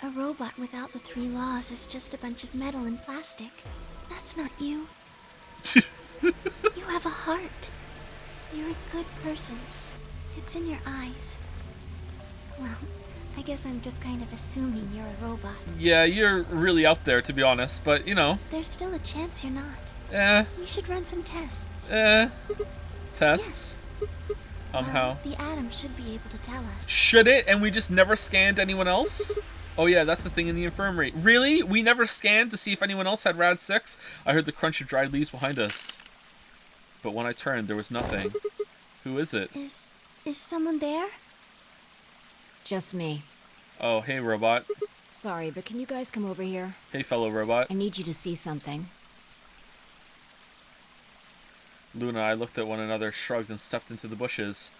A robot without the 3 laws is just a bunch of metal and plastic. That's not you. You have a heart. You're a good person. It's in your eyes. Well, I guess I'm just kind of assuming you're a robot. Yeah, you're really out there, to be honest, but, you know. There's still a chance you're not. Eh. We should run some tests. Tests? Well, How? the atom should be able to tell us. Should it? And we just never scanned anyone else? Oh yeah, that's the thing in the infirmary. Really? We never scanned to see if anyone else had Rad 6? I heard the crunch of dried leaves behind us. But when I turned, there was nothing. Who is it? Is someone there? Just me. Oh, hey, robot. Sorry, but can you guys come over here? Hey, fellow robot. I need you to see something. Luna and I looked at one another, shrugged, and stepped into the bushes.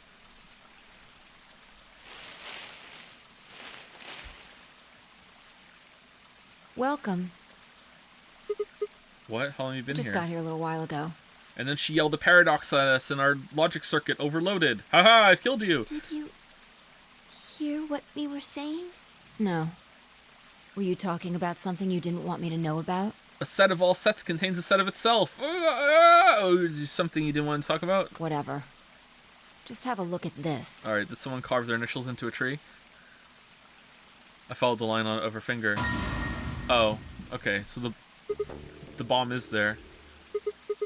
Welcome. What? How long have you been Just here? got here a little while ago. And then she yelled a paradox at us, and our logic circuit overloaded. Haha, I've killed you! Did you hear what we were saying? No. Were you talking about something you didn't want me to know about? A set of all sets contains a set of itself. Oh, something you didn't want to talk about? Whatever. Just have a look at this. Alright, did someone carve their initials into a tree? I followed the line of her finger. Oh, okay, so the bomb is there.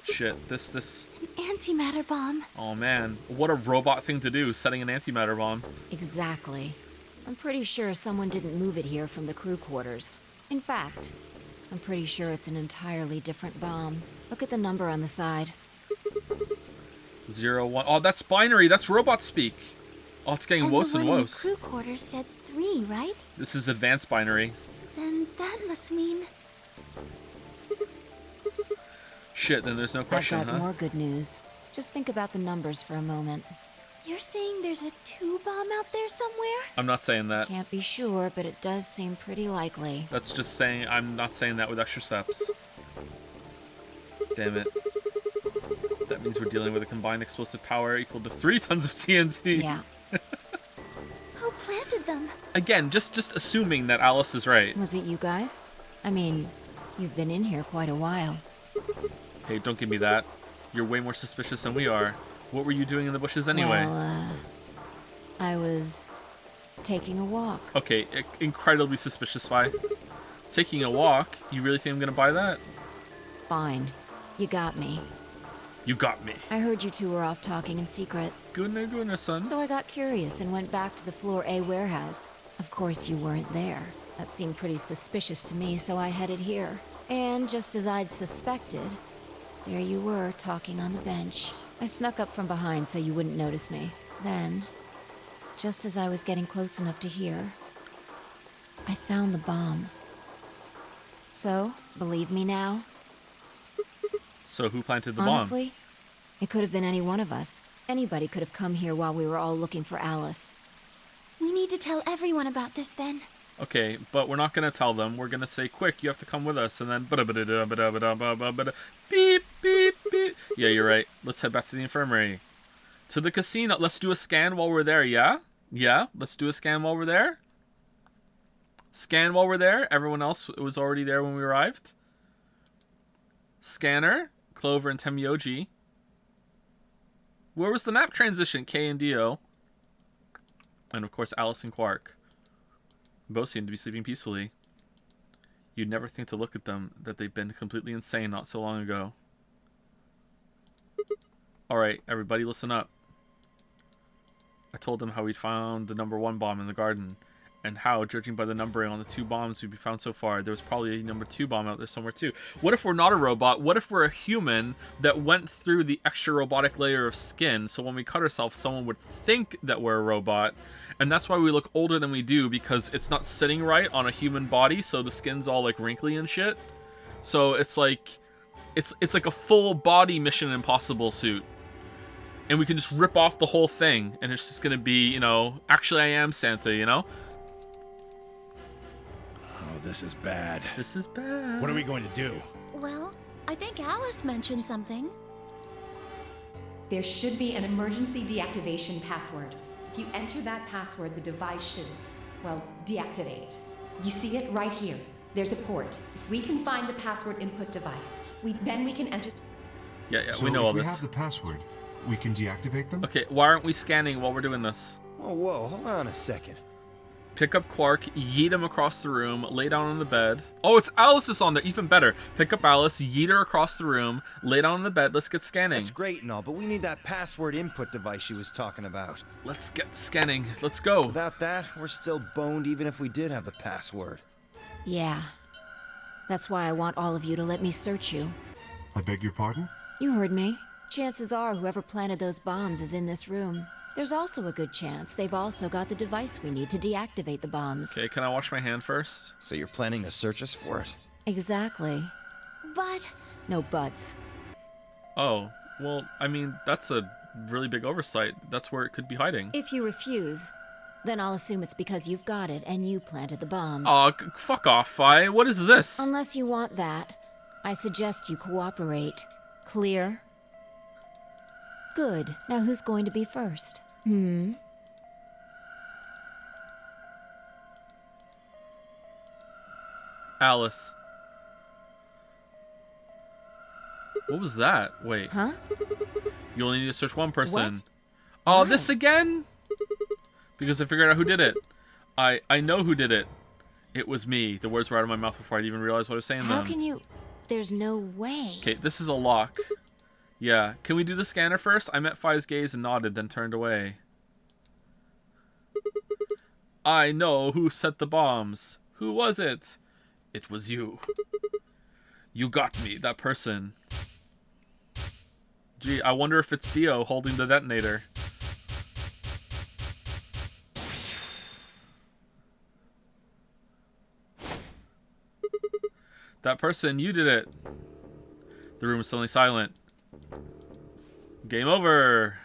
Shit, this... An antimatter bomb. Oh man, what a robot thing to do, setting an antimatter bomb. Exactly. I'm pretty sure someone didn't move it here from the crew quarters. In fact, I'm pretty sure it's an entirely different bomb. Look at the number on the side. 0, 1... Oh, that's binary, that's robot speak. Oh, it's getting worse and the one in the worse. crew quarters said 3, right? This is advanced binary. Then that must mean... Shit, then there's no question, I've got huh? more good news. Just think about the numbers for a moment. You're saying there's a 2 bomb out there somewhere? I'm not saying that. Can't be sure, but it does seem pretty likely. That's just saying, I'm not saying that with extra steps. Damn it. That means we're dealing with a combined explosive power equal to 3 tons of TNT. Yeah. Who planted them? Again, just assuming that Alice is right. Was it you guys? I mean, you've been in here quite a while. Hey, don't give me that. You're way more suspicious than we are. What were you doing in the bushes anyway? Well, I was taking a walk. Okay, incredibly suspicious, Vi. Taking a walk? You really think I'm gonna buy that? Fine. You got me. You got me. I heard you two were off talking in secret. Goodness, son. So I got curious and went back to the Floor A warehouse. Of course, you weren't there. That seemed pretty suspicious to me, so I headed here. And just as I'd suspected, there you were, talking on the bench. I snuck up from behind so you wouldn't notice me. Then, just as I was getting close enough to hear, I found the bomb. So, believe me now? So who planted the bomb? Honestly, it could have been any one of us. Anybody could have come here while we were all looking for Alice. We need to tell everyone about this then. Okay, but we're not gonna tell them. We're gonna say, quick, you have to come with us, and then beep, beep, beep. Yeah, you're right. Let's head back to the infirmary. To the casino. Let's do a scan while we're there, yeah? Yeah, let's do a scan while we're there. Scan while we're there. Everyone else was already there when we arrived. Scanner, Clover and Temioji. Where was the map transition? K and Dio. And of course, Alice and Quark. Both seem to be sleeping peacefully. You'd never think to look at them that they've been completely insane not so long ago. Alright, everybody listen up. I told them how we'd found the #1 bomb in the garden, and how, judging by the numbering on the 2 bombs we've found so far, there was probably a #2 bomb out there somewhere too. What if we're not a robot? What if we're a human that went through the extra robotic layer of skin, so when we cut ourselves, someone would think that we're a robot, and that's why we look older than we do, because it's not sitting right on a human body, so the skin's all like wrinkly and shit. So it's like like a full body Mission Impossible suit. And we can just rip off the whole thing, and it's just gonna be, you know, actually I am Santa, you know? Oh, this is bad. This is bad. What are we going to do? Well, I think Alice mentioned something. There should be an emergency deactivation password. If you enter that password, the device should, well, deactivate. You see it right here. There's a port. If we can find the password input device, then we can enter... Yeah, So we know all if we this. have the password, we can deactivate them? Okay, why aren't we scanning while we're doing this? Whoa, hold on a second. Pick up Quark, yeet him across the room, lay down on the bed. Oh, it's Alice is on there, even better. Pick up Alice, yeet her across the room, lay down on the bed, let's get scanning. That's great and all, but we need that password input device she was talking about. Let's get scanning, let's go. Without that, we're still boned even if we did have the password. Yeah. That's why I want all of you to let me search you. I beg your pardon? You heard me. Chances are whoever planted those bombs is in this room. There's also a good chance they've also got the device we need to deactivate the bombs. Okay, can I wash my hand first? So you're planning to search us for it? Exactly. But... No buts. Oh, well, I mean, that's a really big oversight. That's where it could be hiding. If you refuse, then I'll assume it's because you've got it and you planted the bombs. Aw, fuck off, Fi. What is this? Unless you want that, I suggest you cooperate. Clear? Good. Now who's going to be first? Alice. What was that? Wait. Huh? You only need to search one person. What? Oh, Why? this again? Because I figured out who did it. I know who did it. It was me. The words were out of my mouth before I'd even realized what I was saying. How can you... There's no way. Okay, this is a lock. Yeah. Can we do the scanner first? I met Fi's gaze and nodded, then turned away. I know who set the bombs. Who was it? It was you. You got me, that person. Gee, I wonder if it's Dio holding the detonator. That person, you did it. The room was suddenly silent. Game over.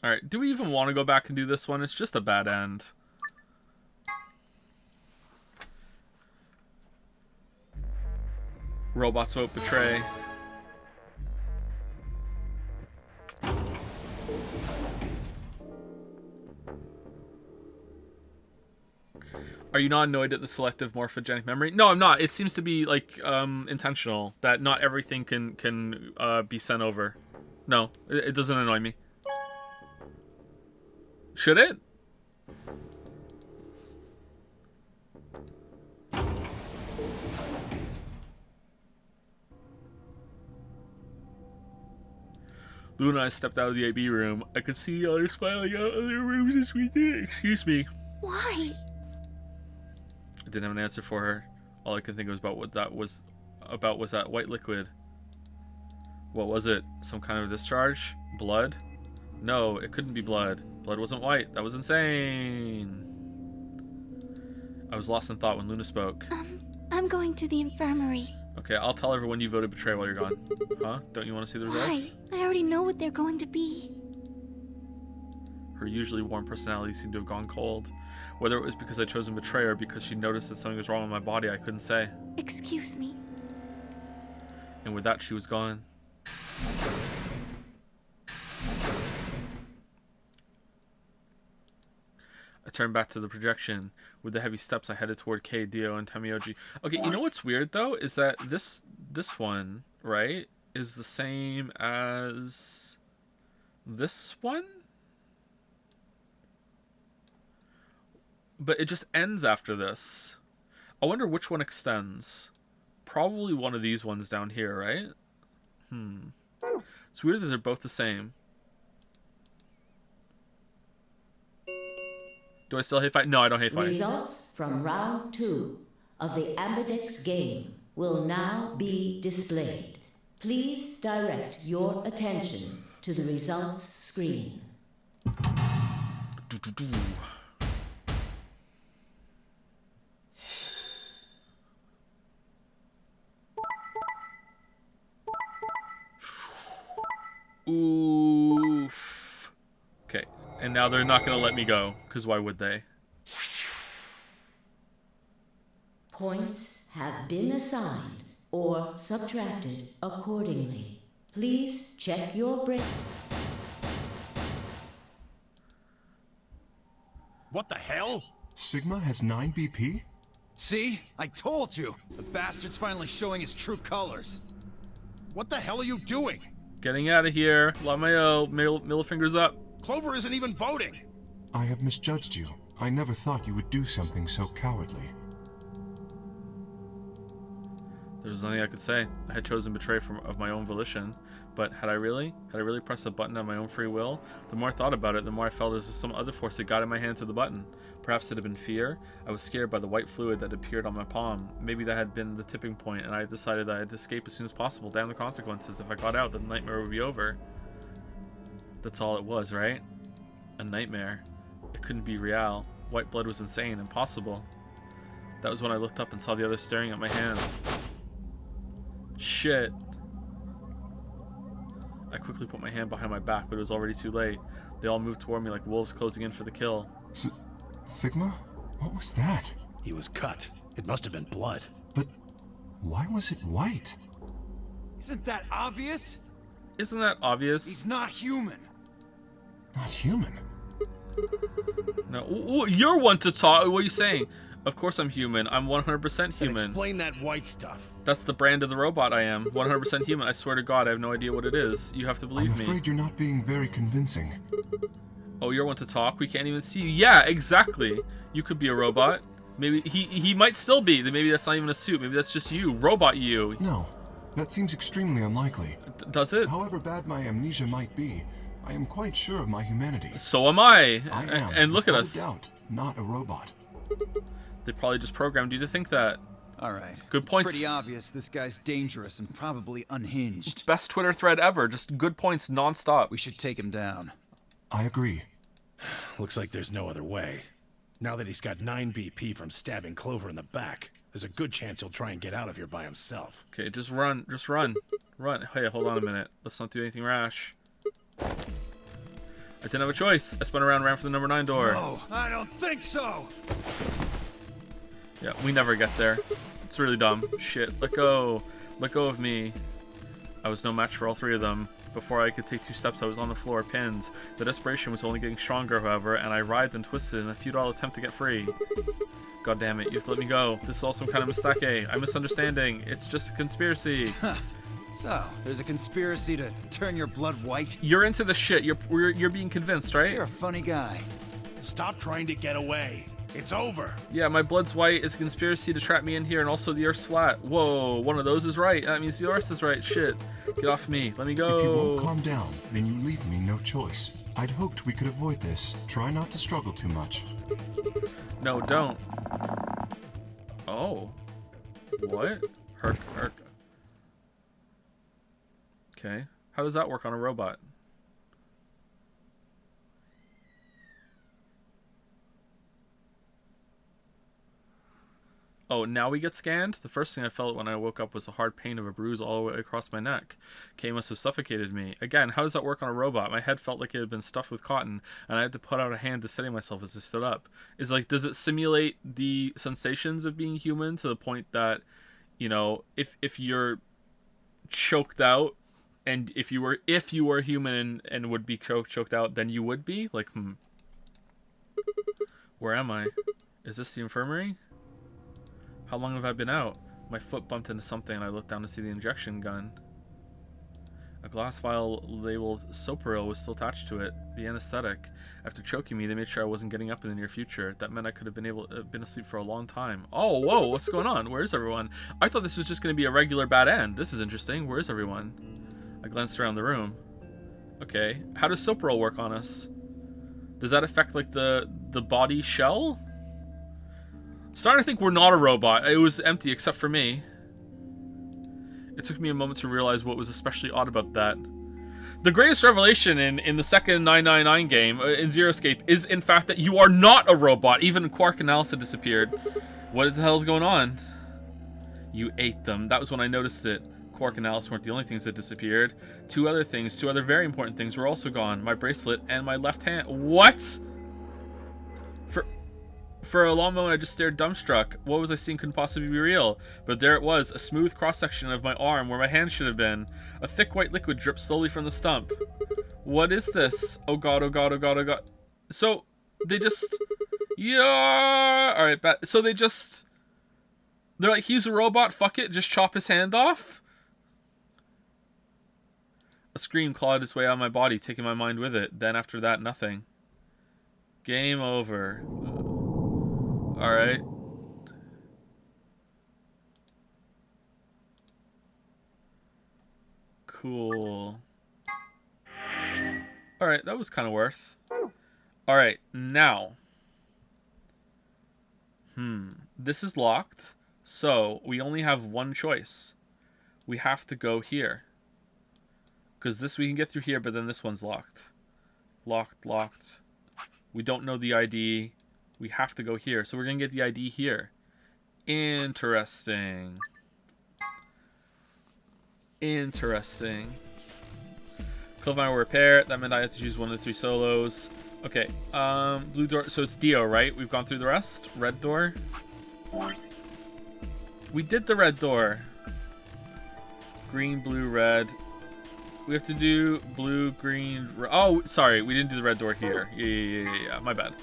Alright, do we even want to go back and do this one? It's just a bad end. Robots vote betray. Are you not annoyed at the selective morphogenic memory? No, I'm not. It seems to be like intentional that not everything can be sent over. No, it doesn't annoy me. Should it? Luna and I stepped out of the AB room. I could see the others filing out other rooms as we did. Excuse me. Why? I didn't have an answer for her. All I could think about what that was about was that white liquid. What was it? Some kind of discharge? Blood? No, it couldn't be blood. Blood wasn't white. That was insane. I was lost in thought when Luna spoke. I'm going to the infirmary. Okay, I'll tell everyone you voted betray while you're gone. Huh? Don't you want to see the results? Why? I already know what they're going to be. Her usually warm personality seemed to have gone cold. Whether it was because I chose to betray her or because she noticed that something was wrong with my body, I couldn't say. Excuse me. And with that, she was gone. I turned back to the projection. With the heavy steps, I headed toward Kei, Dio, and Tamioji. Okay, you know what's weird, though? Is that this one, right, is the same as this one? But it just ends after this. I wonder which one extends. Probably one of these ones down here, right? It's weird that they're both the same. Do I still hate fight? No, I don't hate fight. Results from round 2 of the Ambidex game will now be displayed. Please direct your attention to the results screen. Oof. Okay, and now they're not going to let me go, because why would they? Points have been assigned or subtracted accordingly. Please check your brain. What the hell? Sigma has 9 BP? See? I told you! The bastard's finally showing his true colors. What the hell are you doing? Getting out of here. Lamayo, middle fingers up. Clover isn't even voting. I have misjudged you. I never thought you would do something so cowardly. There was nothing I could say. I had chosen betray of my own volition, but had I really pressed the button on my own free will? The more I thought about it, the more I felt as if some other force had guided my hand to the button. Perhaps it had been fear. I was scared by the white fluid that appeared on my palm. Maybe that had been the tipping point, and I had decided that I had to escape as soon as possible. Damn the consequences. If I got out, the nightmare would be over. That's all it was, right? A nightmare. It couldn't be real. White blood was insane, impossible. That was when I looked up and saw the others staring at my hand. Shit. I quickly put my hand behind my back, but it was already too late. They all moved toward me like wolves closing in for the kill. Sigma? What was that? He was cut. It must have been blood. But why was it white? Isn't that obvious? Isn't that obvious? He's not human. Not human? No, ooh, you're one to talk. What are you saying? Of course I'm human. I'm 100% human. Then explain that white stuff. That's the brand of the robot I am. 100% human. I swear to God, I have no idea what it is. You have to believe me. I'm afraid you're not being very convincing. Oh, you're one to talk? We can't even see you. Yeah, exactly. You could be a robot. Maybe he might still be. Maybe that's not even a suit. Maybe that's just you. Robot you. No, that seems extremely unlikely. Does it? However bad my amnesia might be, I am quite sure of my humanity. So am I. I am. And look at us. Without doubt, not a robot. They probably just programmed you to think that. Alright. Good points. It's pretty obvious this guy's dangerous and probably unhinged. Best Twitter thread ever. Just good points non-stop. We should take him down. I agree. Looks like there's no other way. Now that he's got 9 BP from stabbing Clover in the back, there's a good chance he'll try and get out of here by himself. Okay, just run. Just run. Run. Hey, hold on a minute. Let's not do anything rash. I didn't have a choice. I spun around, ran for the number 9 door. No, I don't think so! Yeah, we never get there. It's really dumb. Shit, let go. Let go of me. I was no match for all 3 of them. Before I could take 2 steps, I was on the floor, pinned. The desperation was only getting stronger, however, and I writhed and twisted in a futile attempt to get free. God damn it, you have to let me go. This is all some kind of mistake. I'm misunderstanding. It's just a conspiracy. So, there's a conspiracy to turn your blood white? You're into the shit. You're being convinced, right? You're a funny guy. Stop trying to get away. It's over. Yeah, my blood's white. It's a conspiracy to trap me in here, and also the Earth's flat. Whoa, one of those is right. That means the Earth is right. Shit. Get off me. Let me go. If you won't calm down, then you leave me no choice. I'd hoped we could avoid this. Try not to struggle too much. No, don't. Oh. What? Herc. Okay. How does that work on a robot? Oh, now we get scanned? The first thing I felt when I woke up was a hard pain of a bruise all the way across my neck. K must have suffocated me. Again, how does that work on a robot? My head felt like it had been stuffed with cotton, and I had to put out a hand to steady myself as I stood up. Does it simulate the sensations of being human to the point that, you know, if you're choked out, and if you were human and would be choked out, then you would be? Like, Where am I? Is this the infirmary? How long have I been out? My foot bumped into something and I looked down to see the injection gun. A glass vial labeled Sopril was still attached to it. The anesthetic. After choking me, they made sure I wasn't getting up in the near future. That meant I could have been asleep for a long time. Oh, whoa, what's going on? Where is everyone? I thought this was just going to be a regular bad end. This is interesting. Where is everyone? I glanced around the room. Okay. How does Sopril work on us? Does that affect, like, the body shell? Starting to think we're not a robot. It was empty except for me. It took me a moment to realize what was especially odd about that. The greatest revelation in the second 999 game, in Zero Escape, is in fact that you are not a robot. Even Quark and Alice had disappeared. What the hell's going on? You ate them. That was when I noticed it. Quark and Alice weren't the only things that disappeared. Two other very important things were also gone. My bracelet and my left hand. What? For a long moment, I just stared dumbstruck. What was I seeing couldn't possibly be real. But there it was, a smooth cross-section of my arm where my hand should have been. A thick white liquid dripped slowly from the stump. What is this? Oh god, oh god, oh god, oh god. So, they just... Yeah... Alright, so they just... They're like, he's a robot, fuck it, just chop his hand off? A scream clawed its way out of my body, taking my mind with it. Then after that, nothing. Game over. Alright. Cool. Alright, that was kind of worth. Alright, now. This is locked, so we only have one choice. We have to go here. Because this we can get through here, but then this one's locked. Locked. We don't know the ID. We have to go here. So we're going to get the ID here. Interesting. Clove and I were a pair. That meant I had to choose one of the three solos. Okay. Blue door. So it's Dio, right? We've gone through the rest. Red door. We did the red door. Green, blue, red. We have to do blue, green, red. Oh, sorry. We didn't do the red door here. Yeah. My bad.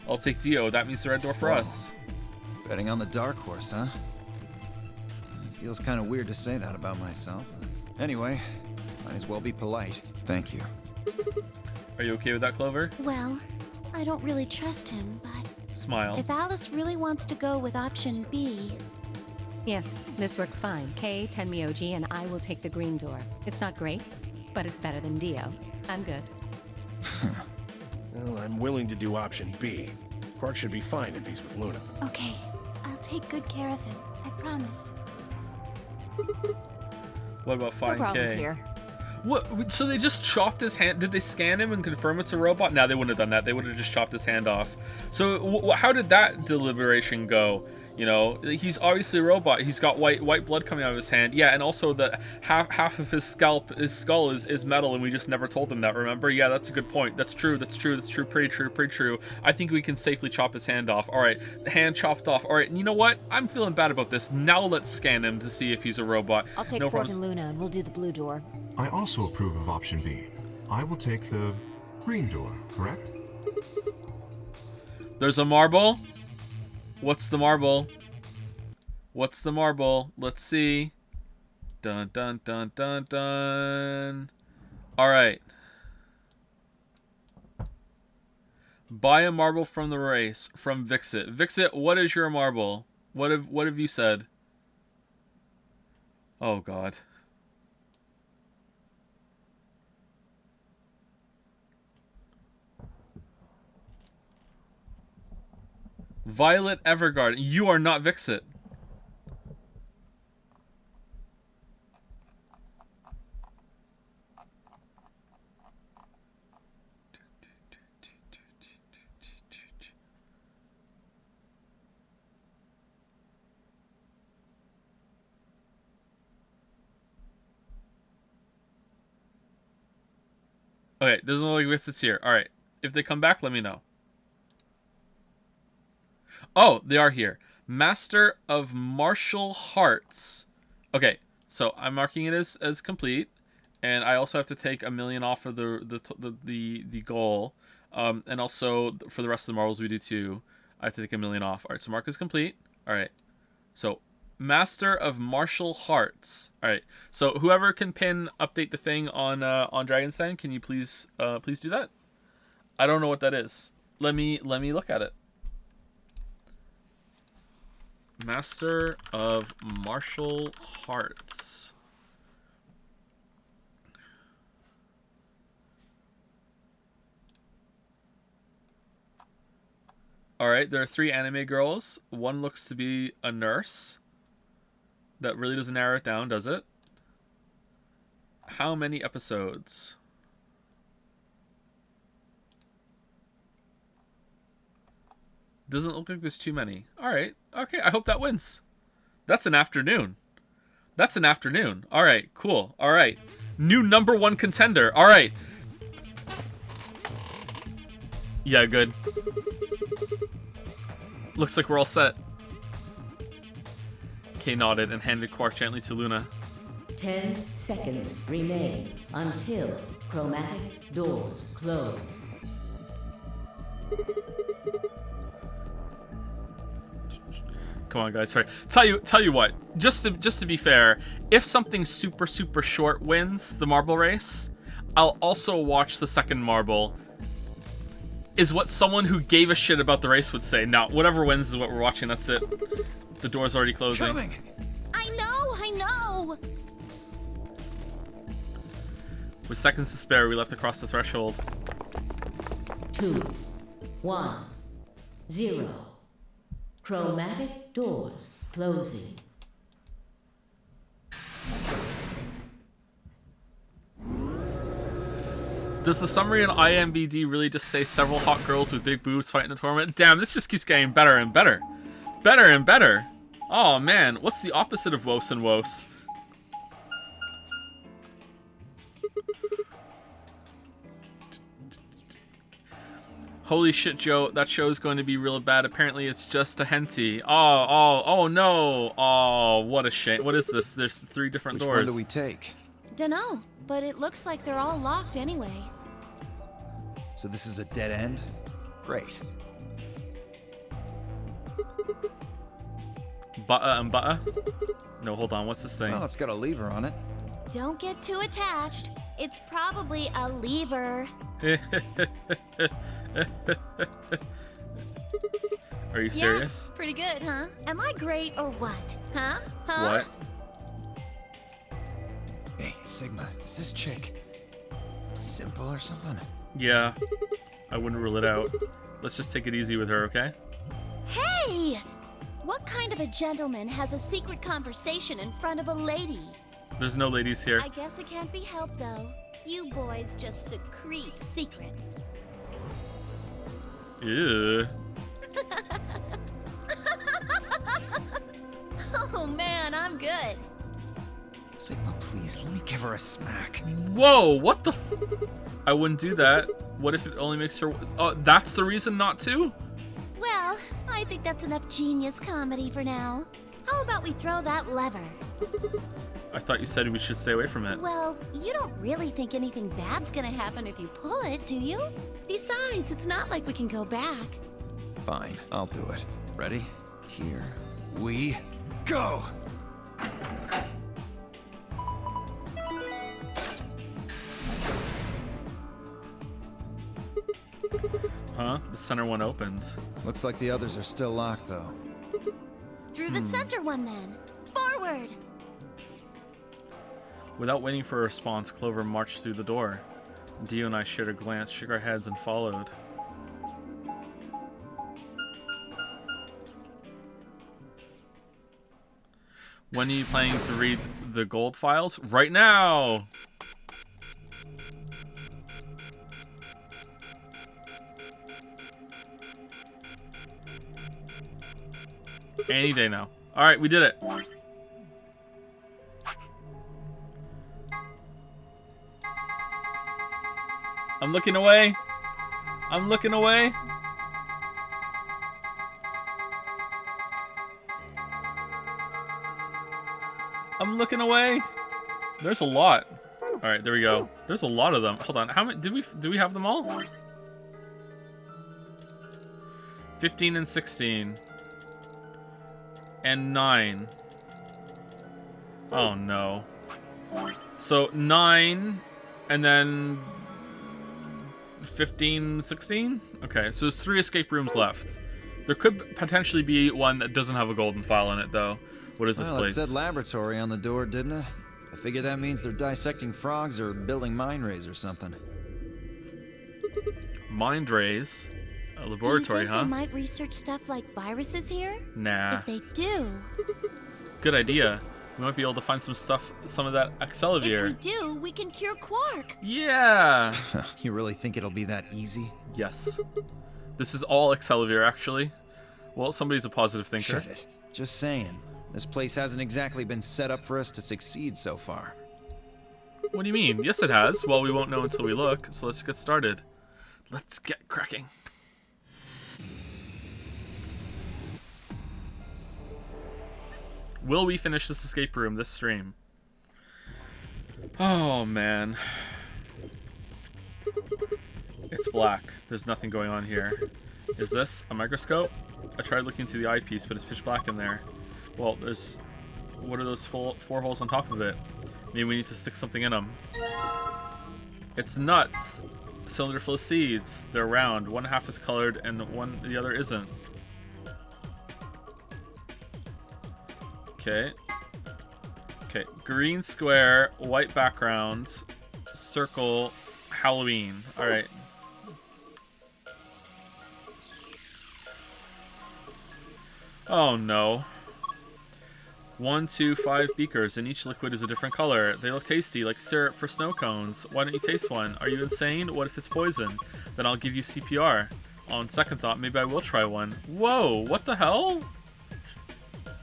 I'll take Dio. That means the red door for us. Betting on the dark horse, huh? Feels kind of weird to say that about myself. Anyway, might as well be polite. Thank you. Are you okay with that, Clover? Well, I don't really trust him, but... Smile. If Alice really wants to go with option B... Yes, this works fine. Kay, Tenmyoji, and I will take the green door. It's not great, but it's better than Dio. I'm good. Well, I'm willing to do option B. Quark should be fine if he's with Luna. Okay, I'll take good care of him. I promise. What about Fine No problems K? here. What? So they just chopped his hand? Did they scan him and confirm it's a robot? No, they wouldn't have done that. They would have just chopped his hand off. So how did that deliberation go? You know, he's obviously a robot. He's got white blood coming out of his hand. Yeah, and also the half of his skull is metal, and we just never told him that. Remember? Yeah, that's a good point. That's true. Pretty true. I think we can safely chop his hand off. All right, the hand chopped off. All right, and you know what? I'm feeling bad about this. Now let's scan him to see if he's a robot. I'll take Quark and Luna, and we'll do the blue door. I also approve of option B. I will take the green door, correct? There's a marble. What's the marble? Let's see. Dun. All right. Buy a marble from the race from Vixit. Vixit, what is your marble? What have you said? Oh God. Violet Evergarden. You are not Vixit. Okay, doesn't look like Vixit's here. Alright. If they come back, let me know. Oh, they are here. Master of Martial Hearts. Okay, so I'm marking it as complete, and I also have to take 1 million off of the goal, and also for the rest of the marbles we do too. I have to take 1 million off. All right, so mark is complete. All right, so Master of Martial Hearts. All right, so whoever can update the thing on Dragonstein, can you please do that? I don't know what that is. Let me look at it. Master of Martial Hearts. Alright, there are 3 anime girls. One looks to be a nurse. That really doesn't narrow it down, does it? How many episodes? Doesn't look like there's too many. Alright. Okay, I hope that wins. That's an afternoon. That's an afternoon. Alright, cool. Alright. New #1 contender. Alright. Yeah, good. Looks like we're all set. Kay nodded and handed Quark gently to Luna. 10 seconds remain until chromatic doors close. Come on, guys. Sorry. Tell you what. Just to be fair, if something super short wins the marble race, I'll also watch the second marble. Is what someone who gave a shit about the race would say. Now, whatever wins is what we're watching. That's it. The door's already closing. Coming. I know. With seconds to spare, we left across the threshold. 2, 1, 0. Chromatic doors closing. Does the summary on IMBD really just say several hot girls with big boobs fight in a tournament? Damn, this just keeps getting better and better. Better and better. Oh man, what's the opposite of Wos and Wos? Holy shit, Joe, that show's going to be real bad. Apparently it's just a henty. Oh no. Oh, what a shame. What is this? There's 3 different doors. Which one do we take? Dunno, but it looks like they're all locked anyway. So this is a dead end? Great. Butter? No, hold on. What's this thing? Well, it's got a lever on it. Don't get too attached. It's probably a lever. Are you serious? Yeah, pretty good, huh? Am I great or what? Huh? What? Hey, Sigma, is this chick simple or something? Yeah, I wouldn't rule it out. Let's just take it easy with her, okay? Hey! What kind of a gentleman has a secret conversation in front of a lady? There's no ladies here. I guess it can't be helped, though. You boys just secrete secrets. Ew. Oh man, I'm good. Sigma, please, let me give her a smack. Whoa, what the I wouldn't do that. What if it only makes her... Oh, that's the reason not to? Well, I think that's enough genius comedy for now. How about we throw that lever? I thought you said we should stay away from it. Well, you don't really think anything bad's gonna happen if you pull it, do you? Besides, it's not like we can go back. Fine, I'll do it. Ready? Here we go! Huh? The center one opened. Looks like the others are still locked, though. Through the center one, then. Forward! Without waiting for a response, Clover marched through the door. Dio and I shared a glance, shook our heads, and followed. When are you planning to read the gold files? Right now! Any day now. Alright, we did it. I'm looking away. I'm looking away. I'm looking away. There's a lot. All right, there we go. There's a lot of them. Hold on. How many do we have them all? 15 and 16. And 9. Oh no. So 9 and then 15, 16? Okay, so there's 3 escape rooms left. There could potentially be one that doesn't have a golden file in it, though. What is this place? It said laboratory on the door, didn't it? I figure that means they're dissecting frogs or building mind rays or something. Mind rays? A laboratory, do you think huh? they might research stuff like viruses here? Nah. If they do... Good idea. We might be able to find some stuff, some of that Accelavir. If we do, we can cure Quark. Yeah! You really think it'll be that easy? Yes. This is all Accelavir, actually. Well, somebody's a positive thinker. Shut it. Just saying. This place hasn't exactly been set up for us to succeed so far. What do you mean? Yes, it has. Well, we won't know until we look, so let's get started. Let's get cracking. Will we finish this escape room this stream? Oh, man. It's black. There's nothing going on here. Is this a microscope? I tried looking through the eyepiece, but it's pitch black in there. Well, there's... What are those 4 holes on top of it? Maybe we need to stick something in them. It's nuts. A cylinder full of seeds. They're round. One half is colored and the other isn't. Okay. Okay. Green square, white background, circle, Halloween. Alright. Oh no. 1, 2, 5 beakers, and each liquid is a different color. They look tasty, like syrup for snow cones. Why don't you taste one? Are you insane? What if it's poison? Then I'll give you CPR. On second thought, maybe I will try one. Whoa, what the hell?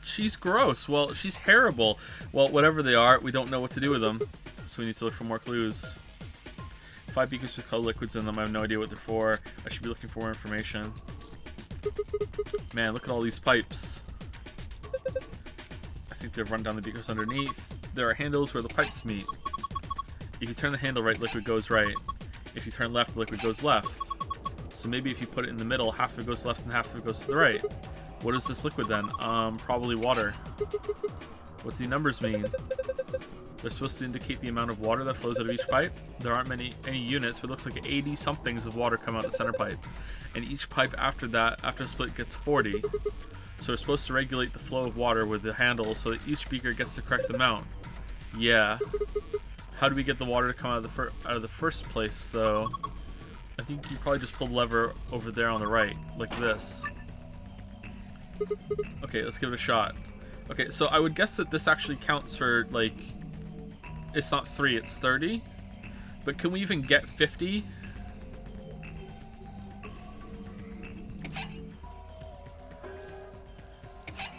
She's gross. Well, she's terrible. Well, whatever they are, we don't know what to do with them. So we need to look for more clues. 5 beakers with colored liquids in them. I have no idea what they're for. I should be looking for more information. Man, look at all these pipes. I think they've run down the beakers underneath. There are handles where the pipes meet. If you turn the handle right, liquid goes right. If you turn left, the liquid goes left. So maybe if you put it in the middle, half of it goes left and half of it goes to the right. What is this liquid then? Probably water. What's the numbers mean? They're supposed to indicate the amount of water that flows out of each pipe. There aren't any units, but it looks like 80 somethings of water come out the center pipe. And each pipe after that, after split, gets 40. So we're supposed to regulate the flow of water with the handle so that each beaker gets the correct amount. Yeah. How do we get the water to come out of the first place, though? I think you probably just pull the lever over there on the right, like this. Okay, let's give it a shot. Okay, so I would guess that this actually counts for, like... It's not 3, it's 30. But can we even get 50?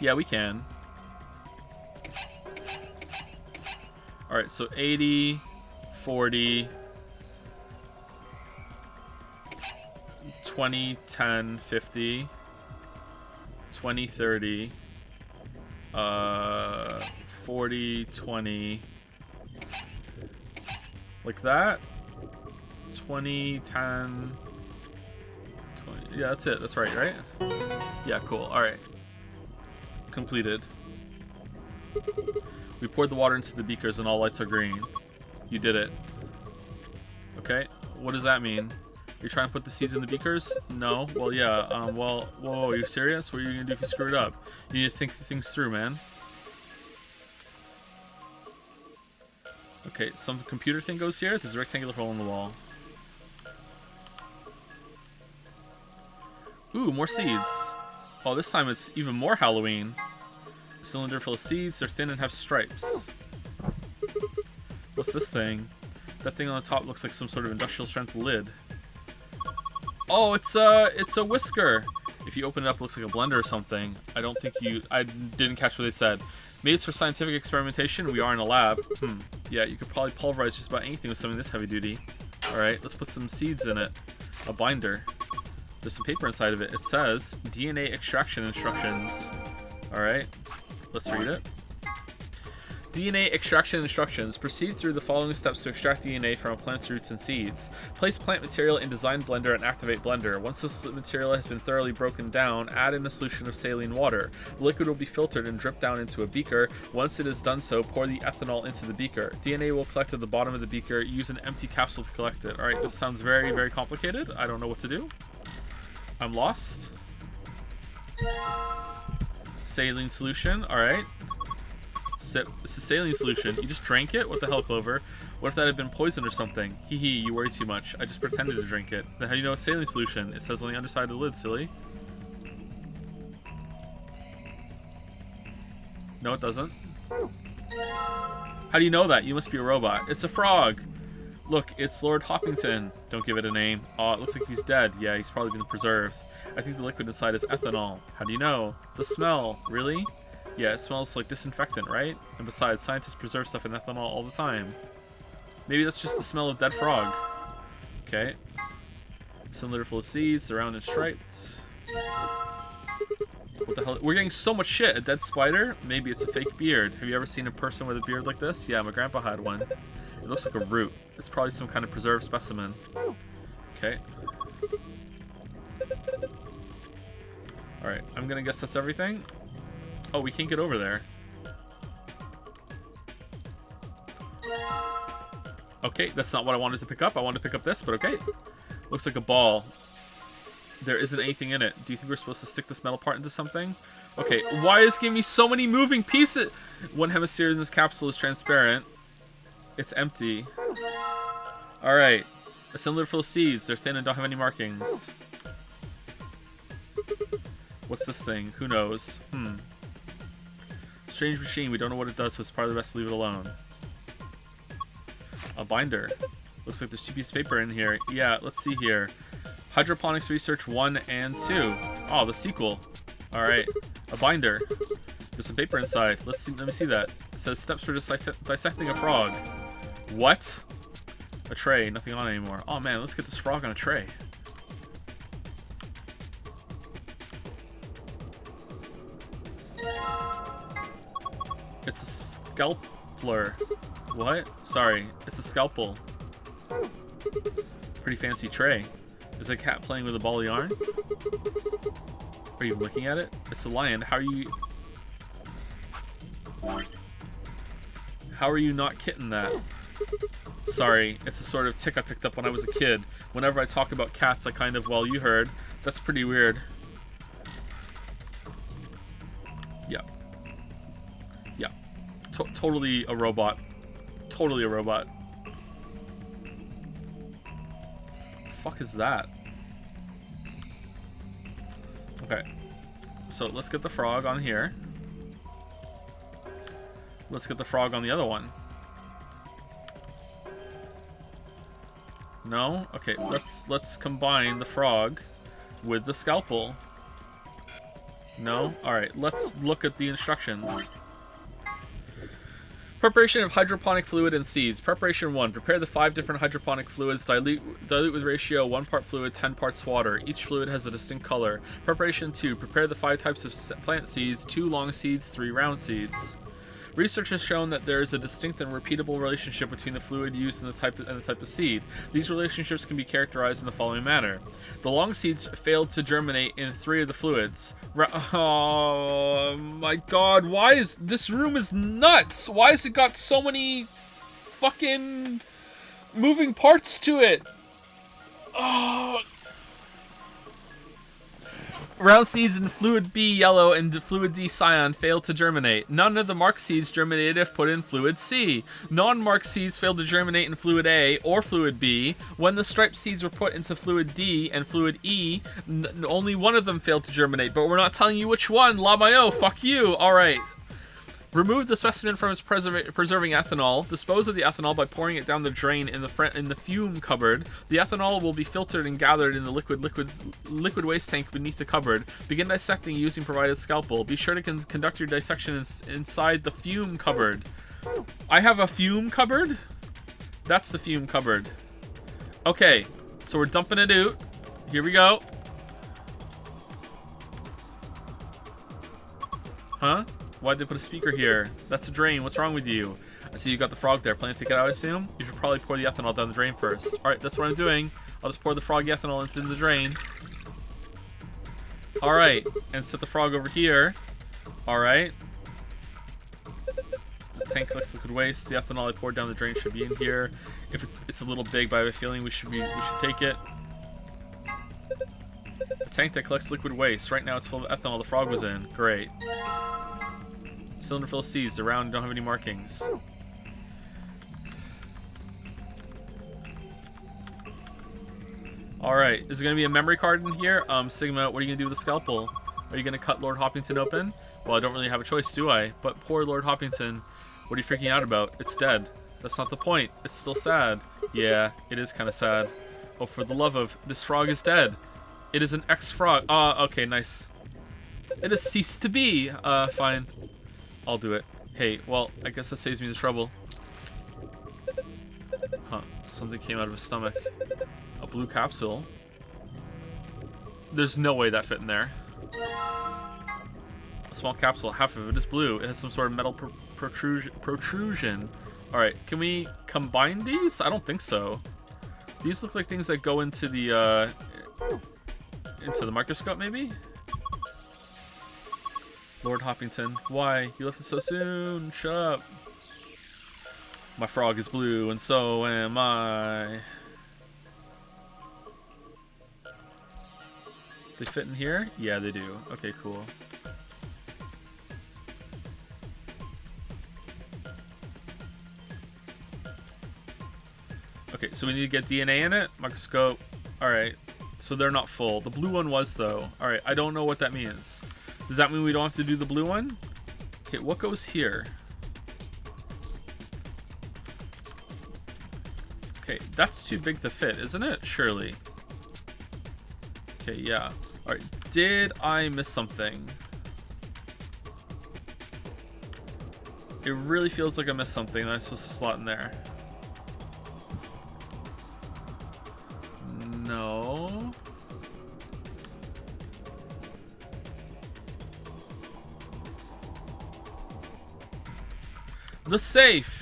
Yeah, we can. Alright, so 80, 40, 20, 10, 50, 20, 30, 40, 20, like that, 20, 10, 20, yeah, that's it, that's right? Yeah, cool, alright. Completed. We poured the water into the beakers and all lights are green. You did it. Okay, what does that mean? You're trying to put the seeds in the beakers? No. Well, yeah. Well, whoa, are you serious? What are you gonna do if you screw it up? You need to think things through, man. Okay, some computer thing goes here. There's a rectangular hole in the wall. Ooh, more seeds. Oh, this time it's even more Halloween. A cylinder full of seeds. They're thin and have stripes. What's this thing? That thing on the top looks like some sort of industrial strength lid. Oh, it's a whisker. If you open it up, it looks like a blender or something. I didn't catch what they said. Maybe it's for scientific experimentation. We are in a lab. Yeah, you could probably pulverize just about anything with something this heavy duty. Alright, let's put some seeds in it. A binder. There's some paper inside of it. It says DNA extraction instructions. Alright, let's read it. DNA extraction instructions. Proceed through the following steps to extract DNA from a plant's roots and seeds. Place plant material in design blender and activate blender. Once this material has been thoroughly broken down, add in a solution of saline water. The liquid will be filtered and dripped down into a beaker. Once it is done so, pour the ethanol into the beaker. DNA will collect at the bottom of the beaker. Use an empty capsule to collect it. Alright, this sounds very, very complicated. I don't know what to do. I'm lost. Saline solution. Alright. It's a saline solution. You just drank it? What the hell, Clover? What if that had been poison or something? Hee hee, you worry too much. I just pretended to drink it. Then how do you know it's saline solution? It says on the underside of the lid, silly. No, it doesn't. How do you know that? You must be a robot. It's a frog. Look, it's Lord Hoppington. Don't give it a name. Oh, it looks like he's dead. Yeah, he's probably been preserved. I think the liquid inside is ethanol. How do you know? The smell. Really? Yeah, it smells like disinfectant, right? And besides, scientists preserve stuff in ethanol all the time. Maybe that's just the smell of dead frog. Okay. Cylinder full of seeds, round and striped. What the hell? We're getting so much shit. A dead spider? Maybe it's a fake beard. Have you ever seen a person with a beard like this? Yeah, my grandpa had one. It looks like a root. It's probably some kind of preserved specimen. Okay. Alright, I'm gonna guess that's everything. Oh, we can't get over there. Okay, that's not what I wanted to pick up. I wanted to pick up this, but okay. Looks like a ball. There isn't anything in it. Do you think we're supposed to stick this metal part into something? Okay, why is it giving me so many moving pieces? One hemisphere in this capsule is transparent. It's empty. Alright. A cylinder full of seeds. They're thin and don't have any markings. What's this thing? Who knows? Strange machine. We don't know what it does, so it's probably best to leave it alone. A binder. Looks like there's 2 pieces of paper in here. Yeah, let's see here. Hydroponics Research 1 and 2. Oh, the sequel. Alright. A binder. There's some paper inside. Let me see that. It says steps for dissecting a frog. What? A tray. Nothing on it anymore. Oh man, let's get this frog on a tray. It's a scalpler. What? Sorry, it's a scalpel. Pretty fancy tray. Is a cat playing with a ball of yarn? Are you looking at it? It's a lion. How are you not kitten that? Sorry, it's a sort of tick I picked up when I was a kid. Whenever I talk about cats, I kind of, well, you heard. That's pretty weird. Yeah. Yeah. Totally a robot. Totally a robot. The fuck is that? Okay. So let's get the frog on here. Let's get the frog on the other one. No? Okay, let's combine the frog with the scalpel. No? Alright, let's look at the instructions. Preparation of hydroponic fluid and seeds. Preparation 1. Prepare the 5 different hydroponic fluids. Dilute with ratio 1 part fluid, 10 parts water. Each fluid has a distinct color. Preparation 2. Prepare the 5 types of plant seeds. 2 long seeds, 3 round seeds. Research has shown that there is a distinct and repeatable relationship between the fluid used and the type of seed. These relationships can be characterized in the following manner. The long seeds failed to germinate in 3 of the fluids. Oh my god, why is this room is nuts? Why has it got so many fucking moving parts to it? Oh. Round seeds in fluid B yellow and fluid D cyan failed to germinate. None of the marked seeds germinated if put in fluid C. Non-marked seeds failed to germinate in fluid A or fluid B. When the striped seeds were put into fluid D and fluid E, only one of them failed to germinate, but we're not telling you which one. Lamayo, fuck you. All right. Remove the specimen from its preserving ethanol. Dispose of the ethanol by pouring it down the drain in the fume cupboard. The ethanol will be filtered and gathered in the liquid waste tank beneath the cupboard. Begin dissecting using provided scalpel. Be sure to conduct your dissection inside the fume cupboard. I have a fume cupboard? That's the fume cupboard. Okay, so we're dumping it out. Here we go. Huh? Why'd they put a speaker here? That's a drain. What's wrong with you? I see you got the frog there. Plan to take it out, I assume? You should probably pour the ethanol down the drain first. Alright, that's what I'm doing. I'll just pour the frog ethanol into the drain. Alright, and set the frog over here. Alright. The tank collects liquid waste. The ethanol I poured down the drain should be in here. If it's a little big, but I have a feeling we should take it. The tank that collects liquid waste. Right now it's full of ethanol the frog was in. Great. Cylinder full of seeds. Around don't have any markings. Alright, is there going to be a memory card in here? Sigma, what are you going to do with the scalpel? Are you going to cut Lord Hoppington open? Well, I don't really have a choice, do I? But poor Lord Hoppington, what are you freaking out about? It's dead. That's not the point. It's still sad. Yeah, it is kind of sad. Oh, for the love of, this frog is dead. It is an ex-frog. Ah, okay, nice. It has ceased to be. Fine. I'll do it. Hey, well, I guess that saves me the trouble. Huh, something came out of his stomach. A blue capsule. There's no way that fit in there. A small capsule, half of it is blue. It has some sort of metal protrusion. Alright, can we combine these? I don't think so. These look like things that go into the microscope, maybe? Lord Hoppington, why? You left it so soon. Shut up. My frog is blue, and so am I. They fit in here? Yeah, they do. Okay, cool. Okay, so we need to get DNA in it. Microscope. Alright. So they're not full. The blue one was, though. Alright, I don't know what that means. Does that mean we don't have to do the blue one? Okay, what goes here? Okay, that's too big to fit, isn't it? Surely. Okay, yeah. Alright, did I miss something? It really feels like I missed something that I'm supposed to slot in there. No. The safe.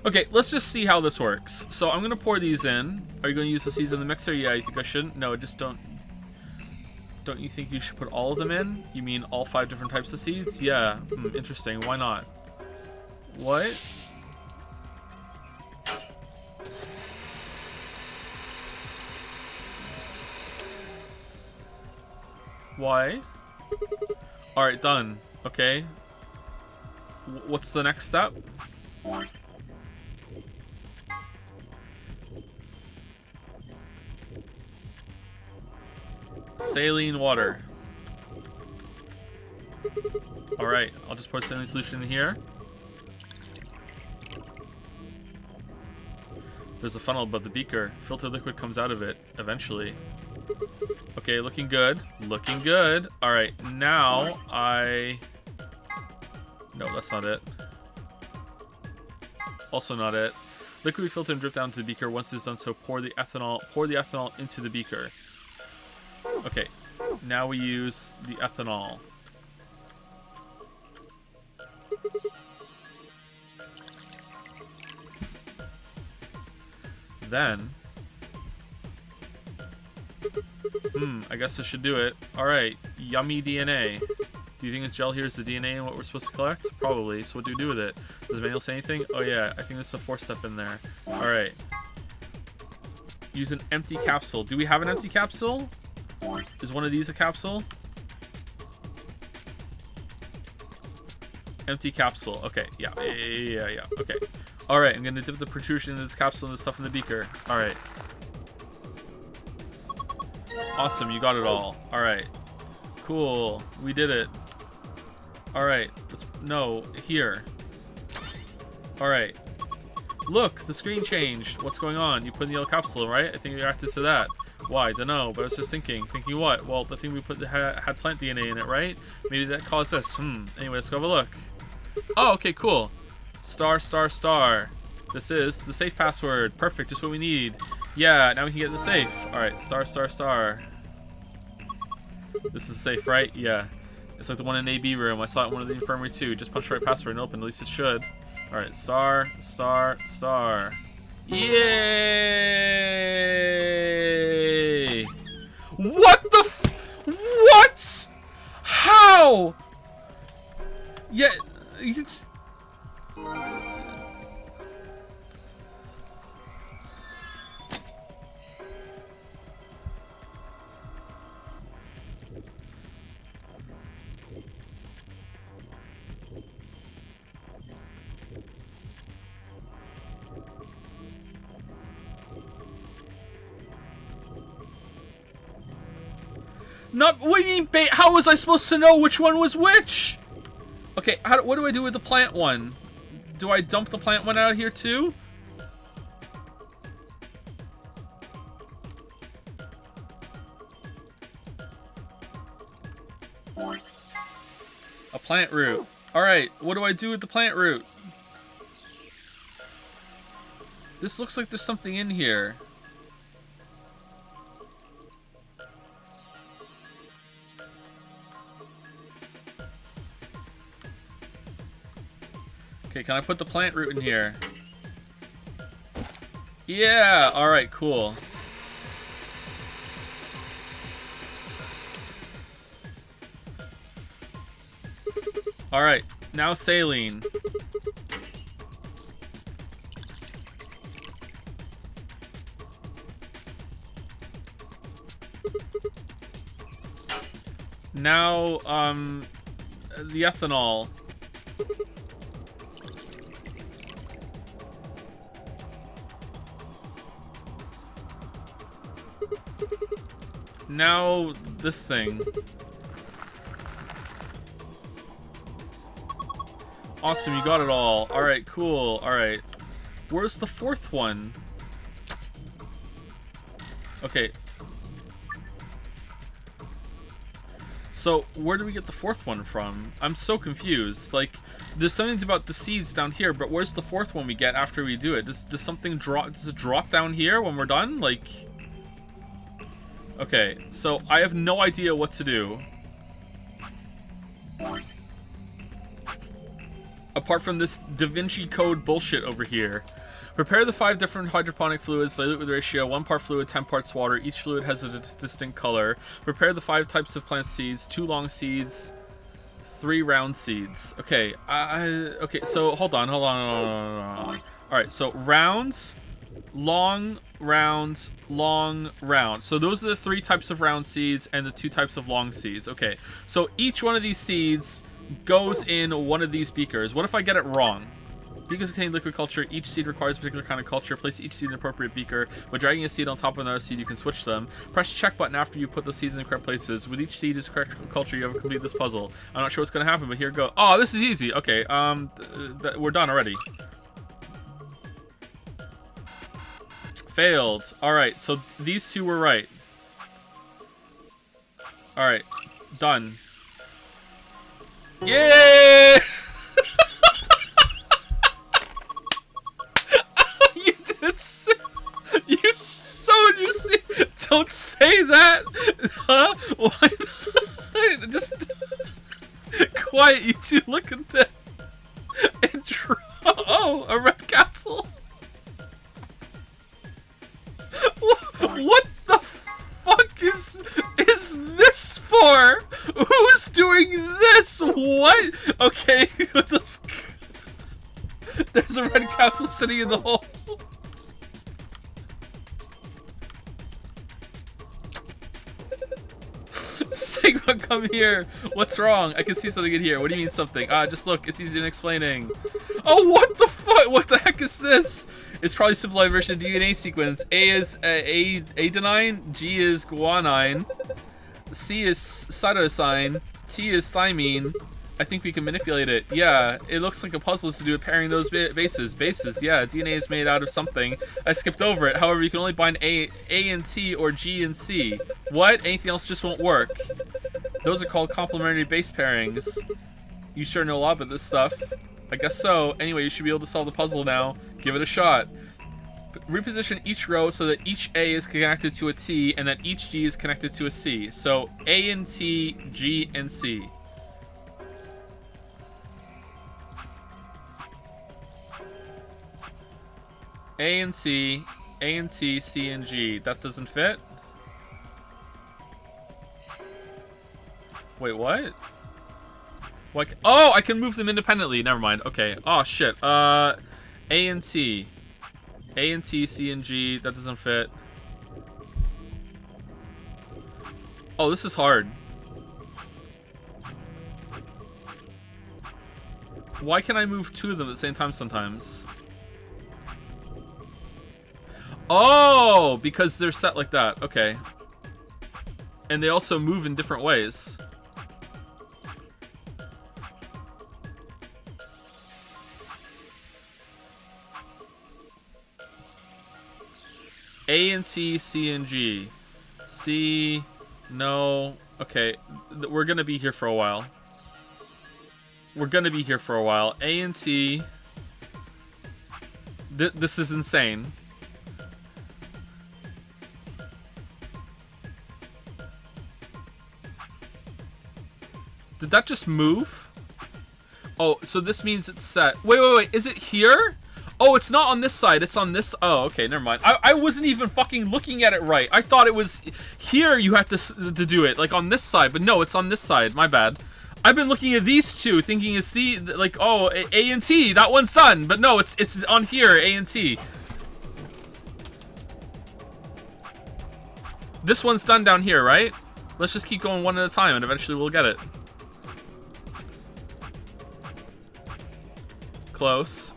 Okay, let's just see how this works. So I'm gonna pour these in. Are you gonna use the seeds in the mixer? Yeah, you think I shouldn't? No, just don't. Don't you think you should put all of them in? You mean all 5 different types of seeds? Yeah, interesting. Why not? What? Why? Alright, done. Okay. What's the next step? Saline water. Alright, I'll just pour saline solution in here. There's a funnel above the beaker. Filtered liquid comes out of it, eventually. Okay, looking good. Looking good. Alright, now I... No, that's not it. Also not it. Liquid we filter and drip down to the beaker. Once it's done so, pour the ethanol into the beaker. Okay, now we use the ethanol. Then... I guess this should do it. Alright, yummy DNA. Do you think this gel here is the DNA and what we're supposed to collect? Probably. So what do we do with it? Does the manual say anything? Oh yeah, I think there's a 4-step in there. Alright. Use an empty capsule. Do we have an empty capsule? Is one of these a capsule? Empty capsule. Okay, yeah. Okay. Alright, I'm gonna dip the protrusion in this capsule and the stuff in the beaker. Alright. Awesome, you got it all. Alright. Cool. We did it. Alright. No, here. Alright. Look, the screen changed. What's going on? You put in the yellow capsule, right? I think you reacted to that. Why? Don't know, but I was just thinking. Thinking what? Well, the thing we put had plant DNA in it, right? Maybe that caused this. Anyway, let's go have a look. Oh, okay, cool. Star, star, star. This is the safe password. Perfect, just what we need. Yeah, now we can get the safe. Alright, star, star, star. This is safe, right? Yeah. It's like the one in AB room. I saw it in one of the infirmary too. Just punch the right password and open. At least it should. Alright, star, star, star. Yay! What the what? How? Yeah, it's... Not, what do you mean bait? How was I supposed to know which one was which? Okay, what do I do with the plant one? Do I dump the plant one out here too? A plant root. Alright, what do I do with the plant root? This looks like there's something in here. Okay, can I put the plant root in here? Yeah! Alright, cool. Alright, now saline. Now, the ethanol. Now, this thing. Awesome, you got it all. Alright, cool. Alright. Where's the fourth one? Okay. So, where do we get the fourth one from? I'm so confused. Like, there's something about the seeds down here, but where's the fourth one we get after we do it? Does something drop? Does it drop down here when we're done? Like... Okay, so I have no idea what to do. Apart from this Da Vinci Code bullshit over here. Prepare the 5 different hydroponic fluids, dilute with ratio 1 part fluid, 10 parts water. Each fluid has a distinct color. Prepare the 5 types of plant seeds, 2 long seeds, 3 round seeds. Okay, okay, so hold on. Alright, so rounds, long, round, long, round. So those are the 3 types of round seeds and the 2 types of long seeds. Okay, so each one of these seeds goes in one of these beakers. What if I get it wrong? Beakers contain liquid culture. Each seed requires a particular kind of culture. Place each seed in an appropriate beaker. By dragging a seed on top of another seed, you can switch them. Press the check button after you put the seeds in the correct places. With each seed is correct culture, you have completed this puzzle. I'm not sure what's going to happen, but here we go. Oh, this is easy. Okay, we're done already. Failed. Alright, so these 2 were right. Alright, done. Yay! You did say, you see, don't say that, huh? Why not? Just quiet, you two, look at that. And draw, oh, a red castle. There's a red capsule sitting in the hole. Sigma, come here. What's wrong? I can see something in here. What do you mean something? Just look. It's easy in explaining. Oh, what the fuck? What the heck is this? It's probably a simplified version of DNA sequence. A is adenine. G is guanine. C is cytosine. T is thymine. I think we can manipulate it. Yeah, it looks like a puzzle to do with pairing those bases. Bases, yeah. DNA is made out of something. I skipped over it. However, you can only bind A and T or G and C. What? Anything else just won't work. Those are called complementary base pairings. You sure know a lot about this stuff. I guess so. Anyway, you should be able to solve the puzzle now. Give it a shot. Reposition each row so that each A is connected to a T and that each G is connected to a C. So A and T, G and C. A and C, A and T, C and G. That doesn't fit? Wait, what? Like, oh, I can move them independently. Never mind. Okay. Oh, shit. A and T. A and T, C and G. That doesn't fit. Oh, this is hard. Why can I move two of them at the same time sometimes? Oh, because they're set like that. Okay. And they also move in different ways. A and T, C and G. C, no. Okay, we're gonna be here for a while. We're gonna be here for a while. A and T. This is insane. Did that just move? Oh, so this means it's set. Wait. Is it here? Oh, it's not on this side. It's on this. Oh, okay. Never mind. I wasn't even fucking looking at it right. I thought it was here you have to do it. Like on this side. But no, it's on this side. My bad. I've been looking at these two thinking it's the, like, oh, A and T. That one's done. But no, it's on here. A and T. This one's done down here, right? Let's just keep going one at a time and eventually we'll get it. Close.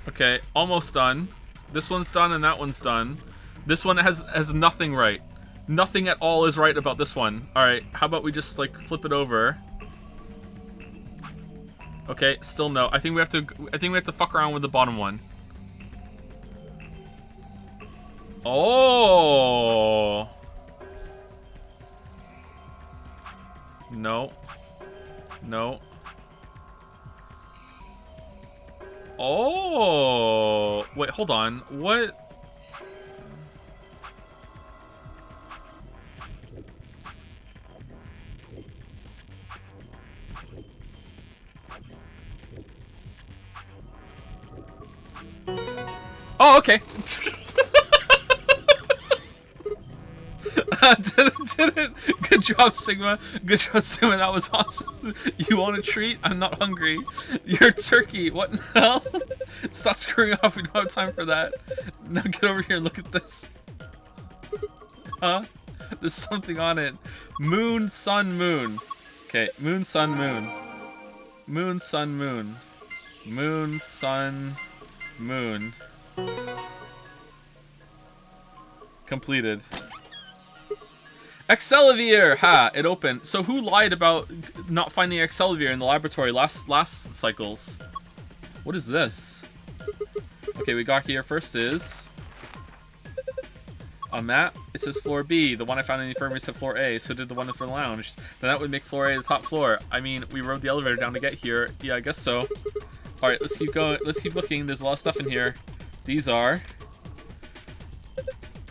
Okay, almost done. This one's done and that one's done. This one has nothing right. Nothing at all is right about this one. Alright, how about we just like flip it over? Okay, still no. I think we have to fuck around with the bottom one. Oh. No. No. Oh. Wait, hold on. What? Oh, okay. Did it. Good job, Sigma. Good job, Sigma. That was awesome. You want a treat? I'm not hungry. You're a turkey. What in the hell? Stop screwing off. We don't have time for that. Now get over here and look at this. Huh? There's something on it. Moon, sun, moon. Okay, moon, sun, moon. Moon, sun, moon. Moon, sun, moon. Completed. Excellivier! Ha! It opened. So who lied about not finding Excellivier in the laboratory last cycles? What is this? Okay, we got here. First is a map. It says floor B. The one I found in the infirmary said floor A. So did the one for the lounge. Then that would make floor A the top floor. I mean, we rode the elevator down to get here. Yeah, I guess so. Alright, let's keep going. Let's keep looking. There's a lot of stuff in here. These are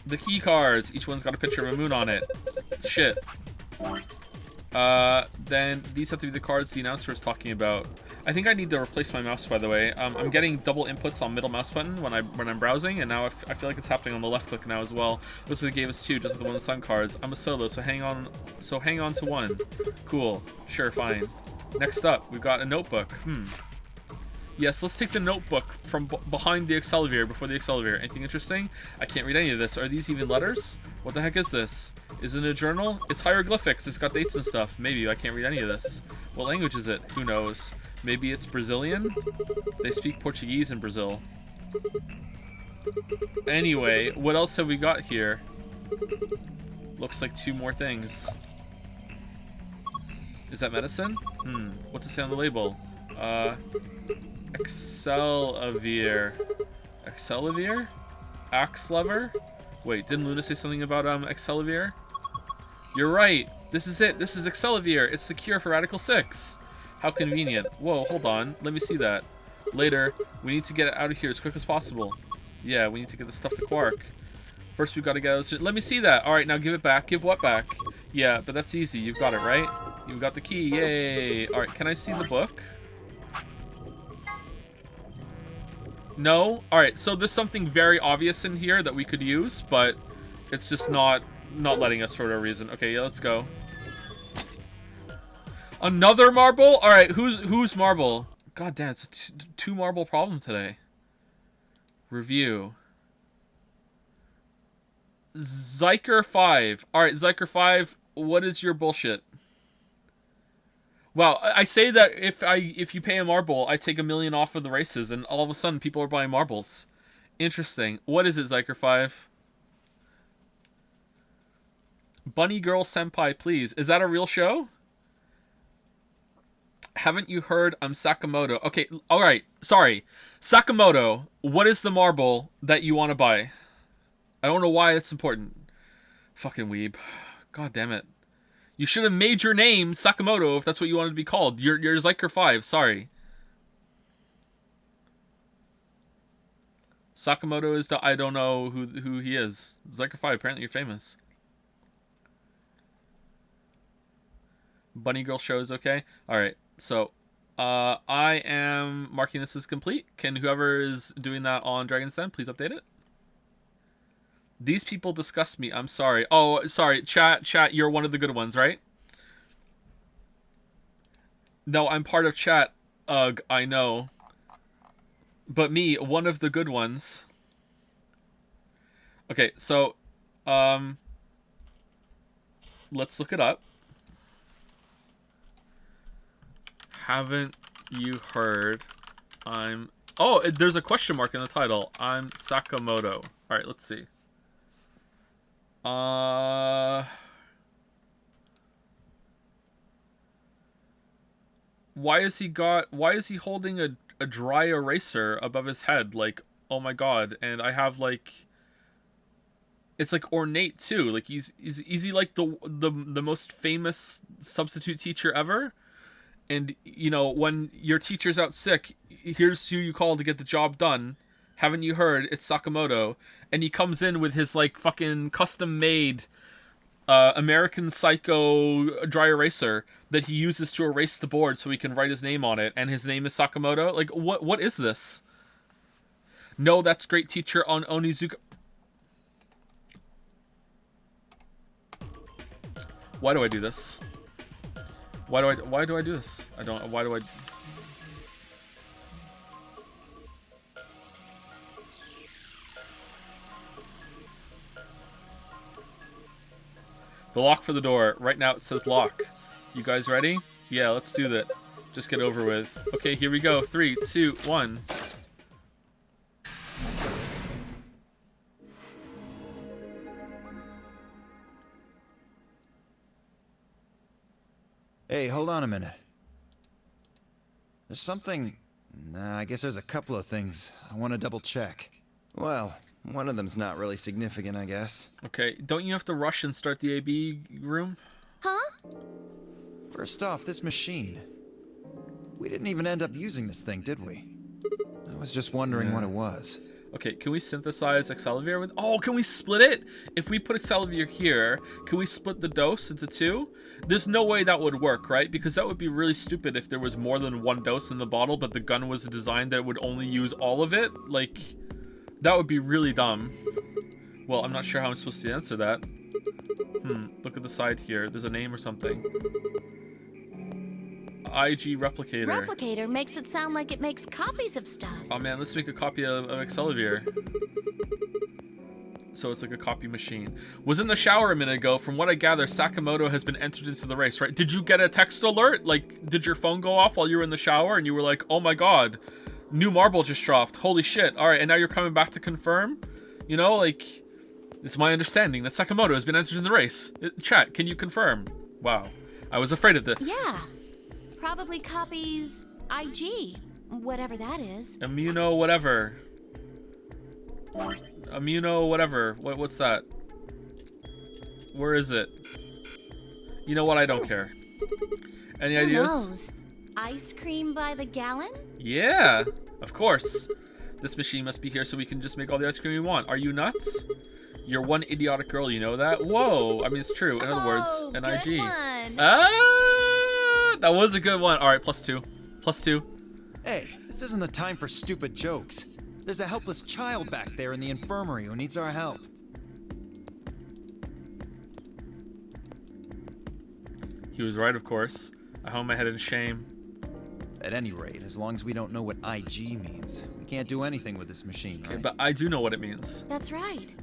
the key cards. Each one's got a picture of a moon on it. Shit. Then these have to be the cards the announcer was talking about. I think I need to replace my mouse, by the way. I'm getting double inputs on middle mouse button when I'm browsing, and now I feel like it's happening on the left click now as well. Looks like they gave us 2, just like the one of the Sun cards. I'm a solo, so hang on to 1. Cool. Sure, fine. Next up, we've got a notebook. Yes, let's take the notebook from behind the Excellivier, before the Excellivier. Anything interesting? I can't read any of this. Are these even letters? What the heck is this? Is it a journal? It's hieroglyphics. It's got dates and stuff. Maybe. I can't read any of this. What language is it? Who knows? Maybe it's Brazilian? They speak Portuguese in Brazil. Anyway, what else have we got here? Looks like 2 more things. Is that medicine? What's it say on the label? Excellivier. Excellivier? Axe lever? Wait, didn't Luna say something about Excellivier? You're right. This is it. This is Excellivier. It's the cure for Radical 6. How convenient. Whoa, hold on. Let me see that. Later, we need to get it out of here as quick as possible. Yeah, we need to get this stuff to Quark. First, we've got to get out of... Let me see that. All right, now give it back. Give what back? Yeah, but that's easy. You've got it, right? You've got the key. Yay. All right, can I see the book? No? Alright, so there's something very obvious in here that we could use, but it's just not letting us for whatever reason. Okay, yeah, let's go. Another marble? Alright, who's marble? God damn, it's a 2 marble problem today. Review. Zyker 5. Alright, Zyker 5, what is your bullshit? Wow, I say that if you pay a marble, I take $1 million off of the races, and all of a sudden people are buying marbles. Interesting. What is it, Zyker 5? Bunny Girl Senpai, please. Is that a real show? Haven't you heard I'm Sakamoto? Okay, alright, sorry. Sakamoto, what is the marble that you want to buy? I don't know why it's important. Fucking weeb. God damn it. You should have made your name Sakamoto if that's what you wanted to be called. You're Zyker 5, sorry. Sakamoto is I don't know who he is. Zyker 5, apparently you're famous. Bunny Girl show is okay. Alright, so I am marking this as complete. Can whoever is doing that on Dragon's Den please update it? These people disgust me. I'm sorry. Oh, sorry. Chat, you're one of the good ones, right? No, I'm part of chat. Ugh, I know. But me, one of the good ones. Okay, so, let's look it up. Haven't you heard I'm... Oh, there's a question mark in the title. I'm Sakamoto. Alright, let's see. Why is he holding a dry eraser above his head? Like, oh my god. And I have like, it's like ornate too. Like is he like the most famous substitute teacher ever? And you know, when your teacher's out sick, here's who you call to get the job done. Haven't you heard? It's Sakamoto. And he comes in with his, like, fucking custom-made American Psycho dry eraser that he uses to erase the board so he can write his name on it. And his name is Sakamoto? Like, what is this? No, that's great teacher on Onizuka. Why do I do this? Why do I do this? Why do I... The lock for the door. Right now it says lock. You guys ready? Yeah, let's do that. Just get over with. Okay, here we go. 3, 2, 1. Hey, hold on a minute. There's something... Nah, I guess there's a couple of things I want to double check. Well, one of them's not really significant, I guess. Okay, don't you have to rush and start the AB room? Huh? First off, this machine. We didn't even end up using this thing, did we? I was just wondering what it was. Okay, can we synthesize Excellier with... Oh, can we split it? If we put Excellier here, can we split the dose into 2? There's no way that would work, right? Because that would be really stupid if there was more than 1 dose in the bottle, but the gun was designed that it would only use all of it. Like, that would be really dumb. Well, I'm not sure how I'm supposed to answer that. Look at the side here. There's a name or something. IG Replicator. Replicator makes it sound like it makes copies of stuff. Oh man, let's make a copy of Excellier. So it's like a copy machine. Was in the shower a minute ago. From what I gather, Sakamoto has been entered into the race, right? Did you get a text alert? Like, did your phone go off while you were in the shower and you were like, oh my god, new marble just dropped. Holy shit. All right, and now you're coming back to confirm? You know, like, it's my understanding that Sakamoto has been entered in the race. Chat, can you confirm? Wow. I was afraid of this. Yeah. Probably copies IG, whatever that is. Immuno whatever. Immuno whatever. What's that? Where is it? You know what? I don't care. Any ideas? Who knows? Ice cream by the gallon? Yeah, of course. This machine must be here so we can just make all the ice cream we want. Are you nuts? You're one idiotic girl, you know that? Whoa, I mean, it's true. In other words, an IG. Ah, that was a good one. All right, +2. +2. Hey, this isn't the time for stupid jokes. There's a helpless child back there in the infirmary who needs our help. He was right, of course. I hung my head in shame. At any rate, as long as we don't know what IG means, we can't do anything with this machine, right? Okay, but I do know what it means. That's right.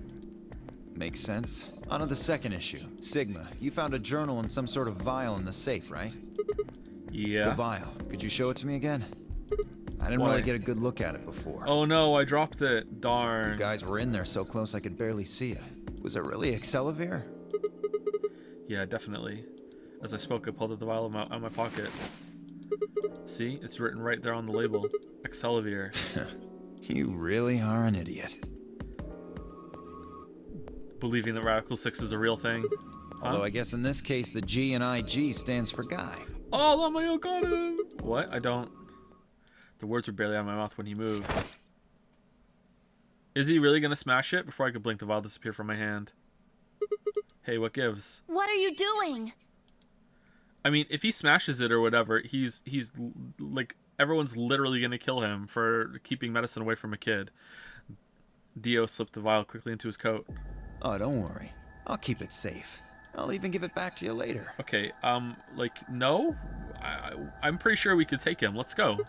Makes sense. On to the second issue. Sigma, you found a journal and some sort of vial in the safe, right? Yeah. The vial. Could you show it to me again? I didn't really get a good look at it before. Oh no, I dropped it. Darn. You guys were in there so close I could barely see it. Was it really Excellier? Yeah, definitely. As I spoke, I pulled out the vial out of my pocket. See? It's written right there on the label. Excellier. You really are an idiot. Believing that Radical 6 is a real thing. Huh? Although I guess in this case the G in IG stands for guy. Oh, Lamayo got him! What? I don't... The words were barely out of my mouth when he moved. Is he really gonna smash it? Before I could blink, the vial disappeared from my hand. Hey, what gives? What are you doing? I mean, if he smashes it or whatever, he's like, everyone's literally gonna kill him for keeping medicine away from a kid. Dio slipped the vial quickly into his coat. Oh, don't worry. I'll keep it safe. I'll even give it back to you later. Okay, like, no? I'm pretty sure we could take him. Let's go.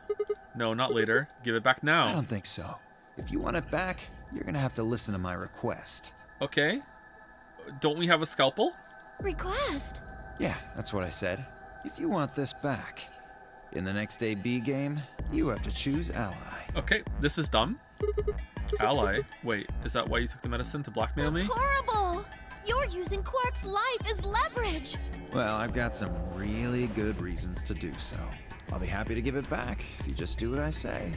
No, not later. Give it back now. I don't think so. If you want it back, you're gonna have to listen to my request. Okay. Don't we have a scalpel? Request? Yeah, that's what I said. If you want this back, in the next AB game, you have to choose ally. Okay, this is dumb. Ally? Wait, is that why you took the medicine to blackmail me? That's horrible! You're using Quark's life as leverage! Well, I've got some really good reasons to do so. I'll be happy to give it back if you just do what I say.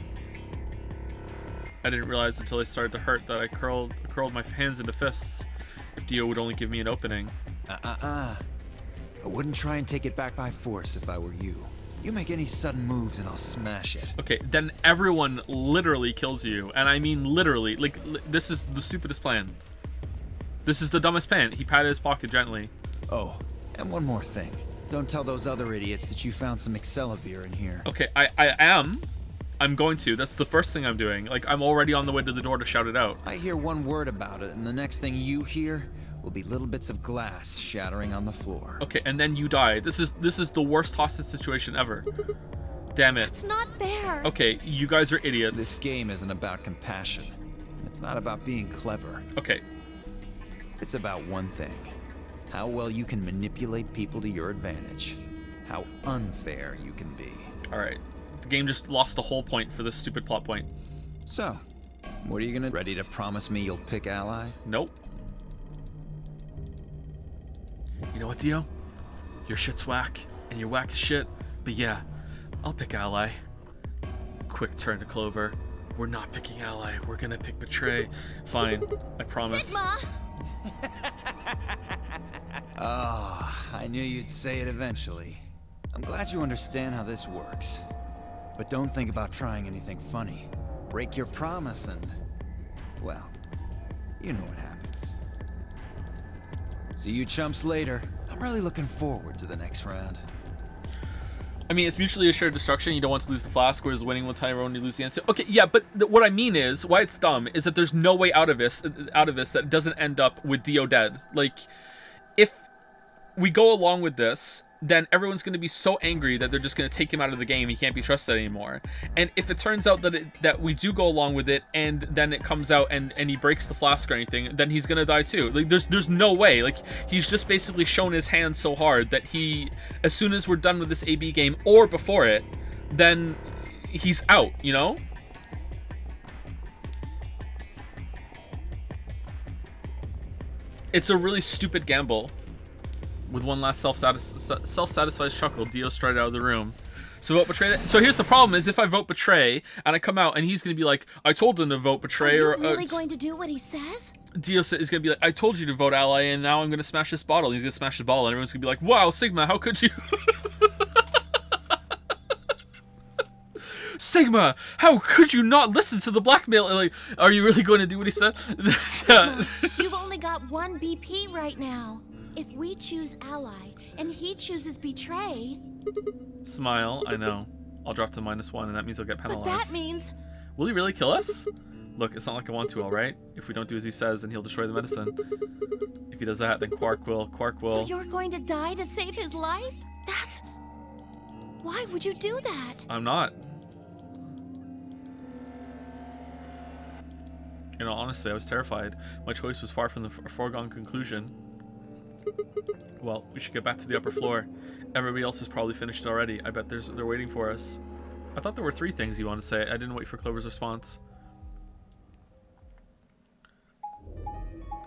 I didn't realize until I started to hurt that I curled my hands into fists. If Dio would only give me an opening. I wouldn't try and take it back by force if I were you. You make any sudden moves and I'll smash it. Okay, then everyone literally kills you. And I mean literally. Like, this is the stupidest plan. This is the dumbest plan. He patted his pocket gently. Oh, and one more thing. Don't tell those other idiots that you found some Excellier in here. Okay, I am. I'm going to. That's the first thing I'm doing. Like, I'm already on the way to the door to shout it out. I hear one word about it, and the next thing you hear will be little bits of glass shattering on the floor. Okay, and then you die. This is the worst hostage situation ever. Damn it. It's not fair. Okay, you guys are idiots. This game isn't about compassion. It's not about being clever. Okay. It's about one thing. How well you can manipulate people to your advantage. How unfair you can be. Alright. The game just lost the whole point for this stupid plot point. So, what are you gonna... Ready to promise me you'll pick ally? Nope. You know what, Dio? Your shit's whack, and you're whack as shit, but yeah, I'll pick ally. Quick turn to Clover. We're not picking ally, we're gonna pick betray. Fine, I promise. Sigma! Oh, I knew you'd say it eventually. I'm glad you understand how this works. But don't think about trying anything funny. Break your promise and well, you know what happens. See you chumps later. I'm really looking forward to the next round. I mean, it's mutually assured destruction. You don't want to lose the flask, whereas winning will Tyrone, you lose the answer. Okay, yeah, but what I mean is, why it's dumb is that there's no way out of this that doesn't end up with Dio dead. Like, if we go along with this, then everyone's going to be so angry that they're just going to take him out of the game. He can't be trusted anymore. And if it turns out that we do go along with it, and then it comes out and he breaks the flask or anything, then he's going to die too. Like, there's no way. Like, he's just basically shown his hand so hard that he, as soon as we're done with this AB game or before it, then he's out, you know? It's a really stupid gamble. With one last self-satisfied chuckle, Dio strutted out of the room. So vote betray. So here's the problem: is if I vote betray and I come out and he's gonna be like, "I told him to vote betray," Are or you really going to do what he says? Dio is gonna be like, "I told you to vote ally, and now I'm gonna smash this bottle." He's gonna smash the bottle, and everyone's gonna be like, "Wow, Sigma, how could you?" Sigma, how could you not listen to the blackmail? Like, are you really going to do what he said? Sigma, you've only got one BP right now. If we choose ally and he chooses betray... Smile, I know. I'll drop to -1 and that means I'll get penalized. But that means... Will he really kill us? Look, it's not like I want to, alright? If we don't do as he says, then he'll destroy the medicine. If he does that, then Quark will. So you're going to die to save his life? That's... Why would you do that? I'm not. You know, honestly, I was terrified. My choice was far from the foregone conclusion. Well, we should get back to the upper floor. Everybody else has probably finished it already. I bet they're waiting for us. I thought there were 3 things you wanted to say. I didn't wait for Clover's response.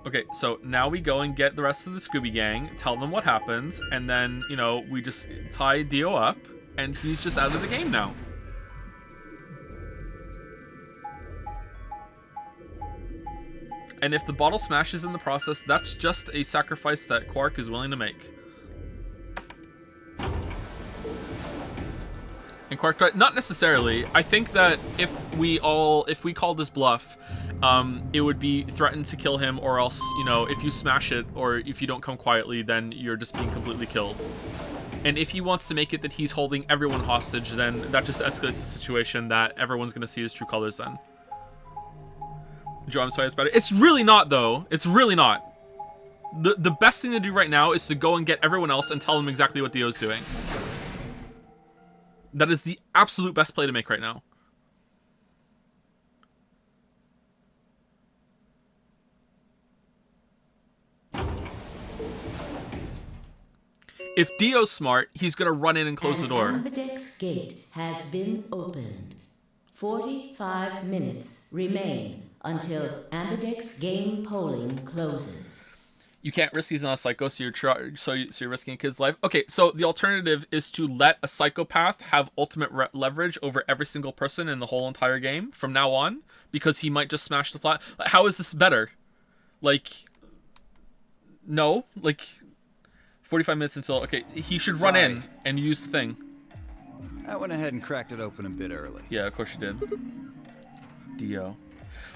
Okay, so now we go and get the rest of the Scooby Gang, tell them what happens, and then, you know, we just tie Dio up, and he's just out of the game now. And if the bottle smashes in the process, that's just a sacrifice that Quark is willing to make. And Quark died? Not necessarily. I think that if we call this bluff, it would be threatened to kill him, or else, you know, if you smash it, or if you don't come quietly, then you're just being completely killed. And if he wants to make it that he's holding everyone hostage, then that just escalates the situation that everyone's going to see his true colors then. Joe, I'm sorry, it's better. It's really not, though. It's really not. The best thing to do right now is to go and get everyone else and tell them exactly what Dio's doing. That is the absolute best play to make right now. If Dio's smart, he's going to run in and close the door. Ambidex gate has been opened. 45 minutes remain until Ambidex game polling closes. You can't risk he's not a psycho, so you're risking a kid's life. Okay, so the alternative is to let a psychopath have ultimate leverage over every single person in the whole entire game from now on, because he might just smash the flat. How is this better? Like, no, like 45 minutes until. Okay, he should run in and use the thing. I went ahead and cracked it open a bit early. Yeah, of course you did. Dio.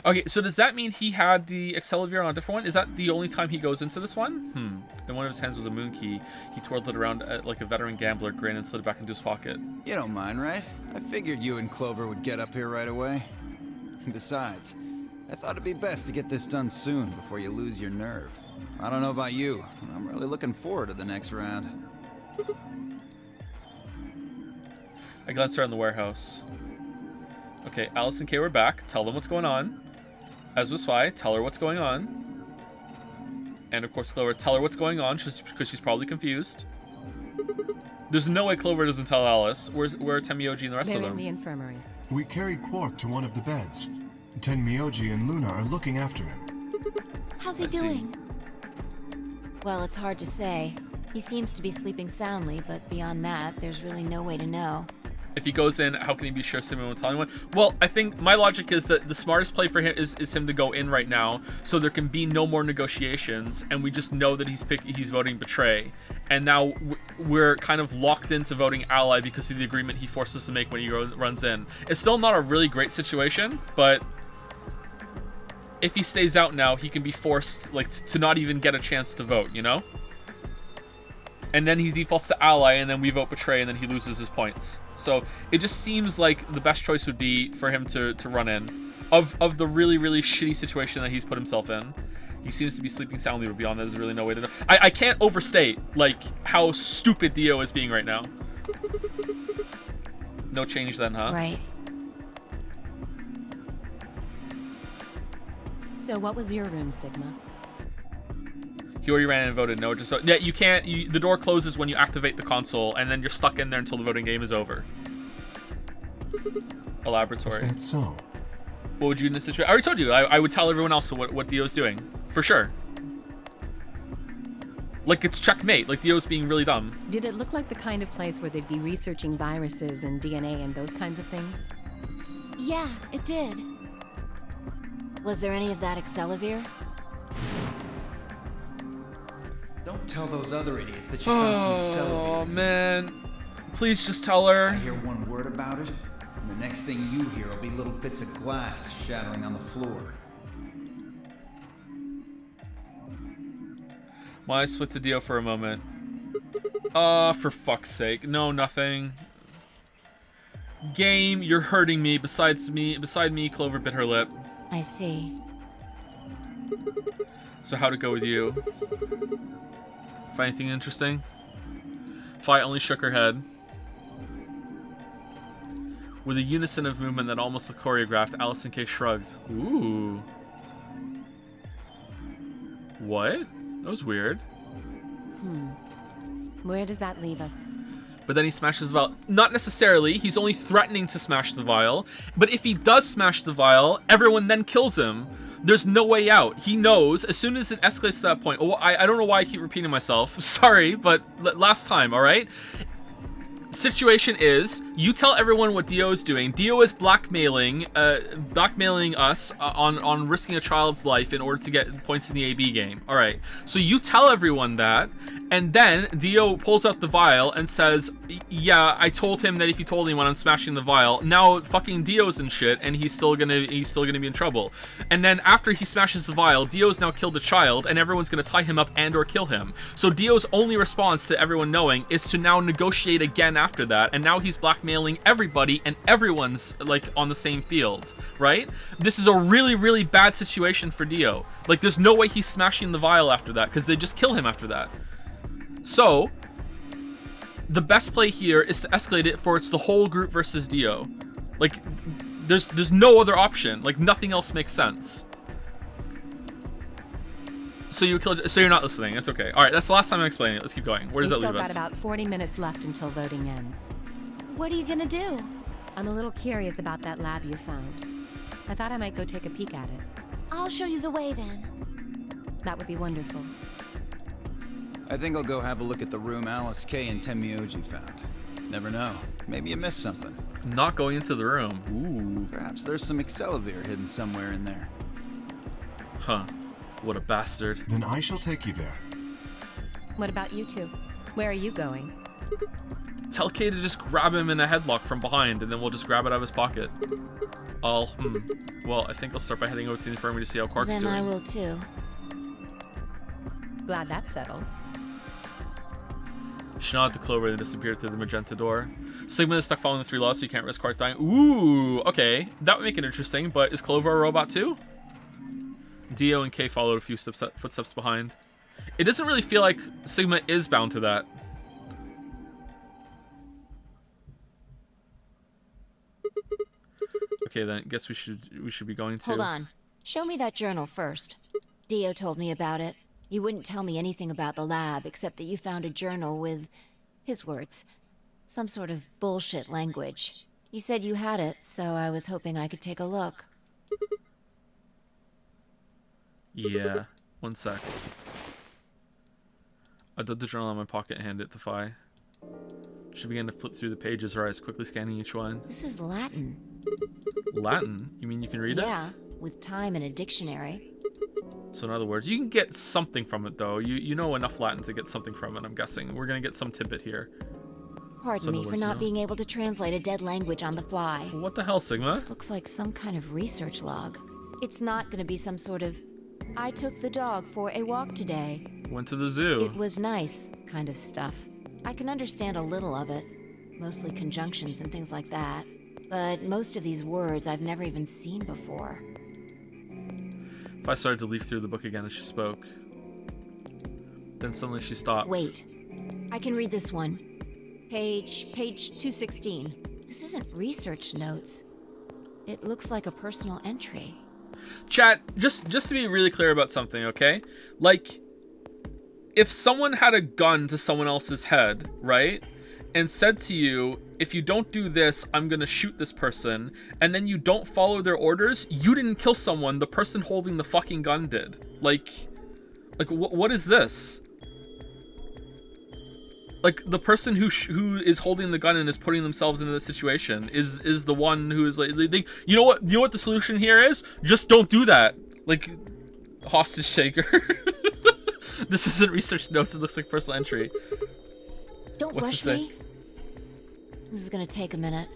Okay, so does that mean he had the Accelavir on a different one? Is that the only time he goes into this one? And one of his hands was a moon key. He twirled it around like a veteran gambler, grinned and slid it back into his pocket. You don't mind, right? I figured you and Clover would get up here right away. Besides, I thought it'd be best to get this done soon before you lose your nerve. I don't know about you, but I'm really looking forward to the next round. I glanced around the warehouse. Okay, Alice and Kay were back. Tell them what's going on. As was Fi, tell her what's going on. And of course, Clover, tell her what's going on, just because she's probably confused. There's no way Clover doesn't tell Alice. Where are Tenmyoji and the rest of them? They're in the infirmary. We carried Quark to one of the beds. Tenmyoji and Luna are looking after him. How's he doing? Well, it's hard to say. He seems to be sleeping soundly, but beyond that, there's really no way to know. If he goes in, how can he be sure someone won't tell anyone? Well, I think my logic is that the smartest play for him is him to go in right now, so there can be no more negotiations, and we just know that he's voting betray. And now we're kind of locked into voting ally because of the agreement he forced us to make when he runs in. It's still not a really great situation, but if he stays out now, he can be forced, like, to not even get a chance to vote, you know? And then he defaults to ally, and then we vote betray, and then he loses his points. So it just seems like the best choice would be for him to run in. Of the really, really shitty situation that he's put himself in. He seems to be sleeping soundly, but beyond that, there's really no way to know. I can't overstate, like, how stupid Dio is being right now. No change then, huh? Right. So what was your room, Sigma? He already ran and voted no. Just so, yeah, you can't. The door closes when you activate the console, and then you're stuck in there until the voting game is over. A laboratory. Is that so? What would you do in this situation? I already told you. I would tell everyone else what Dio's doing. For sure. Like, it's checkmate. Like, Dio's being really dumb. Did it look like the kind of place where they'd be researching viruses and DNA and those kinds of things? Yeah, it did. Was there any of that Excelivir? Don't tell those other idiots that you found some Excelivir. Oh, man. Please just tell her. I hear one word about it, and the next thing you hear will be little bits of glass shattering on the floor. My eyes flicked to Dio for a moment. For fuck's sake. No, nothing. Game, you're hurting me. Beside me, Clover bit her lip. I see. So how'd it go with you? Find anything interesting? Fi only shook her head. With a unison of movement that almost looked choreographed, Allison K shrugged. Ooh. What? That was weird. Where does that leave us? But then he smashes the vial. Not necessarily. He's only threatening to smash the vial. But if he does smash the vial, everyone then kills him. There's no way out. He knows as soon as it escalates to that point. Oh, I don't know why I keep repeating myself. Sorry, but last time, all right? Situation is, you tell everyone what Dio is doing. Dio is blackmailing us on risking a child's life in order to get points in the AB game. All right. So you tell everyone that, and then Dio pulls out the vial and says, "Yeah, I told him that if you told anyone, I'm smashing the vial." Now fucking Dio's in shit, and he's still gonna be in trouble. And then after he smashes the vial, Dio's now killed a child, and everyone's gonna tie him up and/or kill him. So Dio's only response to everyone knowing is to now negotiate again after that, and now he's blackmailing everybody, and everyone's like on the same field, right? This is a really, really bad situation for Dio. Like, there's no way he's smashing the vial after that, because they just kill him after that. So the best play here is to escalate it for it's the whole group versus Dio. Like, there's no other option. Like, nothing else makes sense. So you killed. So you're not listening. That's okay. All right, that's the last time I'm explaining it. Let's keep going. Where does that leave us? We've still got about 40 minutes left until voting ends. What are you gonna do? I'm a little curious about that lab you found. I thought I might go take a peek at it. I'll show you the way then. That would be wonderful. I think I'll go have a look at the room Alice K and Temioji found. Never know. Maybe you missed something. Not going into the room. Ooh. Perhaps there's some Excelivir hidden somewhere in there. Huh. What a bastard. Then I shall take you there. What about you two? Where are you going? Tell Kay to just grab him in a headlock from behind, and then we'll just grab it out of his pocket. Well, I think I'll start by heading over to the infirmary to see how Quark's doing. Then I will too. Glad that's settled. She nodded to Clover and disappeared through the magenta door. Sigma is stuck following the 3 laws, so you can't risk Quark dying. Ooh, okay. That would make it interesting, but is Clover a robot too? Dio and Kay followed a few footsteps behind. It doesn't really feel like Sigma is bound to that. Okay, then guess we should be going to. Hold on. Show me that journal first. Dio told me about it. You wouldn't tell me anything about the lab except that you found a journal with his words, some sort of bullshit language. You said you had it, so I was hoping I could take a look. Yeah, 1 sec. I did the journal in my pocket and handed it to Fi. She began to flip through the pages, her eyes quickly scanning each one. This is Latin. Latin? You mean you can read it? Yeah, with time and a dictionary. So in other words, you can get something from it, though. You know enough Latin to get something from it, I'm guessing. We're gonna get some tidbit here. Pardon me for not being able to translate a dead language on the fly. What the hell, Sigma? This looks like some kind of research log. It's not gonna be some sort of, I took the dog for a walk today. Went to the zoo. It was nice kind of stuff. I can understand a little of it, mostly conjunctions and things like that. But most of these words I've never even seen before. If I started to leaf through the book again as she spoke, then suddenly she stopped. Wait. I can read this one. Page 216. This isn't research notes. It looks like a personal entry. Chat, just to be really clear about something, okay? Like, if someone had a gun to someone else's head, right? And said to you, if you don't do this, I'm gonna shoot this person, and then you don't follow their orders, you didn't kill someone, the person holding the fucking gun did. Like what is this? Like, the person who is holding the gun and is putting themselves into this situation is the one who is like, you know what the solution here is? Just don't do that. Like, hostage taker. This isn't research notes, it looks like personal entry. Don't What's rush me. This is gonna take a minute.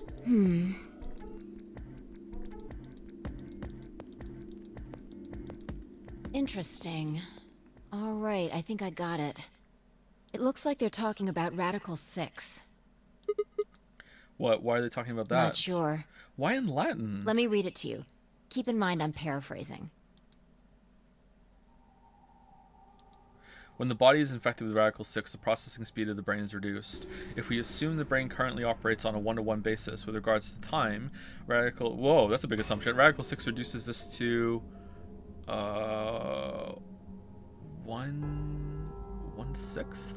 Interesting. Alright, I think I got it. It looks like they're talking about Radical 6. What? Why are they talking about that? Not sure. Why in Latin? Let me read it to you. Keep in mind I'm paraphrasing. When the body is infected with Radical 6, the processing speed of the brain is reduced. If we assume the brain currently operates on a one-to-one basis with regards to time, Whoa, that's a big assumption. Radical 6 reduces this to... 1/6?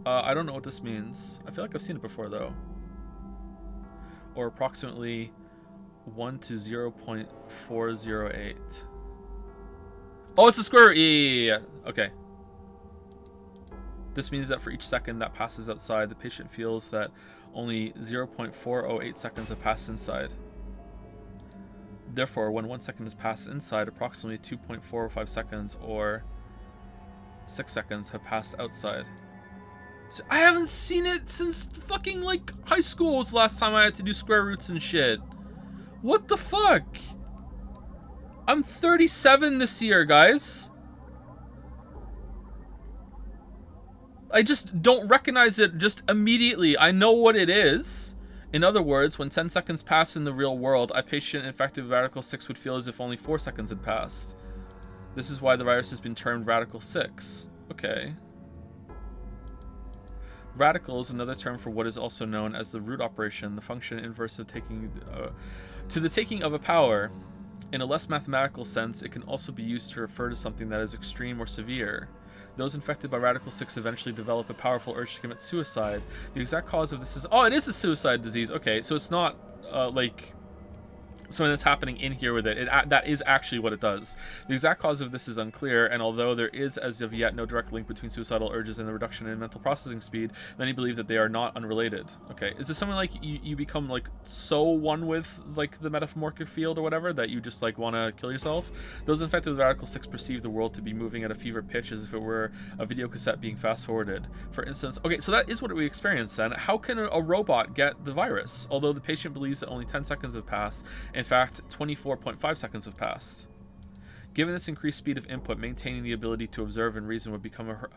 I don't know what this means. I feel like I've seen it before, though. Or approximately 1 to 0.408. Oh, it's a square root! Yeah. Okay. This means that for each second that passes outside, the patient feels that only 0.408 seconds have passed inside. Therefore, when 1 second has passed inside, approximately 2.405 seconds or 6 seconds have passed outside. So I haven't seen it since fucking, like, high school was the last time I had to do square roots and shit. What the fuck? I'm 37 this year, guys. I just don't recognize it just immediately. I know what it is. In other words, when 10 seconds pass in the real world, a patient infected with Radical 6 would feel as if only 4 seconds had passed. This is why the virus has been termed Radical 6. Okay. Radical is another term for what is also known as the root operation, the function inverse of taking of a power. In a less mathematical sense, it can also be used to refer to something that is extreme or severe. Those infected by Radical 6 eventually develop a powerful urge to commit suicide. The exact cause of this is... Oh, it is a suicide disease. Okay, so it's not, like... something that's happening in here with it. That is actually what it does. The exact cause of this is unclear, and although there is as of yet no direct link between suicidal urges and the reduction in mental processing speed, many believe that they are not unrelated. Okay, is this something like you become like so one with like the metamorphic field or whatever that you just like want to kill yourself? Those infected with Radical 6 perceive the world to be moving at a fever pitch as if it were a video cassette being fast forwarded. For instance, okay, so that is what we experience then. How can a robot get the virus? Although the patient believes that only 10 seconds have passed, in fact, 24.5 seconds have passed. Given this increased speed of input, maintaining the ability to observe and reason would become a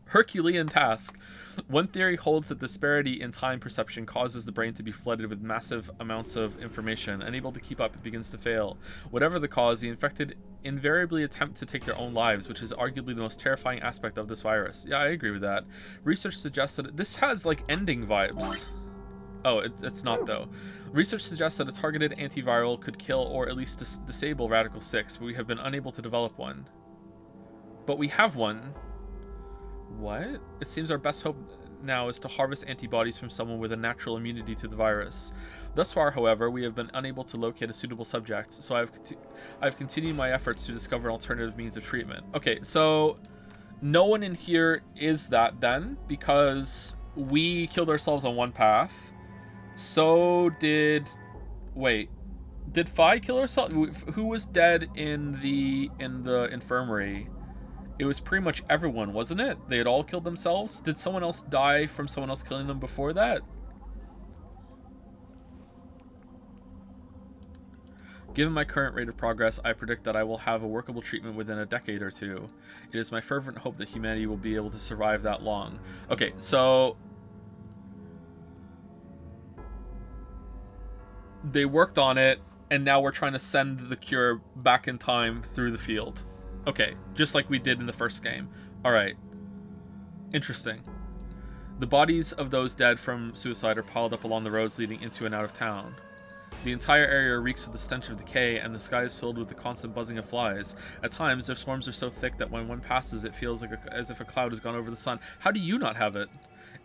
Herculean task. One theory holds that disparity in time perception causes the brain to be flooded with massive amounts of information. Unable to keep up, it begins to fail. Whatever the cause, the infected invariably attempt to take their own lives, which is arguably the most terrifying aspect of this virus. Yeah, I agree with that. Research suggests that this has like ending vibes. Oh, it's not though. Research suggests that a targeted antiviral could kill or at least disable Radical 6, but we have been unable to develop one. But we have one. What? It seems our best hope now is to harvest antibodies from someone with a natural immunity to the virus. Thus far, however, we have been unable to locate a suitable subject, so I've continued my efforts to discover alternative means of treatment. Okay, so no one in here is that then, because we killed ourselves on one path. So did... Wait. Did Fi kill herself? Who was dead in the infirmary? It was pretty much everyone, wasn't it? They had all killed themselves? Did someone else die from someone else killing them before that? Given my current rate of progress, I predict that I will have a workable treatment within a decade or two. It is my fervent hope that humanity will be able to survive that long. Okay, so they worked on it, and now we're trying to send the cure back in time through the field. Okay, just like we did in the first game. Alright. Interesting. The bodies of those dead from suicide are piled up along the roads leading into and out of town. The entire area reeks with the stench of decay, and the sky is filled with the constant buzzing of flies. At times, their swarms are so thick that when one passes, it feels like as if a cloud has gone over the sun. How do you not have it?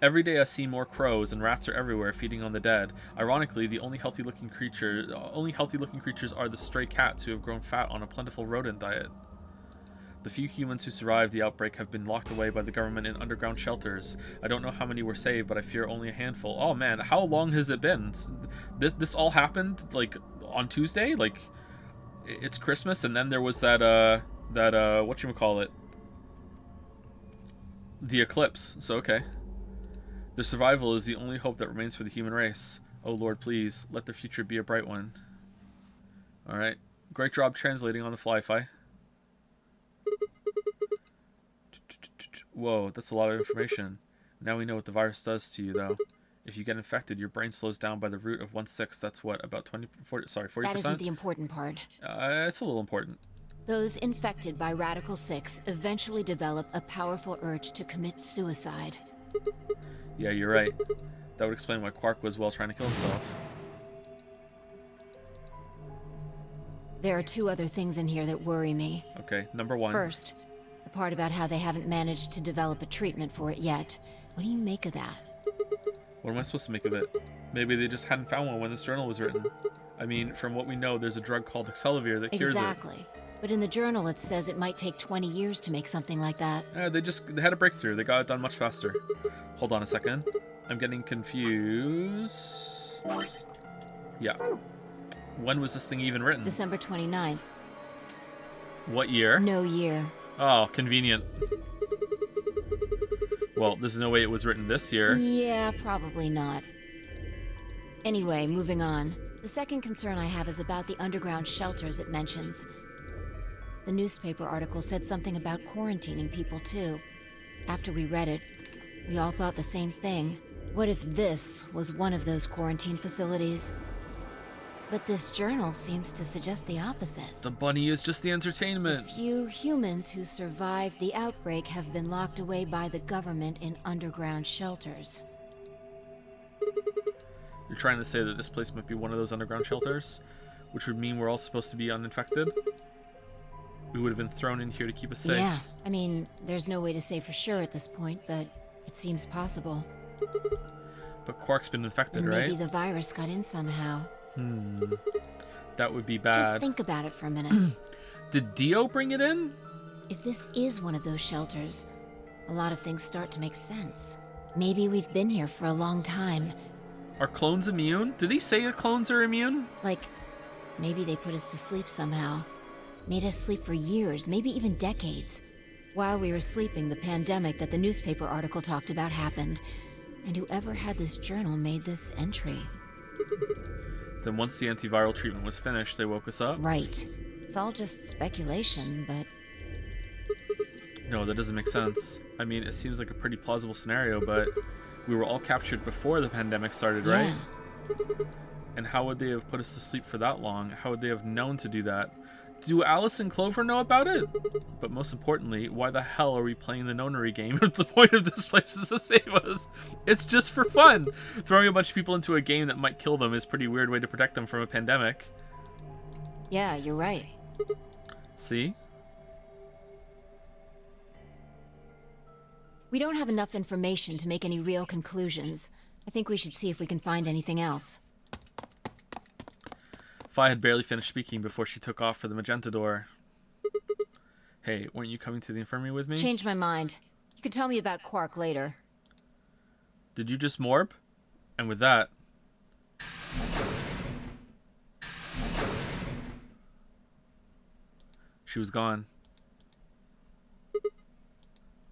Every day I see more crows, and rats are everywhere, feeding on the dead. Ironically, the only healthy-looking creatures are the stray cats who have grown fat on a plentiful rodent diet. The few humans who survived the outbreak have been locked away by the government in underground shelters. I don't know how many were saved, but I fear only a handful. Oh man, how long has it been? This all happened like on Tuesday? Like it's Christmas, and then there was that whatchamacallit? The eclipse. So okay. Their survival is the only hope that remains for the human race. Oh Lord, please, let their future be a bright one. Alright. Great job translating on the fly, Fi. Whoa, that's a lot of information. Now we know what the virus does to you, though. If you get infected, your brain slows down by the root of 1/6. That's what, about 40%? That isn't the important part. It's a little important. Those infected by Radical 6 eventually develop a powerful urge to commit suicide. Yeah, you're right. That would explain why Quark was, well, trying to kill himself. There are two other things in here that worry me. Okay, number one. First, the part about how they haven't managed to develop a treatment for it yet. What do you make of that? What am I supposed to make of it? Maybe they just hadn't found one when this journal was written. I mean, from what we know, there's a drug called Excelivir that cures it. Exactly. But in the journal it says it might take 20 years to make something like that. They had a breakthrough. They got it done much faster. Hold on a second. I'm getting confused. Yeah. When was this thing even written? December 29th. What year? No year. Oh, convenient. Well, there's no way it was written this year. Yeah, probably not. Anyway, moving on. The second concern I have is about the underground shelters it mentions. The newspaper article said something about quarantining people too. After we read it, we all thought the same thing. What if this was one of those quarantine facilities? But this journal seems to suggest the opposite. The bunny is just the entertainment. The few humans who survived the outbreak have been locked away by the government in underground shelters. You're trying to say that this place might be one of those underground shelters? Which would mean we're all supposed to be uninfected? We would have been thrown in here to keep us safe. Yeah, I mean, there's no way to say for sure at this point, but it seems possible. But Quark's been infected, and right? Maybe the virus got in somehow. That would be bad. Just think about it for a minute. Did Dio bring it in? If this is one of those shelters, a lot of things start to make sense. Maybe we've been here for a long time. Are clones immune? Did he say that clones are immune? Like, maybe they put us to sleep somehow. Made us sleep for years, maybe even decades. While we were sleeping, the pandemic that the newspaper article talked about happened. And whoever had this journal made this entry. Then once the antiviral treatment was finished, they woke us up? Right. It's all just speculation, but... No, that doesn't make sense. I mean, it seems like a pretty plausible scenario, but we were all captured before the pandemic started, right? And how would they have put us to sleep for that long? How would they have known to do that? Do Alice and Clover know about it? But most importantly, why the hell are we playing the nonary game if the point of this place is to save us? It's just for fun. Throwing a bunch of people into a game that might kill them is a pretty weird way to protect them from a pandemic. Yeah, you're right. See? We don't have enough information to make any real conclusions. I think we should see if we can find anything else. Fi had barely finished speaking before she took off for the magenta door. Hey, weren't you coming to the infirmary with me? Changed my mind. You can tell me about Quark later. Did you just morb? And with that... she was gone.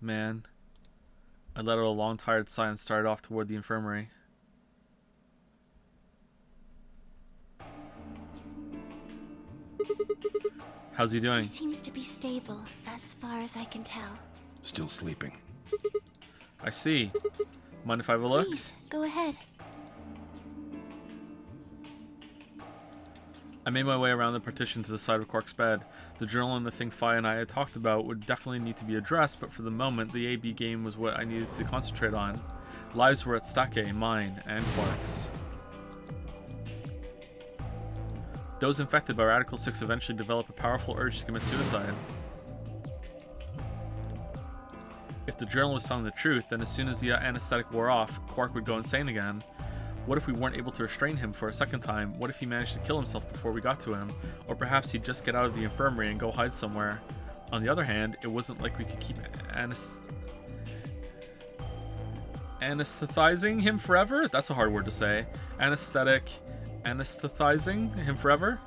Man. I let out a long, tired sigh and started off toward the infirmary. How's he doing? He seems to be stable, as far as I can tell. Still sleeping. I see. Mind if I have a look? Please, go ahead. I made my way around the partition to the side of Quark's bed. The journal and the thing Fi and I had talked about would definitely need to be addressed, but for the moment, the AB game was what I needed to concentrate on. Lives were at stake, mine and Quark's. Those infected by Radical 6 eventually develop a powerful urge to commit suicide. If the journal was telling the truth, then as soon as the anesthetic wore off, Quark would go insane again. What if we weren't able to restrain him for a second time? What if he managed to kill himself before we got to him? Or perhaps he'd just get out of the infirmary and go hide somewhere. On the other hand, it wasn't like we could keep anesthetizing him forever? That's a hard word to say. Anesthetizing him forever?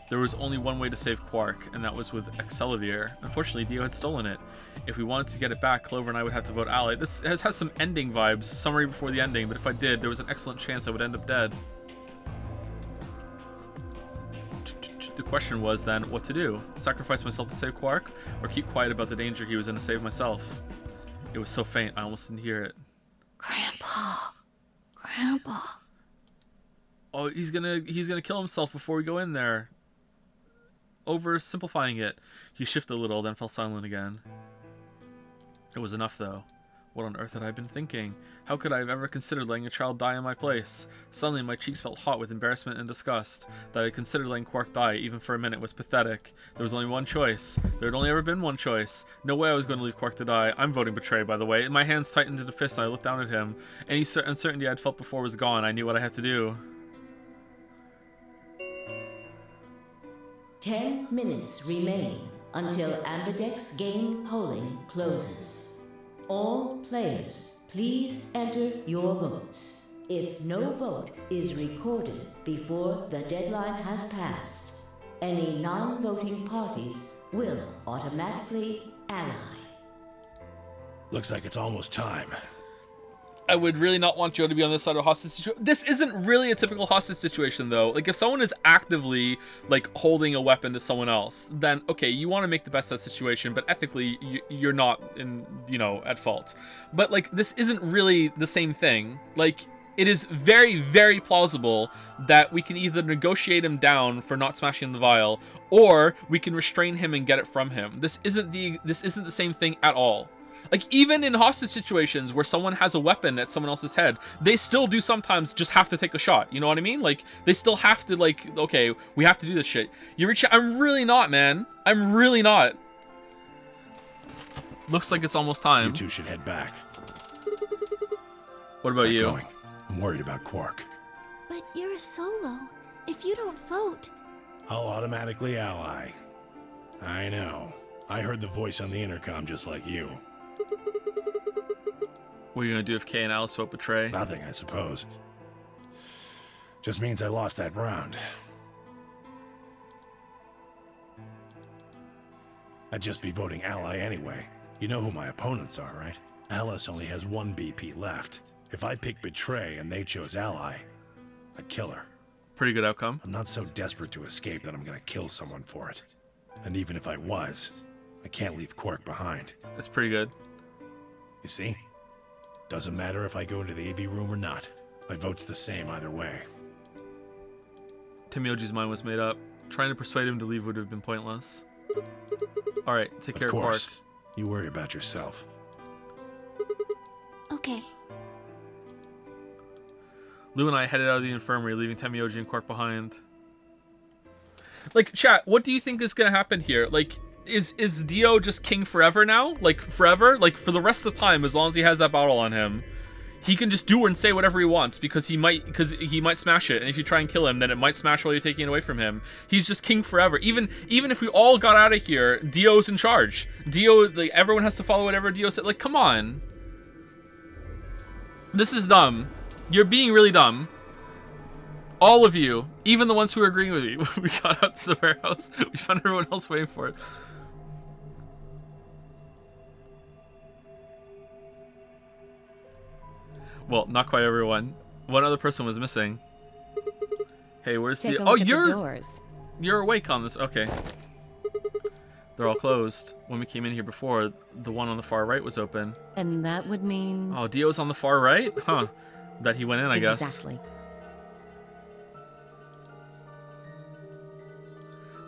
There was only one way to save Quark, and that was with Excelivir. Unfortunately, Dio had stolen it. If we wanted to get it back, Clover and I would have to vote ally. This has some ending vibes, summary before the ending, but if I did, there was an excellent chance I would end up dead. The question was then, what to do? Sacrifice myself to save Quark, or keep quiet about the danger he was in to save myself? It was so faint, I almost didn't hear it. Grandpa. Oh, he's gonna kill himself before we go in there. Oversimplifying it. He shifted a little, then fell silent again. It was enough, though. What on earth had I been thinking? How could I have ever considered letting a child die in my place? Suddenly, my cheeks felt hot with embarrassment and disgust. That I considered letting Quark die, even for a minute, was pathetic. There was only one choice. There had only ever been one choice. No way I was going to leave Quark to die. I'm voting betray, by the way. My hands tightened into fists, and I looked down at him. Any uncertainty I'd felt before was gone. I knew what I had to do. 10 minutes remain until Ambidex game polling closes. All players, please enter your votes. If no vote is recorded before the deadline has passed, any non-voting parties will automatically ally. Looks like it's almost time. I would really not want Joe to be on this side of a hostage situation. This isn't really a typical hostage situation, though. Like, if someone is actively, like, holding a weapon to someone else, then, okay, you want to make the best of the situation, but ethically, you're not, at fault. But, like, this isn't really the same thing. Like, it is very, very plausible that we can either negotiate him down for not smashing the vial, or we can restrain him and get it from him. This isn't the same thing at all. Like, even in hostage situations where someone has a weapon at someone else's head, they still do sometimes just have to take a shot. You know what I mean? Like, they still have to, like, okay, we have to do this shit. I'm really not, man. I'm really not. Looks like it's almost time. You two should head back. What about you? Going. I'm worried about Quark. But you're a solo. If you don't vote... I'll automatically ally. I know. I heard the voice on the intercom just like you. What are you gonna do if Kay and Alice vote betray? Nothing, I suppose. Just means I lost that round. I'd just be voting ally anyway. You know who my opponents are, right? Alice only has one BP left. If I pick betray and they chose ally, I'd kill her. Pretty good outcome. I'm not so desperate to escape that I'm gonna kill someone for it. And even if I was, I can't leave Quark behind. That's pretty good. You see? Doesn't matter if I go into the AB room or not. My vote's the same either way. Timyoji's mind was made up. Trying to persuade him to leave would have been pointless. Alright, take care of Quark. You worry about yourself. Okay. Lou and I headed out of the infirmary, leaving Temioji and Quark behind. Like, chat, what do you think is gonna happen here? Like, is Dio just king forever now? Like, forever? Like, for the rest of the time, as long as he has that bottle on him, he can just do and say whatever he wants because he might smash it. And if you try and kill him, then it might smash while you're taking it away from him. He's just king forever. Even if we all got out of here, Dio's in charge. Dio, like, everyone has to follow whatever Dio said. Like, come on. This is dumb. You're being really dumb. All of you, even the ones who are agreeing with me. We got out to the warehouse. We found everyone else waiting for it. Well, not quite everyone. One other person was missing. Hey, where's Take the... a look Oh, at you're... the doors. You're awake on this. Okay. They're all closed. When we came in here before, the one on the far right was open. And that would mean... Oh, Dio's on the far right? Huh. That he went in, I guess. Exactly.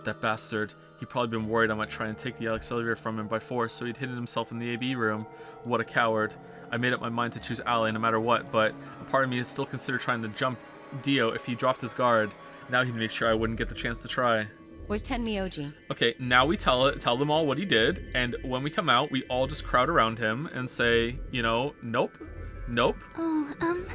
That bastard. He'd probably been worried I might try and take the accelerator from him by force, so he'd hidden himself in the AB room. What a coward. I made up my mind to choose Ally no matter what, but a part of me is still considered trying to jump Dio if he dropped his guard. Now he'd make sure I wouldn't get the chance to try. Where's Tenmyoji? Okay, now we tell them all what he did, and when we come out, we all just crowd around him and say, you know, nope, nope. Oh,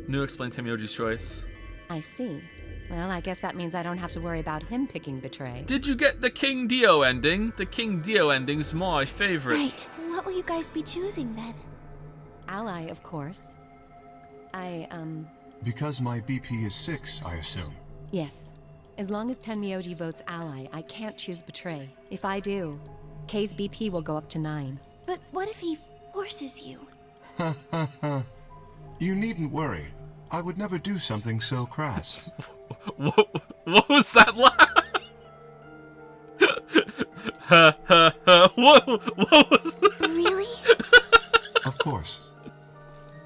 Nu explained Tenmyoji's choice. I see. Well, I guess that means I don't have to worry about him picking Betray. Did you get the King Dio ending? The King Dio ending's my favorite. right. What will you guys be choosing then? Ally, of course. Because my BP is 6, I assume. Yes. As long as Tenmyoji votes Ally, I can't choose Betray. If I do, K's BP will go up to 9. But what if he forces you? You needn't worry. I would never do something so crass. What was that laugh? What was that? Really? Of course.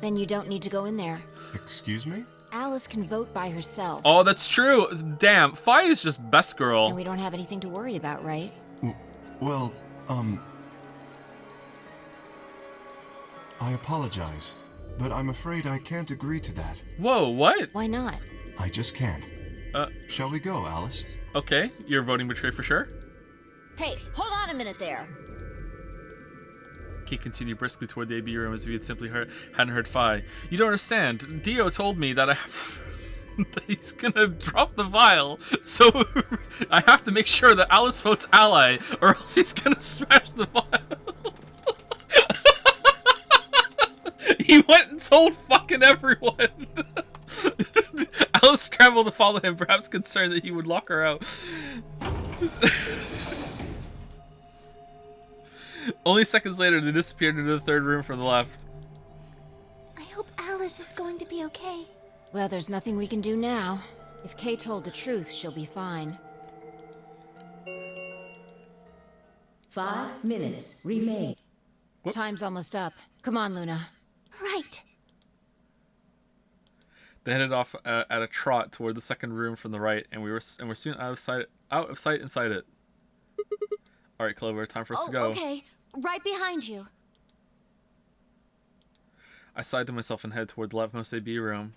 Then you don't need to go in there. Excuse me? Alice can vote by herself. Oh, that's true. Damn, Fi is just best girl. And we don't have anything to worry about, right? Well, I apologize, but I'm afraid I can't agree to that. Whoa, what? Why not? I just can't. Shall we go, Alice? Okay, you're voting Betray for sure? Hey, hold on a minute there. Kate continued briskly toward the AB room as if he had simply hadn't heard Fi. You don't understand. Dio told me that that he's gonna drop the vial, so I have to make sure that Alice votes Ally, or else he's gonna smash the vial. He went and told fucking everyone. Alice scrambled to follow him, perhaps concerned that he would lock her out. Only seconds later, they disappeared into the third room from the left. I hope Alice is going to be okay. Well, there's nothing we can do now. If Kay told the truth, she'll be fine. 5 minutes remain. Whoops. Time's almost up. Come on, Luna. Right. They headed off at a trot toward the second room from the right, and we're soon out of sight inside it. All right, Clover, time for us to go. Okay. Right behind you. I sighed to myself and headed toward the leftmost AB room.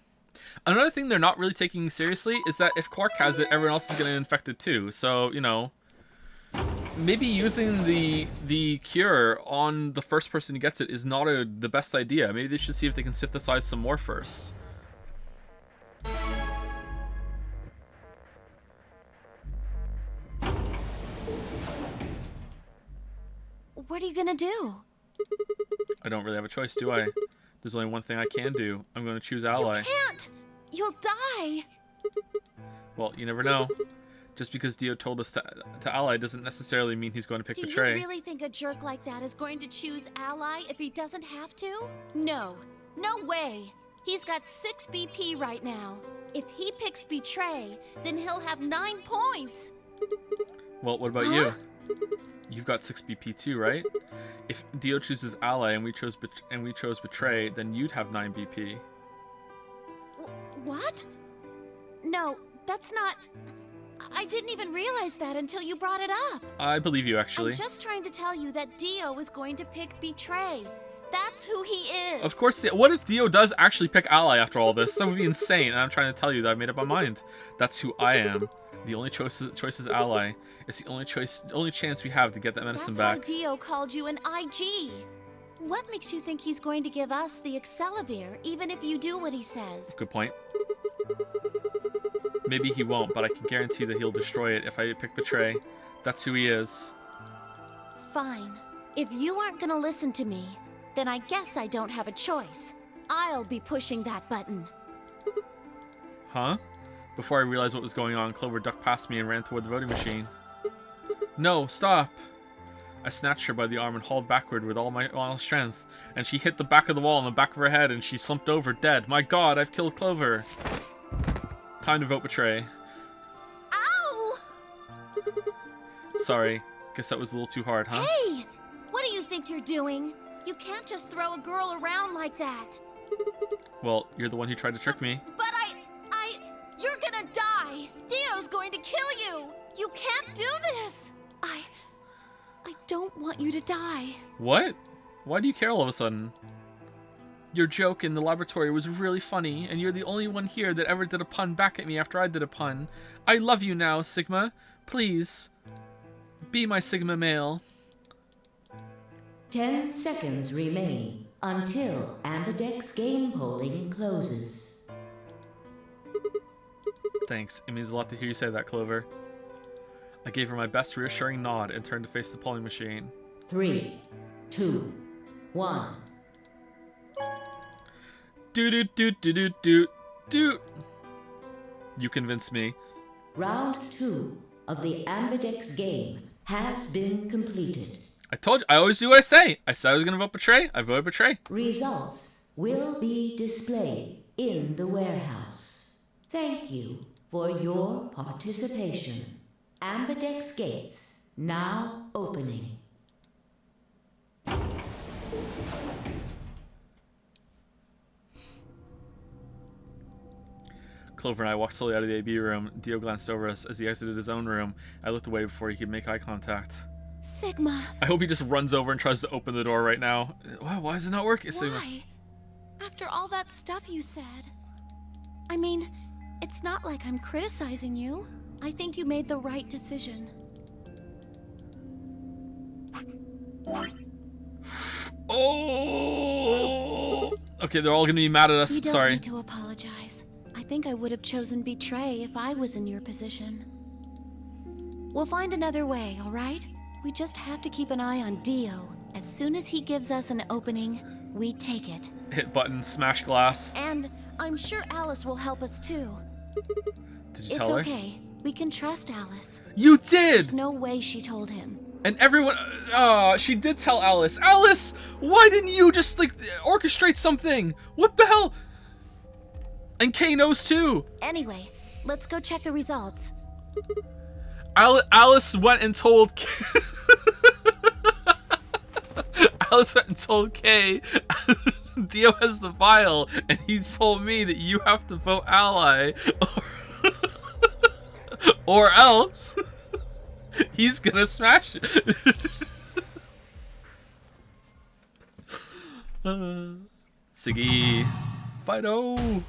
Another thing they're not really taking seriously is that if Quark has it, everyone else is getting infected too. So, you know, maybe using the cure on the first person who gets it is not the best idea. Maybe they should see if they can synthesize some more first. What are you gonna do? I don't really have a choice, do I? There's only one thing I can do. I'm going to choose Ally. You can't! You'll die! Well, you never know. Just because Dio told us to Ally doesn't necessarily mean he's going to pick Do Betray. you really think a jerk like that is going to choose Ally if he doesn't have to? No. No way. He's got 6 BP right now. If he picks Betray, then he'll have 9 points. Well, what about you? You've got 6 BP too, right? If Dio chooses Ally and we chose Betray, then you'd have 9 BP. What? No, that's not... I didn't even realize that until you brought it up. I believe you, actually. I'm just trying to tell you that Dio is going to pick Betray. That's who he is. Of course. What if Dio does actually pick Ally after all this? That would be insane. And I'm trying to tell you that I made up my mind. That's who I am. The only choice is Ally. It's the only chance we have to get that medicine back. That's why Dio called you an IG. What makes you think he's going to give us the Accelavir, even if you do what he says? Good point. Maybe he won't, but I can guarantee that he'll destroy it if I pick Betray. That's who he is. Fine. If you aren't gonna listen to me, then I guess I don't have a choice. I'll be pushing that button. Huh? Before I realized what was going on, Clover ducked past me and ran toward the voting machine. No, stop! I snatched her by the arm and hauled backward with all my strength, and she hit the back of the wall on the back of her head and she slumped over dead. My god, I've killed Clover! Time to vote betray. Ow! Sorry. Guess that was a little too hard, huh? Hey! What do you think you're doing? You can't just throw a girl around like that. Well, you're the one who tried to trick me. But you're gonna die. Dio's going to kill you. You can't do this. I don't want you to die. What? Why do you care all of a sudden? Your joke in the laboratory was really funny, and you're the only one here that ever did a pun back at me after I did a pun. I love you now, Sigma. Please, be my Sigma male. 10 seconds remain until Ambidex game polling closes. Thanks. It means a lot to hear you say that, Clover. I gave her my best reassuring nod and turned to face the polling machine. 3, 2, 1. Doot. You convinced me. Round 2 of the Ambidex game has been completed. I told you, I always do what I say. I said I was going to vote betray. I voted betray. Results will be displayed in the warehouse. Thank you for your participation. Ambidex gates now opening. Clover and I walked slowly out of the AB room. Dio glanced over us as he exited his own room. I looked away before he could make eye contact. Sigma. I hope he just runs over and tries to open the door right now. Why is it not working, Sigma? Why? After all that stuff you said. I mean, it's not like I'm criticizing you. I think you made the right decision. Oh! Okay, they're all gonna be mad at us. You don't Sorry. need to apologize. I think I would have chosen betray if I was in your position. We'll find another way, all right? We just have to keep an eye on Dio. As soon as he gives us an opening, we take it. Hit button, smash glass. And I'm sure Alice will help us too. Did you tell her? It's okay. We can trust Alice. You did! There's no way she told him. And everyone, she did tell Alice. Alice, why didn't you just like orchestrate something? What the hell? And Kay knows too. Anyway, let's go check the results. Alice went and told Alice went and told Kay Dio has the file, and he told me that you have to vote ally, or else he's gonna smash it. Siggy, Fido.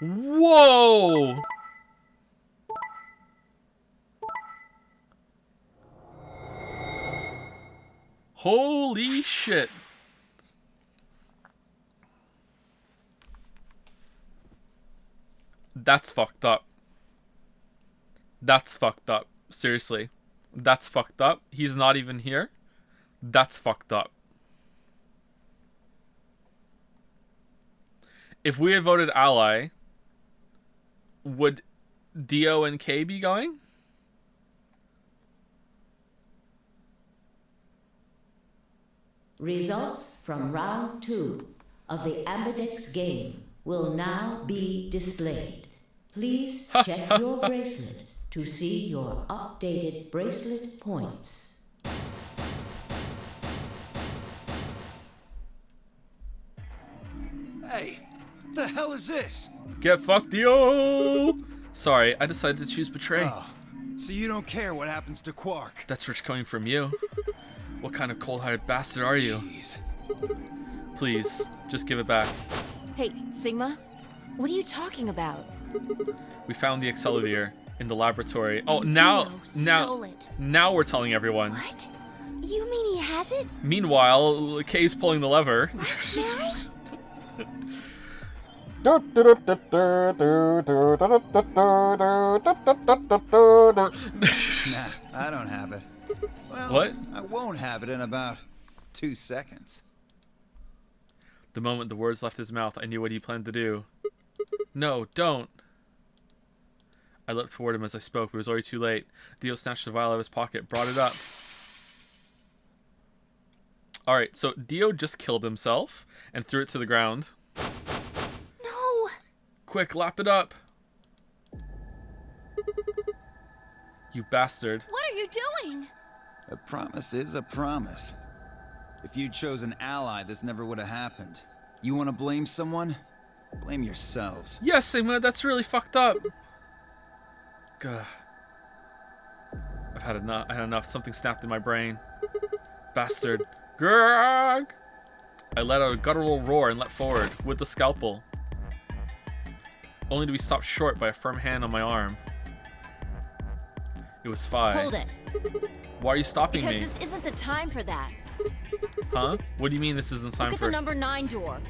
Whoa! Holy shit. That's fucked up. That's fucked up. Seriously. That's fucked up. He's not even here. That's fucked up. If we had voted ally, would Dio and Kay be going? Results from round 2 of the Ambidex game will now be displayed. Please check your bracelet to see your updated bracelet points. Hey, what the hell is this? Get fucked, Dio! Sorry, I decided to choose betray. Oh, so you don't care what happens to Quark? That's rich coming from you. What kind of cold-hearted bastard are you? Jeez. Please, just give it back. Hey, Sigma? What are you talking about? We found the Accelerator in the laboratory. Oh, And now Dio stole it. we're telling everyone. What? You mean he has it? Meanwhile, Kay's pulling the lever. Nah, I don't have it. Well, What? I won't have it in about 2 seconds. The moment the words left his mouth, I knew what he planned to do. No, don't. I looked toward him as I spoke, but it was already too late. Dio snatched the vial out of his pocket, brought it up. Alright, so Dio just killed himself and threw it to the ground. No! Quick, lap it up. You bastard. What are you doing? A promise is a promise. If you'd chosen ally, this never would have happened. You want to blame someone? Blame yourselves. Yes, Sigma, that's really fucked up. Gah. I had enough. Something snapped in my brain. Bastard. Grog! I let out a guttural roar and leapt forward with the scalpel, only to be stopped short by a firm hand on my arm. It was Phi. Hold it. Why are you stopping Because me? this isn't the time for that. Huh? What do you mean this isn't time Look for? at the number 9 door.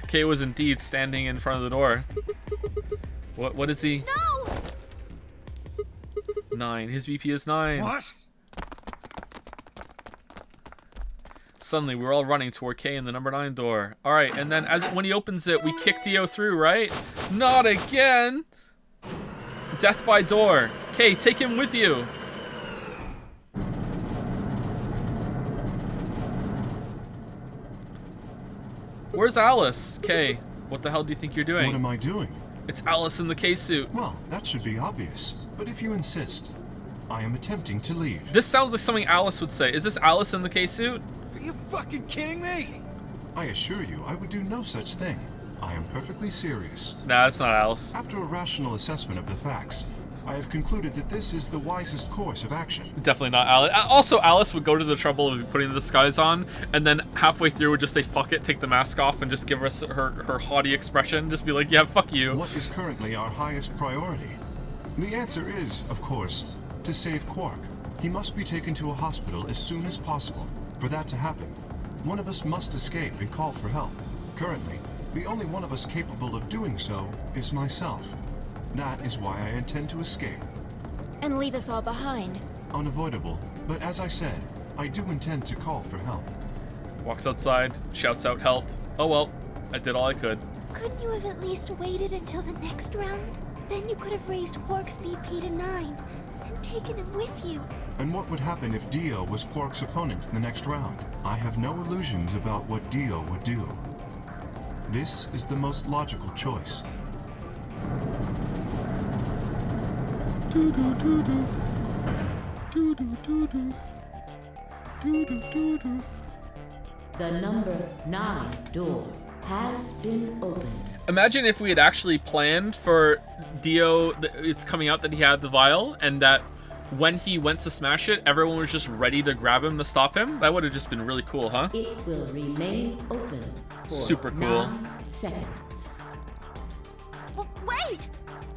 Kay was indeed standing in front of the door. What is he? No! 9. His BP is 9. What? Suddenly, we were all running toward Kay in the number 9 door. All right, and then when he opens it, we kick Dio through, right? Not again! Death by door. Kay, take him with you. Where's Alice? Kay, what the hell do you think you're doing? What am I doing? It's Alice in the K-suit. Well, that should be obvious. But if you insist, I am attempting to leave. This sounds like something Alice would say. Is this Alice in the K-suit? Are you fucking kidding me? I assure you, I would do no such thing. I am perfectly serious. Nah, that's not Alice. After a rational assessment of the facts, I have concluded that this is the wisest course of action. Definitely not Alice. Also, Alice would go to the trouble of putting the disguise on, and then halfway through would just say, fuck it, take the mask off, and just give us her haughty expression. Just be like, yeah, fuck you. What is currently our highest priority? The answer is, of course, to save Quark. He must be taken to a hospital as soon as possible. For that to happen, one of us must escape and call for help. Currently, the only one of us capable of doing so is myself. That is why I intend to escape. And leave us all behind. Unavoidable, but as I said, I do intend to call for help. Walks outside, shouts out help. Oh well, I did all I could. Couldn't you have at least waited until the next round? Then you could have raised Quark's BP to 9 and taken him with you. And what would happen if Dio was Quark's opponent in the next round? I have no illusions about what Dio would do. This is the most logical choice. The number 9 door has been opened. Imagine if we had actually planned for Dio, it's coming out that he had the vial, and that when he went to smash it, everyone was just ready to grab him to stop him. That would have just been really cool, huh? It will remain open for Super cool. 9 seconds. Wait!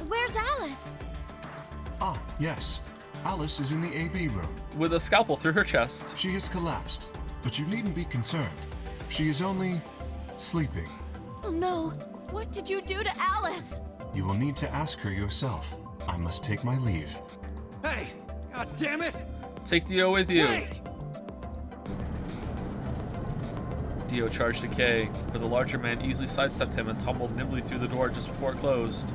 Where's Alice? Ah, yes. Alice is in the AB room. With a scalpel through her chest. She has collapsed, but you needn't be concerned. She is only sleeping. Oh no! What did you do to Alice? You will need to ask her yourself. I must take my leave. Hey! God damn it! Take Dio with you. Wait! Dio charged to K, but the larger man easily sidestepped him and tumbled nimbly through the door just before it closed.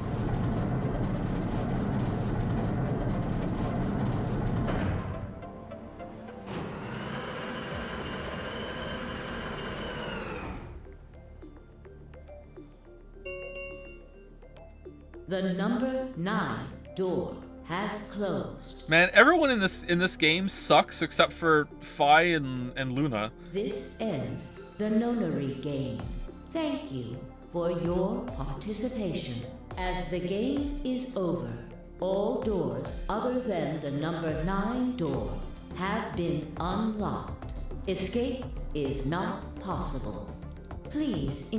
The number 9 door has closed. Man, everyone in this game sucks except for Phi and Luna. This ends the nonary game. Thank you for your participation. As the game is over, all doors other than the number 9 door have been unlocked. Escape is not possible. Please.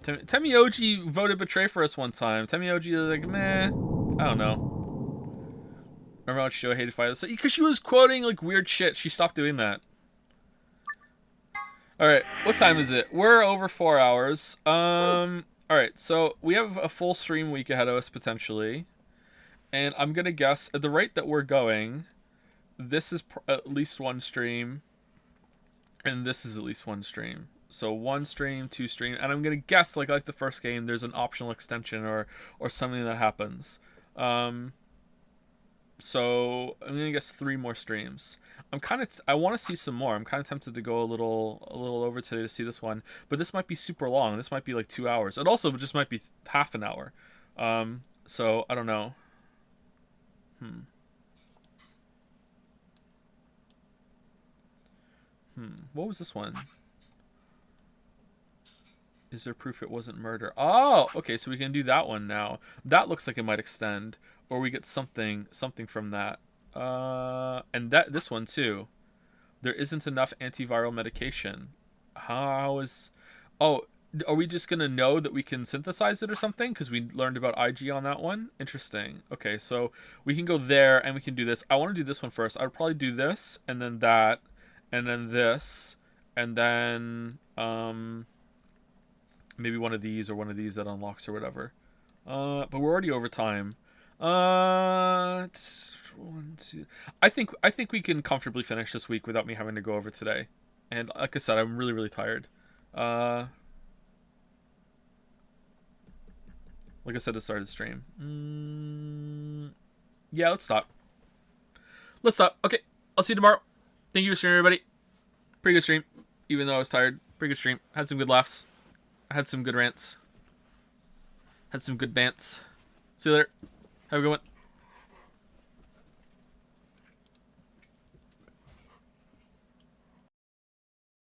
Temioji voted betray for us one time. Temioji was like, meh, I don't know. Remember how much Joe hated Phi? So, because she was quoting like weird shit, she stopped doing that. Alright, what time is it? We're over 4 hours. Alright, so we have a full stream week ahead of us potentially. And I'm gonna guess, at the rate that we're going, this is at least one stream. And this is at least one stream. So 1 stream, 2 stream, and I'm gonna guess like the first game, there's an optional extension or something that happens. So I'm gonna guess 3 more streams. I want to see some more. I'm kind of tempted to go a little over today to see this one, but this might be super long. This might be like 2 hours. It also just might be half an hour. So I don't know. What was this one? Is there proof it wasn't murder? Oh, okay, so we can do that one now. That looks like it might extend, or we get something from that. And this one too. There isn't enough antiviral medication. How is... Oh, are we just gonna know that we can synthesize it or something? Because we learned about IG on that one. Interesting. Okay, so we can go there and we can do this. I want to do this one first. I would probably do this and then that, and then this, and then maybe one of these or one of these that unlocks or whatever. But we're already over time. 1, 2. I think we can comfortably finish this week without me having to go over today. And like I said, I'm really, really tired. Like I said, to start the stream. Yeah, let's stop. Okay, I'll see you tomorrow. Thank you for streaming, everybody. Pretty good stream, even though I was tired. Pretty good stream. Had some good laughs. I had some good rants. Had some good bants. See you later. Have a good one.